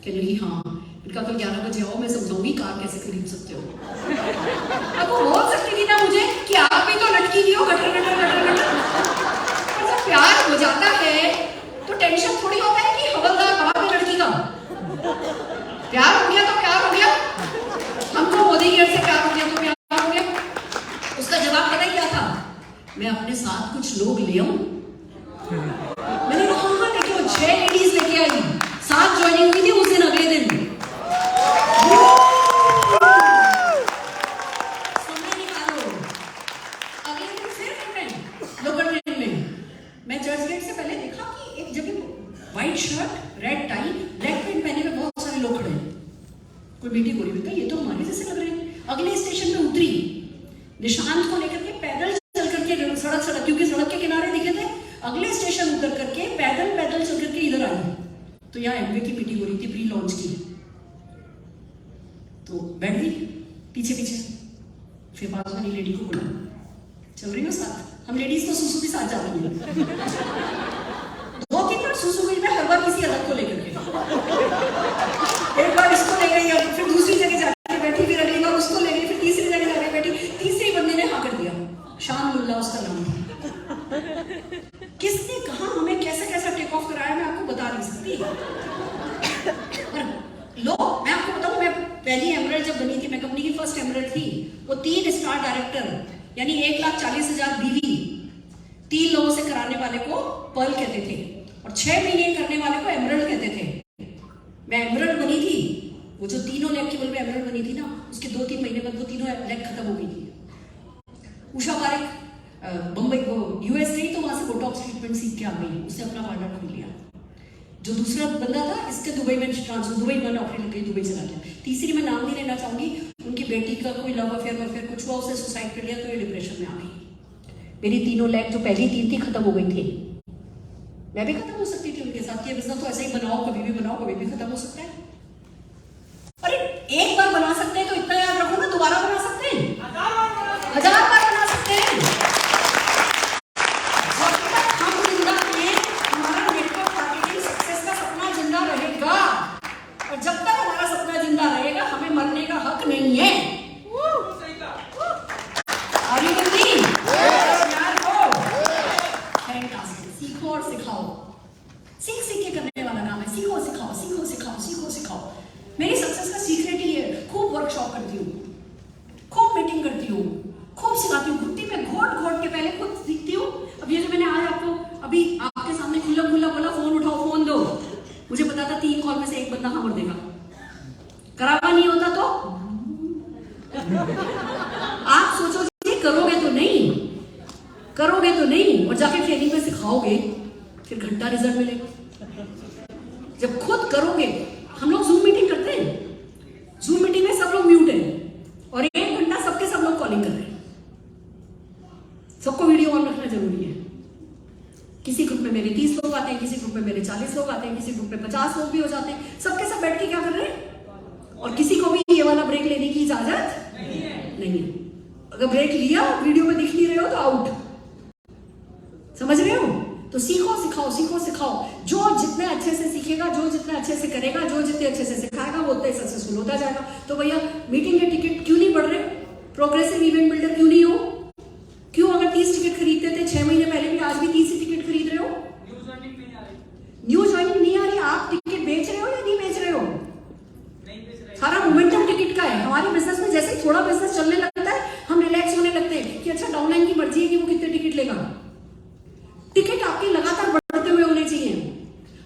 कहने लगी हाँ। इनका कल 11 बजे आओ, मैं समझाऊंगी कार कैसे खरीद सकते हो। अब वो बोल सकती थी ना मुझे कि आप भी तो लटकी हुई हो, गटर गटर गटर गटर। जब प्यार हो जाता है तो टेंशन थोड़ी होता है कि हवलदार भाग गई लड़की का। प्यार हो गया तो प्यार हो गया, हमको मोदी जी से प्यार हो गया तो प्यार हो गया। उसका जवाब पता क्या था? मैं अपने साथ कुछ लोग ले आऊं। मैंने कहा हाँ देखियो, 6 लेडीज लेके आई, 7 ज्वाइनिंग हुई थी उस दिन, अगले दिन। समय निकालो, अगले दिन फिर ट्रेन, लोकल ट्रेन में मैं चर्च गेट से पहले देखा कि एक जगह white shirt, red tie, black pant पहने हुए बहुत सारे लोग खड़े हैं। कोई मीटिंग हो रही है, ये तो हमारे जैसे लग रहे हैं। अगले स्टेशन में उतरी, निशांत को लेकर के पैदल चल करके सड़क, क्योंकि सड़क के किनारे दिखे थे, अगले स्टेशन उतर करके पैदल चल करके इधर आई। तो यहाँ एमवे की मीटिंग हो रही थी, प्री लॉन्च की। तो बैठ गई पीछे पीछे, फिर पास वाली लेडी को बोला चल रही हो साथ, हम लेडीज तो सुसु के साथ जा रही है। 2-3 बार सुसु गई मैं, हर बार किसी अलग को लेकर के। एक बार इसको ले गई, फिर दूसरी जगह जाके बैठी, फिर अगली बार उसको ले गई, फिर तीसरी जगह जाके बैठी। तीसरे बंदे ने हाँ कर दिया, शान मुल्ला उसका नाम था। किसने कहा हमें कैसे कैसा टेक ऑफ कराया मैं आपको बता नहीं सकती। पर लो मैं आपको बताऊं, मैं पहली एमरल्ड जब बनी थी, मैं कंपनी की फर्स्ट एमरल्ड थी, वो 3 स्टार डायरेक्टर यानी 1,40,000 बीवी 3 लोगों से कराने वाले को पर्ल कहते थे, और 6 महीने करने वाले को एमरल्ड कहते थे। मैं एमरल्ड बनी थी, वो जो तीनों लेग केवल में एमरल्ड बनी थी ना, उसके 2-3 महीने बाद वो तीनों लेग खत्म हो गई थी। उषा पारेख बम्बई वो यूएस गई, तो वहां से बोटॉक्स ट्रीटमेंट सीख के आ गई, उससे अपना पार्लर खोल लिया। जो दूसरा बंदा था इसके दुबई में ट्रांसफर, दुबई में नौकरी लग गई, दुबई चला गया। तीसरी मैं नाम नहीं लेना चाहूंगी, उनकी बेटी का कोई लव अफेयर कुछ हुआ, उसने सुसाइड कर लिया, तो ये डिप्रेशन में आ गई। मेरी तीनों लेग जो पहली 3 थी खत्म हो गई थी, मैं भी खत्म हो सकती थी उनके साथ। ये बिजनेस तो ऐसे ही बनाओ, कभी भी बनाओ, कभी भी खत्म हो सकता है। अरे एक बार बना सकते हैं तो इतना याद रखो ना, दोबारा बना सकते हैं, 1000 बार बना सकते हैं। जब तक हम जिंदा हैं, हमारा नेटवर्क मार्केटिंग सक्सेस का सपना जिंदा रहेगा, और जब तक हमारा सपना जिंदा रहेगा हमें मरने का हक नहीं है। सीखो और सिखाओ, सीख के करने वाला काम है। सीखो सिखाओ, सीखो सिखाओ, सीखो सिखाओ। मेरी सक्सेस का सीक्रेट ही है, खूब वर्कशॉप करती हूँ, खूब मीटिंग करती हूँ, खूब सिखाती हूँ, घुट्टी में घोट के पहले खुद सीखती हूँ। अब ये जो मैंने आज आपको अभी आपके सामने खुला बोला फोन उठाओ, फोन दो, मुझे पता था 3 कॉल में से 1 बंदा हाँ बोल देगा। करावा नहीं होता तो आप सोचो करोगे तो नहीं, और जाके ट्रेनिंग में सिखाओगे, फिर घंटा रिजल्ट मिलेगा। जब खुद करोगे, हम लोग जूम मीटिंग करते हैं, जूम मीटिंग में सब लोग म्यूट है, और 1 घंटा सबके सब लोग कॉलिंग कर रहे हैं। सबको वीडियो ऑन रखना जरूरी है। किसी ग्रुप में मेरे 30 लोग आते हैं, किसी ग्रुप में मेरे 40 लोग आते हैं, किसी ग्रुप में 50 लोग भी हो जाते हैं। सबके सब बैठ के क्या कर रहे हैं, और किसी को भी ये वाला ब्रेक लेने की इजाजत नहीं है। अगर ब्रेक लिया, वीडियो में दिख नहीं रहे हो तो आउट। समझ रहे हो? तो सीखो सिखाओ, सीखो सिखाओ। जो जितने अच्छे से सीखेगा, जो जितने अच्छे से करेगा, जो जितने अच्छे से सिखाएगा, वो उतना सक्सेसफुल होता जाएगा। तो भैया मीटिंग के टिकट क्यों नहीं बढ़ रहे? प्रोग्रेसिव इवेंट बिल्डर क्यों नहीं हो? क्यों? अगर 30 टिकट खरीदते थे 6 महीने पहले भी, आज भी 30 ही टिकट खरीद रहे हो? न्यू ज्वाइनिंग नहीं आ रही। आप टिकट बेच रहे हो या नहीं बेच रहे हो? सारा मोमेंटम टिकट का है। हमारे बिजनेस में जैसे ही थोड़ा बिजनेस चलने लगता है हम रिलैक्स होने लगते हैं कि अच्छा डाउनलाइन की मर्जी है कि वो कितने टिकट लेगा। टिकट आपके लगातार बढ़ते हुए होने चाहिए।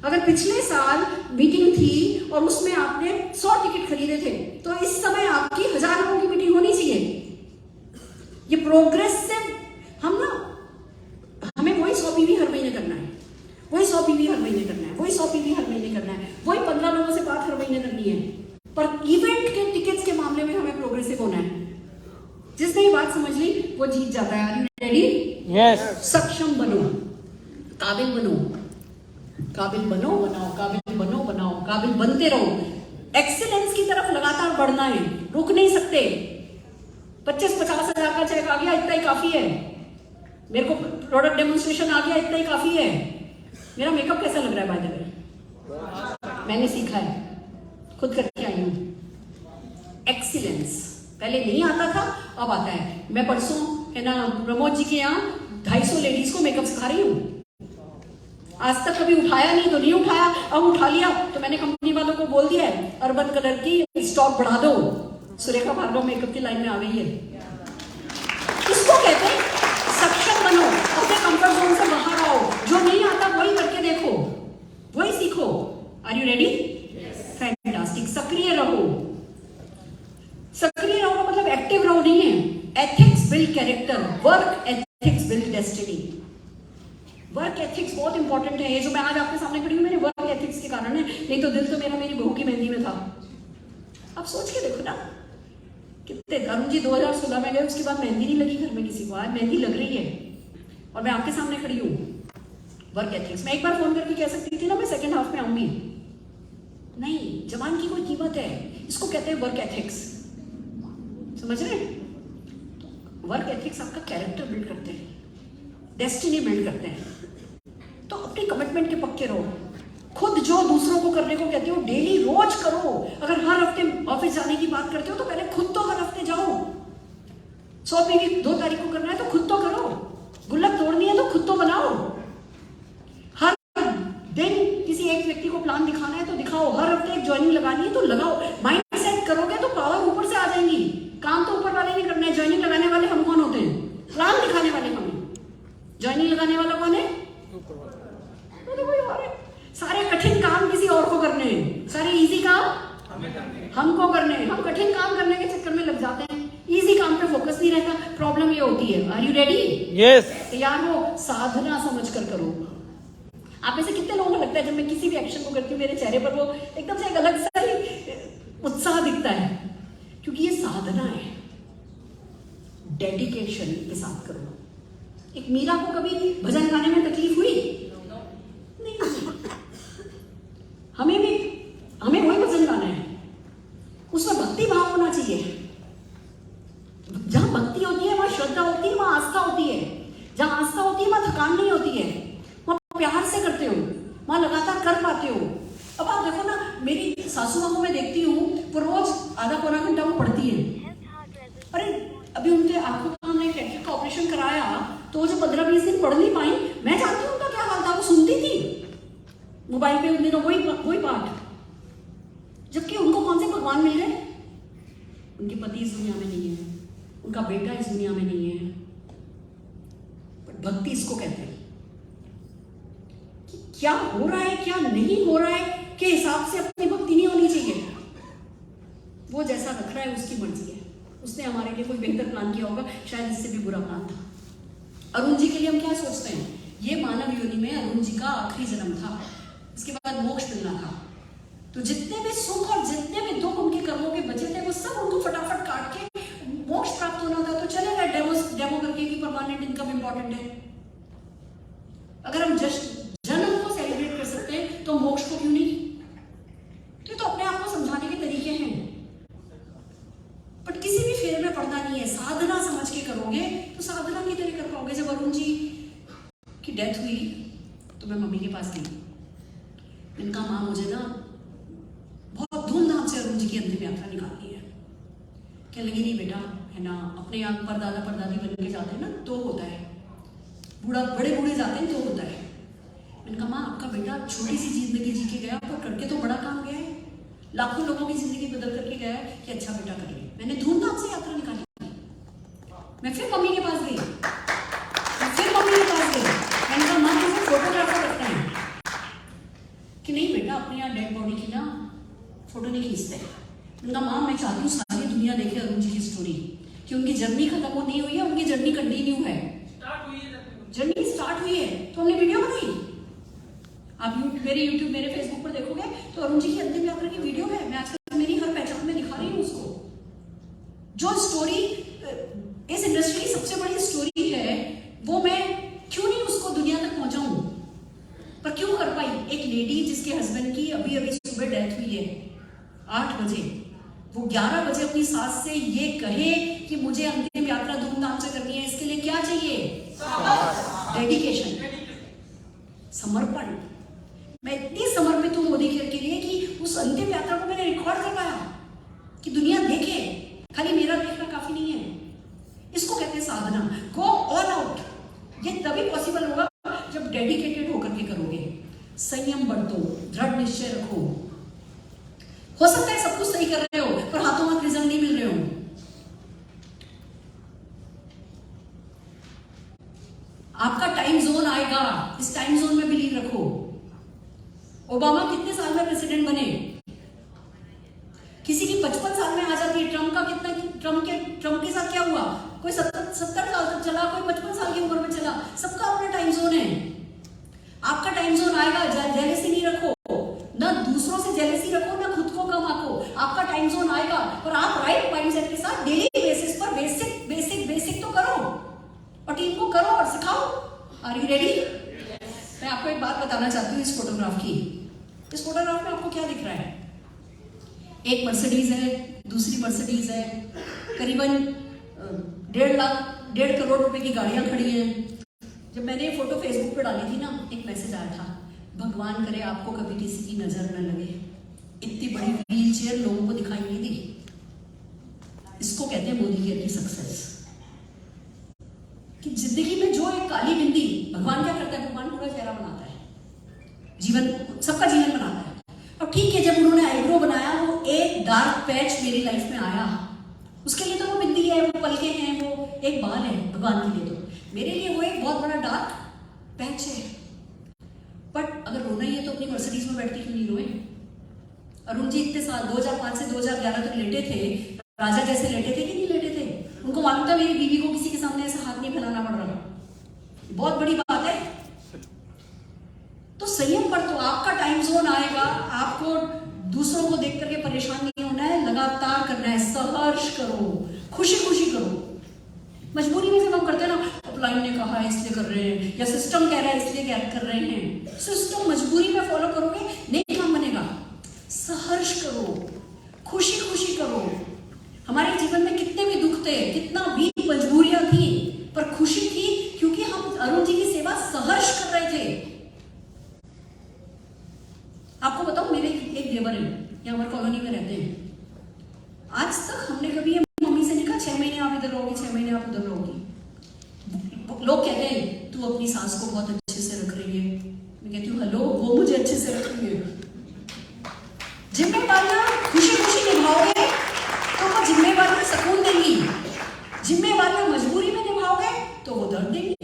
अगर पिछले साल मीटिंग थी और उसमें आपने 100 टिकट खरीदे थे तो इस समय आपकी 1000 लोगों की मीटिंग होनी चाहिए। ये प्रोग्रेस से हम ना, हमें वही 100 पीवी हर महीने करना है, वही 100 पीवी हर महीने करना है, वही 100 पीवी हर महीने करना है, वही 15 लोगों से बात हर महीने करनी है। पर इवेंट के टिकट्स के मामले में हमें प्रोग्रेसिव होना है। जिसने ये बात समझ ली वो जीत जाता है। Are you ready? यस। सक्षम बनो, काबिल बनो, काबिल बनो, बनाओ, काबिल बनो, बनाओ, काबिल बनते रहो। एक्सीलेंस की तरफ लगातार बढ़ना है, रुक नहीं सकते। 25-50 हजार का चेक आ गया, इतना ही काफी है। मेरे को प्रोडक्ट डेमोन्स्ट्रेशन आ गया, इतना ही काफी है। मेरा मेकअप कैसा लग रहा है बाय द वे? मैंने सीखा है, खुद करके आई हूं। एक्सीलेंस पहले नहीं आता था, अब आता है। मैं परसों है ना प्रमोद जी के यहाँ 250 लेडीज को मेकअप सिखा रही हूँ। आज तक कभी उठाया नहीं तो नहीं उठाया, अब उठा लिया तो मैंने कंपनी वालों को बोल दिया है अर्बन कलर की स्टॉक बढ़ा दो। सुरेखा भार्गव मेकअप की लाइन में आ गई है। इसको कहते हैं सक्षम बनो, अपने कंफर्ट जोन से बाहर आओ। जो नहीं आता वही करके देखो, वही सीखो। Are you ready? फैंटास्टिक। सक्रिय रहो। सक्रिय रहो मतलब एक्टिव रहो नहीं है। Ethics build character, work ethics build destiny. Work ethics बहुत इंपॉर्टेंट है। ये जो मैं आज आपके सामने खड़ी हूँ मेरे वर्क एथिक्स के कारण है, नहीं तो दिल तो मेरा मेरी बहू की मेहंदी में था। आप सोच के देखो ना, कितने अरुण जी 2016 में गए, उसके बाद मेहंदी नहीं लगी घर में किसी को, आज मेहंदी लग रही है और मैं आपके सामने खड़ी हूँ। Work ethics. मैं एक बार फोन करके कह सकती थी ना मैं सेकंड हाफ में आऊंगी, नहीं, जवान की कोई कीमत है। इसको कहते हैं वर्क एथिक्स। समझ रहे? वर्क एथिक्स आपका कैरेक्टर बिल्ड करते हैं, डेस्टिनी बिल्ड करते हैं। तो अपनी कमिटमेंट के पक्के रहो। खुद जो दूसरों को करने को कहते हो डेली रोज करो। अगर हर हफ्ते ऑफिस जाने की बात करते हो तो पहले खुद तो हर हफ्ते जाओ। 100 पीवी 2 तारीख को करना है तो खुद तो करो। गुल्लक तोड़नी है तो खुद तो बनाओ। हर दिन किसी एक व्यक्ति को प्लान दिखाना है तो दिखाओ। हर हफ्ते एक ज्वाइनिंग लगानी है तो लगाओ। माइंड सेट करोगे तो पावर ऊपर से आ जाएंगी। काम तो ऊपर वाले नहीं करना है। ज्वाइनिंग लगाने वाले हम कौन होते हैं? प्लान दिखाने वाले हम। ज्वाइनिंग लगाने वाला कौन है? तो कोई और है। सारे कठिन काम किसी और को करने हैं, सारे इजी काम हमको करने हैं। हम कठिन काम करने के चक्कर में लग जाते हैं, इजी काम पे फोकस नहीं रहता। प्रॉब्लम ये होती है। Are you ready? यस। तैयार हो? साधना समझ कर करो। आप में से कितने लोगों को लगता है जब मैं किसी भी एक्शन को करती हूँ मेरे चेहरे पर वो एकदम से एक अलग सा उत्साह दिखता है? क्योंकि ये साधना है। डेडिकेशन के साथ करो। एक मीरा को कभी भजन गाने में तकलीफ हुई? नहीं। हमें वही भजन गाना है, उसमें भक्ति भाव होना चाहिए। जहां भक्ति होती है वहां श्रद्धा होती है, वहां आस्था होती है। जहां आस्था होती है वहां थकान नहीं होती है, वहां प्यार से करते हो, वहां लगातार कर पाते हो। अब आप देखो ना, मेरी सासू माँ को मैं देखती हूँ, वो रोज आधा पौना घंटा वो पढ़ती है। अरे अभी उनके आंखों का हमने कैंसर का ऑपरेशन कराया तो जो 15-20 दिन पढ़ नहीं पाई। मैं जानती हूँ उनका क्या हाल था। वो सुनती थी मोबाइल पे उन दिनों वही पाठ, जबकि उनको कौन से भगवान मिल गए? उनके पति इस दुनिया में नहीं है, उनका बेटा इस दुनिया में नहीं है। भक्ति इसको कहते हैं कि क्या हो रहा है क्या नहीं हो रहा है के हिसाब से अपनी भक्ति नहीं होनी चाहिए। वो जैसा रख रहा है उसकी मर्जी है। उसने हमारे लिए कोई बेहतर प्लान किया होगा, शायद इससे भी बुरा प्लान था। अरुण जी के लिए हम क्या सोचते हैं? ये मानव योनि में अरुण जी का आखिरी जन्म था, इसके बाद मोक्ष मिलना था। तो जितने भी सुख और जितने भी दुख उनके कर्मों के बचे थे वो सब उनको फटाफट काट के मोक्ष प्राप्त होना था। तो चलेगा डेमो करके कि परमानेंट इनकम इंपॉर्टेंट है। अगर हम जन्म को सेलिब्रेट कर सकते हैं तो मोक्ष को क्यों नहीं? तो अपने आप को समझाने के तरीके हैं, बट किसी भी फेर में पड़ना नहीं है। साधना समझ के करोगे तो साधना की तरह कर पाओगे। जब अरुण जी की डेथ हुई तो मैं मम्मी के पास गई। इनका माँ मुझे ना बहुत धूमधाम से अरुण जी की अंतिम यात्रा निकालनी है। कहने लगी नहीं बेटा, है ना, अपने यहाँ परदादा परदादी बन के जाते हैं ना तो होता है, बड़े बूढ़े जाते हैं तो होता है। इनका माँ आपका बेटा छोटी सी जिंदगी जी के गया पर करके तो बड़ा काम गया है। लाखों लोगों की जिंदगी बदल करके गया अच्छा बेटा कर ले। मैंने धूमधाम से यात्रा निकाली। मैं फिर मम्मी के पास गई, मैंने कहा माँ मुझे फोटोग्राफर रखना है कि नहीं बेटा, अपने यहाँ डेड बॉडी की ना फोटो नहीं खींचते। मैंने कहा माँ मैं चाहती हूँ सारी दुनिया देखे अरुण जी की स्टोरी, कि उनकी जर्नी खत्म हो नहीं हुई है, उनकी जर्नी कंटिन्यू है, जर्नी स्टार्ट हुई है। तो हमने वीडियो बनाई, आप मेरे यूट्यूब मेरे फेसबुक पर देखोगे तो अरुण जी की अंतिम यात्रा की वीडियो है। मैं आजकल मेरी हर पहचान में दिखा रही हूँ उसको। जो स्टोरी इस इंडस्ट्री की सबसे बड़ी स्टोरी है, वो मैं क्यों नहीं उसको दुनिया तक पहुंचाऊं, पर क्यों कर पाई। एक लेडी जिसके हस्बैंड की अभी अभी सुबह डेथ हुई है 8 बजे, वो 11 बजे अपनी सास से ये कहे कि मुझे अंतिम यात्रा धूमधाम से करनी है, इसके लिए क्या चाहिए? डेडिकेशन, समर्पण। मैं इतनी समर्पित हूं मोदी के लिए कि उस अंतिम यात्रा को मैंने रिकॉर्ड कर पाया कि दुनिया देखे। खाली मेरा देखना काफी नहीं है, इसको कहते हैं साधना। Go all out. ये तभी पॉसिबल होगा जब डेडिकेटेड होकर के करोगे। संयम बरतो, दृढ़ निश्चय रखो। हो सकता है सब कुछ सही कर रहे हो पर हाथों हाथ रिजल्ट नहीं मिल रहे हो। आपका टाइम जोन आएगा, इस टाइम जोन में बिलीव रखो। ओबामा कितने साल में प्रेसिडेंट बने? किसी की 55 साल में आ जाती है। ट्रम्प का कितना, ट्रम्प के साथ क्या हुआ? कोई 70 साल तक चला, कोई 55 साल की उम्र में चला। सबका अपना टाइम जोन है। आपका टाइम जोन आएगा। जेलेसी नहीं रखो, ना दूसरों से जेलेसी रखो, ना खुद को कम आको। आपका टाइम जोन आएगा और आप राइट माइंडसेट के साथ डेली बेसिस पर बेसिक तो करो और टीम को करो और सिखाओ। Are you ready? मैं आपको एक बात बताना चाहती हूँ इस फोटोग्राफ की। इस फोटोग्राफ में आपको क्या दिख रहा है? एक मर्सिडीज है, दूसरी मर्सिडीज है, करीबन 1.5 करोड़ रुपए की गाड़ियां खड़ी हैं। जब मैंने ये फोटो फेसबुक पे डाली थी ना, एक मैसेज आया था, भगवान करे आपको कभी किसी की नजर न लगे। इतनी बड़ी व्हील चेयर लोगों को दिखाई नहीं दी। इसको कहते हैं मोदी केयर की सक्सेस। कि जिंदगी में जो एक काली बिंदी, भगवान क्या करता है? भगवान पूरा चेहरा बनाता है, जीवन सबका जीवन बनाता है। अब ठीक है, जब उन्होंने आईब्रो बनाया, वो एक डार्क पैच मेरी लाइफ में आया। उसके लिए तो वो बिंदी है, वो पलके हैं, वो एक बाल है। भगवान के लिए तो, मेरे लिए वो एक बहुत बड़ा डार्क पैच है। बट अगर रोना ही है तो अपनी मर्सिडीज में बैठ के क्यों नहीं रोए? अरुण जी इतने साल 2005 से 2011 तक लेटे थे, राजा जैसे लेटे थे कि नहीं लेटे थे? उनको मालूम था मेरी बीवी को किसी के सामने ऐसा हाथ नहीं फैलाना पड़ रहा। बहुत बड़ी बात है। तो संयम पर तो आपका टाइम जोन आएगा। आपको दूसरों को देख करके परेशान नहीं होना है, लगातार करना है। संघर्ष करो, खुशी खुशी करो। मजबूरी में जब हम करते हैं ना, अपलाइन ने कहा है इसलिए कर रहे हैं, या सिस्टम कह रहा है इसलिए कर रहे हैं। सिस्टम मजबूरी में फॉलो करोगे नहीं काम बनेगा। संघर्ष करो, खुशी खुशी करो। हमारे जीवन में कितने भी दुख थे, कितना भी मजबूरियां थी, पर खुशी थी क्योंकि हम अरुण जी की सेवा संघर्ष कर रहे थे। आपको बताओ, मेरे एक देवर है, यहाँ हमारे कॉलोनी में रहते हैं। आज तक हमने कभी मम्मी से नहीं कहा 6 महीने आप इधर रहोगी, 6 महीने आप उधर रहोगी। लोग कहते हैं तू अपनी सास को बहुत अच्छे से रख रही है। मैं कहती हूँ हेलो, वो मुझे अच्छे से रख रही है। जिम्मेवारियां खुशी खुशी निभाओगे तो वो जिम्मेवारियां सुकून देंगी। जिम्मेवारियां मजबूरी में निभाओगे तो वो दर्द देंगी।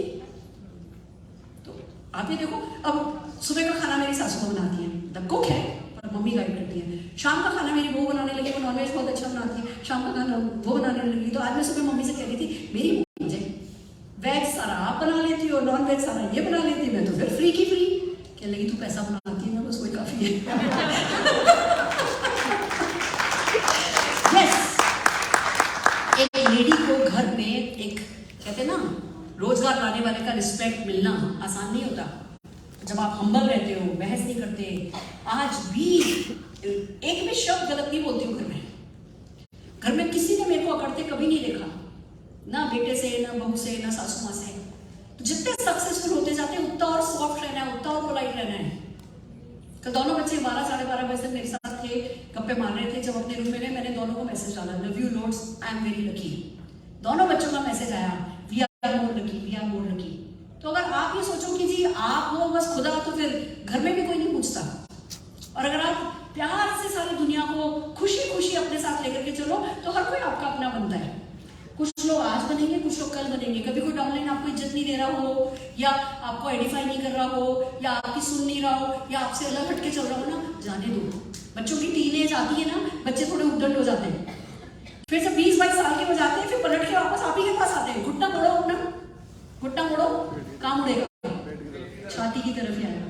तो आप ये देखो, अब सुबह का खाना मेरी सासू बनाती है, द कुक है, पर मम्मी गाइड करती है। शाम का खाना मेरी बहू बनाने लगी, वो नॉनवेज बहुत अच्छा बनाती है। शाम का खाना वो बनाने लगी। तो आज मैं सुबह मम्मी से कह रही थी, मेरी बहू मुझे वेज सारा आप बना लेती हो, नॉन वेज सारा ये बना लेती है, मैं तो फिर फ्री की फ्री। कहने लगी तू पैसा बनाती है ना, बस वही काफी है। एक लेडी को घर में एक कहते हैं ना, रोजगार लाने वाले का रिस्पेक्ट मिलना आसान नहीं होता। जब आप हम्बल रहते हो, बहस नहीं करते। आज भी एक भी शब्द गलत नहीं बोलती हूँ घर में। घर में किसी ने मेरे को अकड़ते कभी नहीं देखा, ना बेटे से, ना बहू से, ना सासू माँ से। तो जितने सक्सेसफुल होते जाते हैं उतना और सॉफ्ट रहना है, उतना और पोलाइट रहना है। कल दोनों बच्चे 12 साढ़े 12 बजे मेरे साथ थे, गप्पे मार रहे थे। जब अपने रूम में गए, मैंने दोनों को मैसेज डाला, love you lords, I am very lucky. दोनों बच्चों का मैसेज आया, we are more lucky, we are more lucky. तो अगर आप ये सोचो कि जी आप हो बस खुदा, तो फिर घर में भी कोई नहीं पूछता। और अगर आप प्यार से सारी दुनिया को खुशी खुशी अपने साथ लेकर के चलो, बनता है। कुछ लोग आज बनेंगे, कुछ लोग कल बनेंगे। कभी कोई डाउनलाइन आपको इज्जत नहीं दे रहा हो, या आपको आइडेंटिफाई नहीं कर रहा हो, या आपकी सुन नहीं रहा हो, या आपसे अलग हटके चल रहा हो ना, जाने दो। बच्चों की टीनेज आती है ना, बच्चे थोड़े उद्दंड हो जाते हैं, फिर से 20-22 साल के हो जाते हैं, फिर पलट के वापस आप ही के पास आते हैं। घुटना मोड़ो अपना, घुटना मोड़ो, कहाँ मुड़ेगा? छाती की तरफ ही आएगा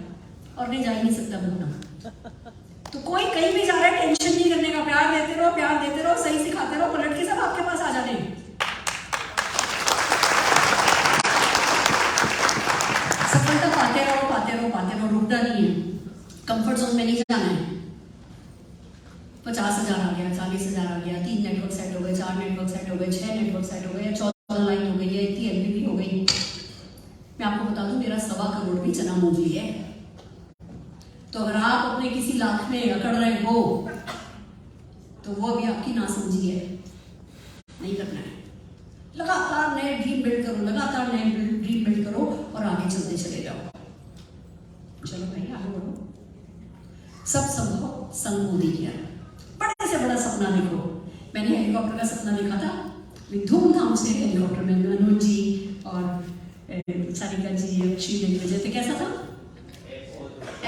और नहीं जा ही नहीं सकता घुटना। तो कोई कहीं भी जा रहा है, टेंशन नहीं करने का, प्यार देते रहो, प्यार देते रहो, सही सिखाते रहो, पलट के सब आपके पास आ जाते हैं। सफलता पाते रहो, पाते रहो, पाते रहो, रुकना नहीं है। कंफर्ट जोन में नहीं जाना है। 50,000 आ गया, 40,000 आ गया, 3 नेटवर्क सेट हो गए, 4 नेटवर्क सेट हो गए, 6 नेटवर्क सेट हो गए, 14 लाइन हो गई है, इतनी एलपीपी हो गई। मैं आपको बता दूं, मेरा 1.25 करोड़ भी चना मूंगफली है। तो अगर आप अपने किसी लाख में अकड़ रहे हो तो वो अभी आपकी नासमझी है, नहीं करना है। लगातार नए ड्रीम बिल्ड करो, लगातार नए ड्रीम बिल्ड करो और आगे चलते चले जाओ। चलो भाई आगे बढ़ो। सब संभव संग को दिया। बड़े से बड़ा सपना देखो। मैंने हेलीकॉप्टर का सपना देखा था, धूमधाम से हेलीकॉप्टर में मनोज जी और सारिका जी, श्री विजय थे। कैसा था?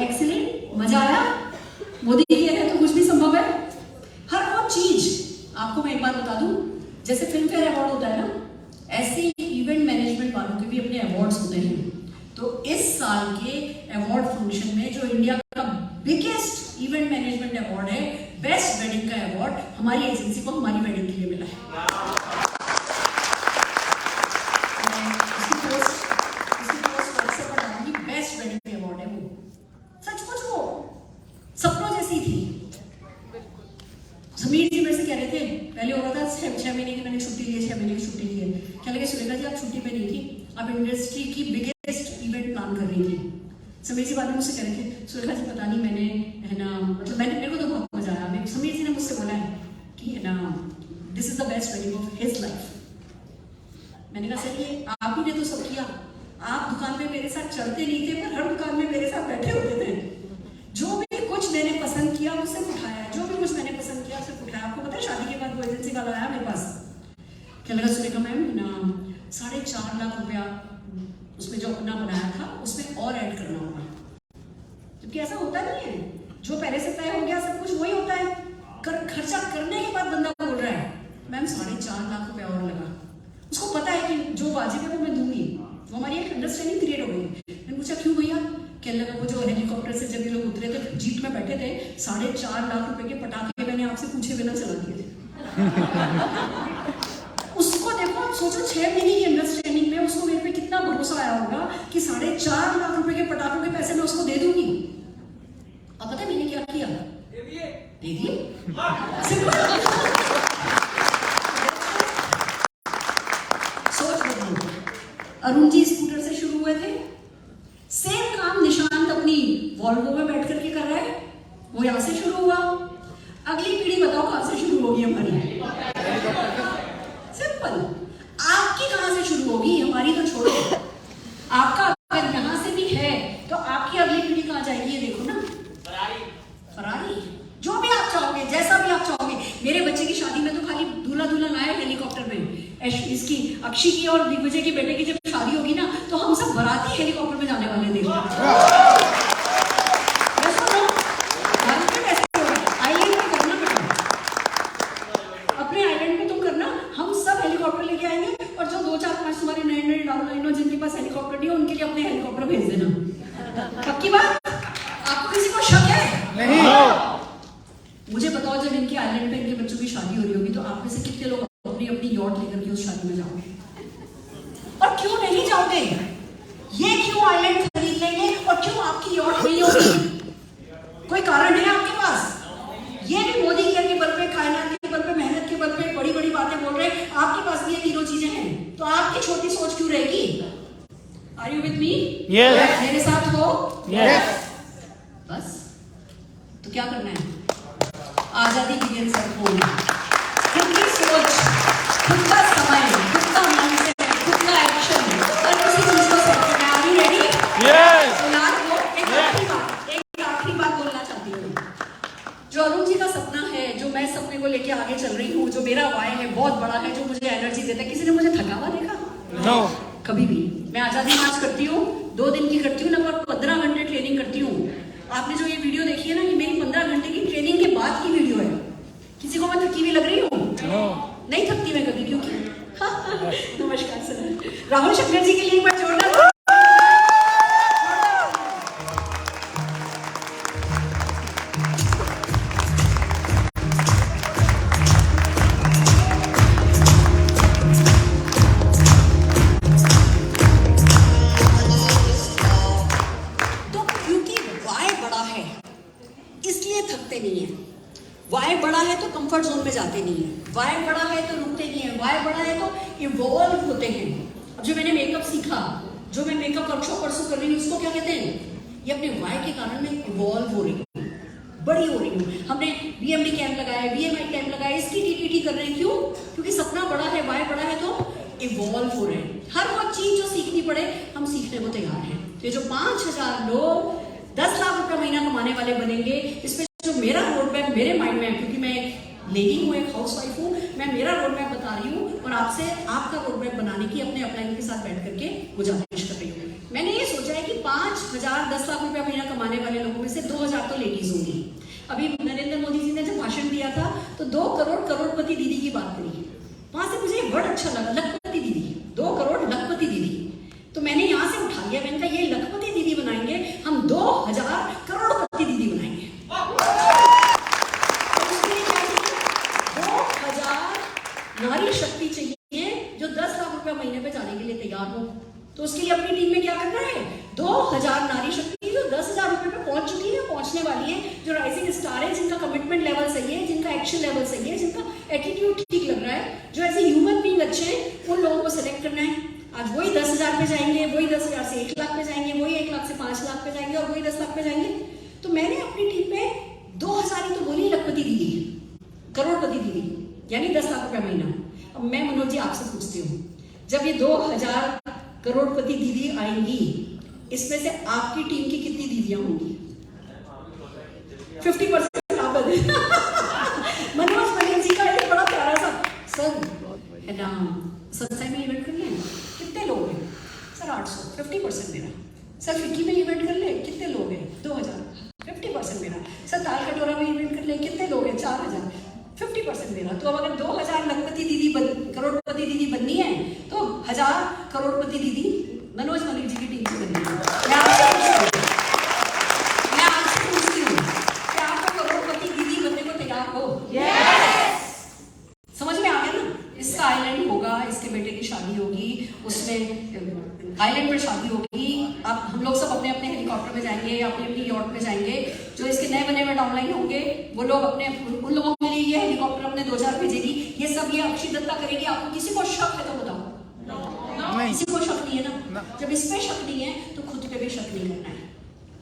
एक्सीलेंट, मजा आया। मोदी ये है तो कुछ भी संभव है। हर वो चीज आपको मैं एक बात बता दूं, जैसे फिल्म फेयर अवार्ड होता है ना, ऐसे इवेंट मैनेजमेंट वालों के भी अपने अवार्ड्स होते हैं। तो इस साल के अवार्ड फंक्शन में जो इंडिया का बिगेस्ट इवेंट मैनेजमेंट अवार्ड है, बेस्ट वेडिंग का अवार्ड, हमारी एजेंसी को हमारी वेडिंग के लिए मिला है। बेस्ट वेडिंग अवार्ड है वो। सचमुच वो सपनों जैसी थी। जमीर जी मेरे से कह रहे थे, पहले हो रहा था 6 महीने की मैंने छुट्टी ली है, 6 महीने की छुट्टी ली है। क्या लगे सुरेखा जी आप छुट्टी पे नहीं थी, आप इंडस्ट्री की बिगेस्ट इवेंट प्लान कर रही थी। समीर जी बाद में मुझसे कह रहे थे, सुरेखा जी पता नहीं मैंने है ना, मतलब मैंने, मेरे को तो बहुत मजा आया। समीर जी ने मुझसे बोला है कि है ना, this is the best wedding of his life. मैंने कहा सर ये आप ही ने तो सब किया। आप दुकान में मेरे साथ चलते नहीं थे, पर हर दुकान में मेरे साथ बैठे होते थे। जो भी कुछ मैंने पसंद किया मुझसे उठाया, जो भी कुछ मैंने पसंद किया उससे उठाया। आपको पता है शादी के बाद वो एजेंसी वाला आया मेरे पास, क्या लगा सुरेखा मैम ना 4.5 लाख रुपया उसमें जो अपना बनाया था उसमें और ऐड करना होगा। जबकि ऐसा होता नहीं है, जो पहले से तय हो गया सब कुछ वही होता है। खर्चा करने के बाद बंदा बोल रहा है मैम 4.5 लाख रुपया और लगा। उसको पता है कि जो वाजिब है वो मैं दूंगी। वो हमारी एक अंडरस्टैंडिंग क्रिएट हो गई। मैंने पूछा क्यों भैया? कहने लगा वो जो हेलीकॉप्टर से जब ये लोग उतरे थे, जीप में बैठे थे, 4.5 लाख रुपए के पटाखे मैंने आपसे पूछे बिना चला दिए थे। उसको देखो, आप सोचो 6 महीने की अंडरस्टैंडिंग में उसको मेरे पे कितना भरोसा आया होगा कि 4.5 लाख रुपए के पटाखों के पैसे मैं उसको दे दूंगी। अब पता है मैंने क्या किया? दे दिए। सोच बदलो। अरुण जी स्कूटर से शुरू हुए थे, सेम काम निशांत अपनी वॉल्वो में बैठ करके कर रहा है, वो यहां से शुरू हुआ। अगली पीढ़ी बताओ कहां से शुरू होगी हमारी? सिंपल। आपकी कहां से शुरू होगी? हमारी तो छोड़ो। आपका अगर यहां से भी है तो आपकी अगली पीढ़ी कहां जाएगी? ये देखो ना, फरारी। जो भी आप चाहोगे, जैसा भी आप चाहोगे। मेरे बच्चे की शादी में तो खाली दूल्हा दुल्हन आए हेलीकॉप्टर में। इसकी अक्षी की और दिग्विजय की बेटे की जब शादी होगी ना, तो हम सब बराती हेलीकॉप्टर में जाने वाले देखो। आइलैंड में करना बेटा, अपने आइलैंड में तुम करना, हम सब हेलीकॉप्टर लेके आएंगे। और जो 2, 4, 5 तुम्हारे नए डाउनलाइन हो जिनके पास हेलीकॉप्टर नहीं हो, उनके लिए अपने हेलीकॉप्टर भेज देना। पक्की बात? आपको किसी को शक है? नहीं। मुझे बताओ जब इनके आइलैंड पे इनके बच्चों की शादी हो रही होगी तो आप में से कितने लोग अपनी अपनी यॉट लेकर के उस शादी में जाओगे? और क्यों नहीं जाओगे? ये क्यों आइलैंड खरीद लेंगे और क्यों आपकी यॉट नहीं होगी? कोई कारण है आपके पास? ये भी मोदी केयर के बल पे, कायनात के बल पे, मेहनत के बल पे बड़ी बड़ी बातें बोल रहे हैं। आपके पास भी ये तीनों चीजें हैं, तो आपकी छोटी सोच क्यों रहेगी? Are you with me? Yes. मेरे साथ हो? यस। बस तो क्या करना है? आजादी बिगिंस एट होम। खुद की सोच, खुद का समय, खुद का माइंडसेट, खुद का एक्शन और उसी चीज को सेट करना है। Are you ready? यस। तो यार वो एक आखिरी बात बोलना चाहती हूँ। जो अरुण जी का सपना है, जो मैं सपने को लेके आगे चल रही रही हूँ, जो मेरा वाई है बहुत बड़ा है, जो मुझे एनर्जी देता है। किसी ने मुझे थका हुआ देखा? No. कभी भी। मैं आजादी मार्च करती हूँ, 2 दिन की करती हूँ, लगभग 15 घंटे ट्रेनिंग करती हूँ। आपने जो ये वीडियो देखी है ना, ये मेरी 15 घंटे की ट्रेनिंग के बाद की वीडियो है। किसी को मैं थकी हुई लग रही हूँ? नहीं थकती मैं कभी, क्योंकि नमस्कार सर, राहुल शंकर जी के लिए एक बार जोरदार। तो क्योंकि वाई बड़ा है इसलिए थकते नहीं है। वाई बड़ा है तो कंफर्ट जोन में जाते नहीं है। वाई बड़ा है तो रुकते नहीं है। वाई बड़ा है तो इवॉल्व होते हैं। अब जो मैंने मेकअप सीखा, जो मैं मेकअप वर्कशॉप परसू कर रही हूँ, उसको क्या कहते हैं? ये अपने वाई के कारण मैं इवॉल्व हो रही हूँ, बड़ी हो रही हूँ। हमने बीएमडी कैंप लगाया, बीएमआई कैंप लगाया, इसकी टीटीटी कर रहे हैं। क्यों? क्योंकि सपना बड़ा है, वाई बड़ा है, तो इवॉल्व हो रहे हैं। हर वो चीज जो सीखनी पड़े हम सीखने को तैयार हैं। तो ये जो 5000 लोग 10 लाख रुपए महीना कमाने वाले बनेंगे, इसमें जो मेरा रोड मैप मेरे माइंड में है, क्योंकि मैं लेडी हूँ, एक हाउस वाइफ हूँ, मैं मेरा रोड मैप बता रही हूँ और आपसे आपका रोड मैप बनाने की अपने अपलाइन के साथ बैठ करके गुजारिश कर रही हूँ। मैंने ये सोचा है कि 5000 10 लाख रुपया महीना कमाने वाले लोगों में से 2000 तो लेडीज होंगी। अभी नरेंद्र मोदी जी ने जब भाषण दिया था तो 2 करोड़ करोड़पति दीदी की बात करी। वहां से मुझे वर्ड अच्छा लगा, लखपति दीदी, 2 करोड़ लखपति दीदी। तो मैंने यहाँ से उठा लिया, मैंने कहा ये लखपति दीदी बनाएंगे, हम 2000 करोड़पति दीदी बनाएंगे। 2000 नारी शक्ति चाहिए जो 10 लाख रुपया महीने पे जाने के लिए तैयार हो। तो उसके लिए अपनी टीम में क्या करना है? 2000 नारी शक्ति जो 10,000 रुपए पे पहुंच चुकी है, पहुंचने वाली है, जो राइजिंग स्टार है, जिनका कमिटमेंट लेवल सही है, जिनका एक्शन लेवल सही है, जिनका एटीट्यूड ठीक लग रहा है, जो ऐसे ह्यूमन बीइंग अच्छे हैं, उन लोगों को सिलेक्ट करना है। आज वही 10,000 पे जाएंगे, वही 10,000 से 1 लाख पे जाएंगे, वही 1 लाख से 5 लाख पे जाएंगे और वही 10 लाख पे जाएंगे। तो मैंने अपनी टीम पे 2000 ही तो बोली लखपति दीदी, करोड़पति दीदी, यानी 10 लाख रुपया महीना। अब मैं मनोज जी आपसे पूछती हूँ, जब ये 2000 करोड़पति दीदी आएंगी, इसमें से आपकी टीम की कितनी दीदियां होंगी? 50% आप बने। मनोज मलिक जी का एक बड़ा प्यारा सा, सर है ना, सत्संग में इवेंट कर ले, कितने लोग हैं? सर 800, 50% मेरा। सर फिक्की में इवेंट कर ले, कितने लोग हैं? 2000, 50% मेरा। सर ताल कटोरा में इवेंट कर ले, कितने लोग हैं? 4000, 50% मेरा। तो अब अगर 2000 लखपति दीदी करोड़पति दीदी बननी है तो 1000 करोड़पति दीदी मनोज मलिक जी की टीम से बननी है। मैं आपसे पूछती हूँ कि आप तो करोड़पति दीदी बनने को तैयार हो? yes! समझ में आ गया ना? इसका आइलैंड होगा, इसके बेटे की शादी होगी, उसमें आइलैंड में शादी होगी। आप हम लोग सब अपने अपने हेलीकॉप्टर में जाएंगे, अपनी अपनी यॉट में जाएंगे। जो इसके नए बने हुए डाउनलाइन होंगे वो लोग अपने उन लोगों के लिए ये हेलीकॉप्टर अपने 2000 भेजेगी। ये सब ये अक्षय दत्ता करेगी। आपको किसी को शक है तो बताओ? no. किसी को शक नहीं है ना? जब इस पे शक नहीं है तो खुद पे भी शक नहीं करना है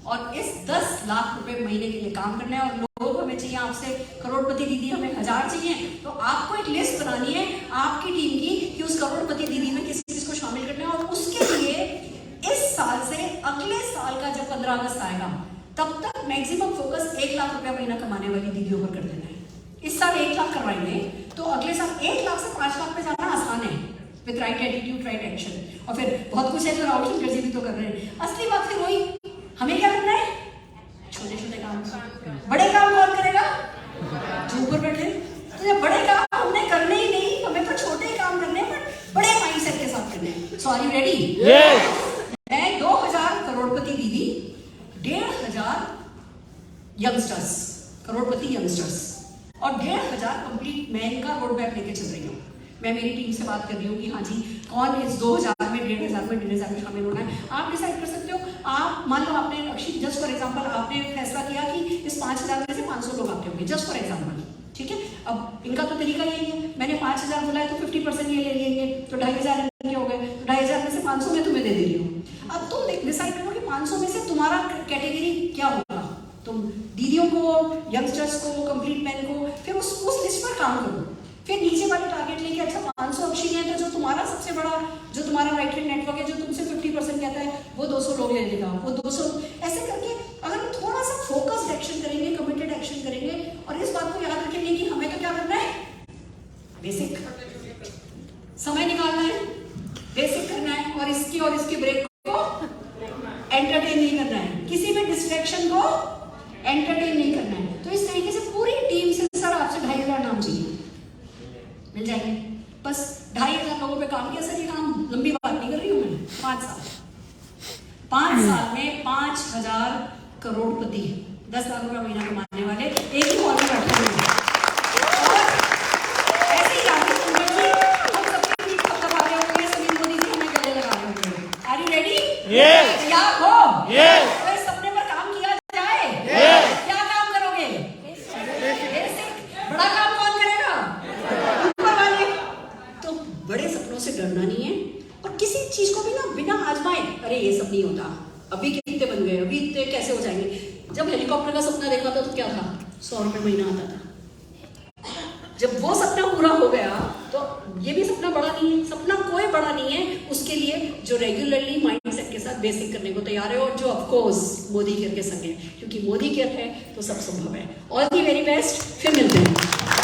और इस 10 लाख रुपए महीने के लिए काम करना है। और लोग हमें चाहिए आपसे करोड़पति दीदी, हमें 1000 चाहिए। तो आपको एक लिस्ट बनानी है आपकी टीम की कि उस करोड़पति दीदी में किस किस को शामिल करना है। और उसके लिए इस साल से अगले साल का जब 15 अगस्त आएगा तब तक मैक्सिमम फोकस 1 लाख रुपया महीना कमाने वाली दीदियों पर कर देना है। इस साल 1 लाख करवाएंगे तो अगले साल 1 लाख से 5 लाख पे जाना आसान है, with right attitude, right action. और फिर बहुत कुछ है जो राहुल शंकर जी भी तो कर रहे हैं। असली बात फिर वही, हमें क्या करना है? छोटे छोटे काम। बड़े काम कौन करेगा? जो ऊपर बैठे। तो जब बड़े काम हमने करने ही नहीं, हमें तो छोटे ही काम करने हैं, बट बड़े माइंडसेट के साथ करने हैं। सो आर यू रेडी? मैं 2000 करोड़पति दीदी, 1500 यंगस्टर्स, करोड़पति यंगस्टर्स और 1500 कंप्लीट मैन का रोड मैप लेके चल रही हूँ। मैं मेरी टीम से बात कर रही हूँ कि हाँ जी कौन इस 2000 में 1500 में शामिल होना है। आप डिसाइड कर सकते हो। आप मान लो आपने अक्षित, जस्ट फॉर एग्जांपल आपने फैसला किया कि इस 5000 में से 500 लोग आपके होंगे, जस्ट फॉर एग्जांपल, ठीक है। अब इनका तो तरीका यही है, मैंने 5000 बोला है तो 50% ये ले लेंगे, तो 2500 इनके हो गए, तो 2500 में से 500 में तुम्हें दे दे रही हूँ। अब तुम डिसाइड करो कि 500 में से तुम्हारा कैटेगरी क्या होगा। तुम दीदियों को, यंगस्टर्स को, कंप्लीट मैन को, फिर उस लिस्ट पर काम करो। फिर नीचे वाले टारगेट लेके, अच्छा 500 अक्षी है तो जो तुम्हारा सबसे बड़ा, जो तुम्हारा राइट हैंड नेटवर्क है, जो तुमसे 50% कहता है, वो 200 लोग ले लेगा, वो 200। ऐसे करके अगर हम थोड़ा सा फोकस्ड एक्शन करेंगे, कमिटेड एक्शन करेंगे और इस बात को याद रखेंगे कि हमें तो क्या करना है, बेसिक समय निकालना है, बेसिक करना है, और इसकी ब्रेक को एंटरटेन नहीं करना है, किसी भी डिस्ट्रैक्शन को एंटरटेन नहीं करना है। तो इस तरीके से पूरी टीम से सर आपसे 2500 नाम चाहिए, मिल जाएंगे। बस 2500 लोगों पे काम किया सर, ये काम लंबी बात नहीं कर रही हूँ मैं। 5 साल में 5000 करोड़पति, 10 लाख रुपया महीना कमाने वाले एक ही हॉल में बैठे हुए हैं। और ऐसे ही आगे सुनने से हम सबके बीच थपथपा रहे होंगे, सलीम मोदी जी हमें गले लगा रहे होंगे। Are you ready? Yes. तैयार हो? Yes. तो इस सपने पर काम किया जाए। Yes. क्या काम करोगे? बेसिक। बड़ा काम कौन करेगा? ऊपर वाले। तो बड़े सपनों से डरना नहीं है, और किसी चीज को भी ना बिना आजमाए, अरे ये सब नहीं होता, अभी कितने बन गए, अभी इतने कैसे हो जाएंगे। जब हेलीकॉप्टर का सपना देखा था तो क्या था? 100 रुपए महीना आता था। जब वो सपना पूरा हो गया तो ये भी सपना बड़ा नहीं है। सपना कोई बड़ा नहीं है उसके लिए जो रेगुलरली माइंडसेट के साथ बेसिक करने को तैयार है, और जो ऑफकोर्स मोदी केयर के संग है, क्योंकि मोदी केयर है तो सब संभव है। ऑल दी वेरी बेस्ट, फिर मिलते हैं।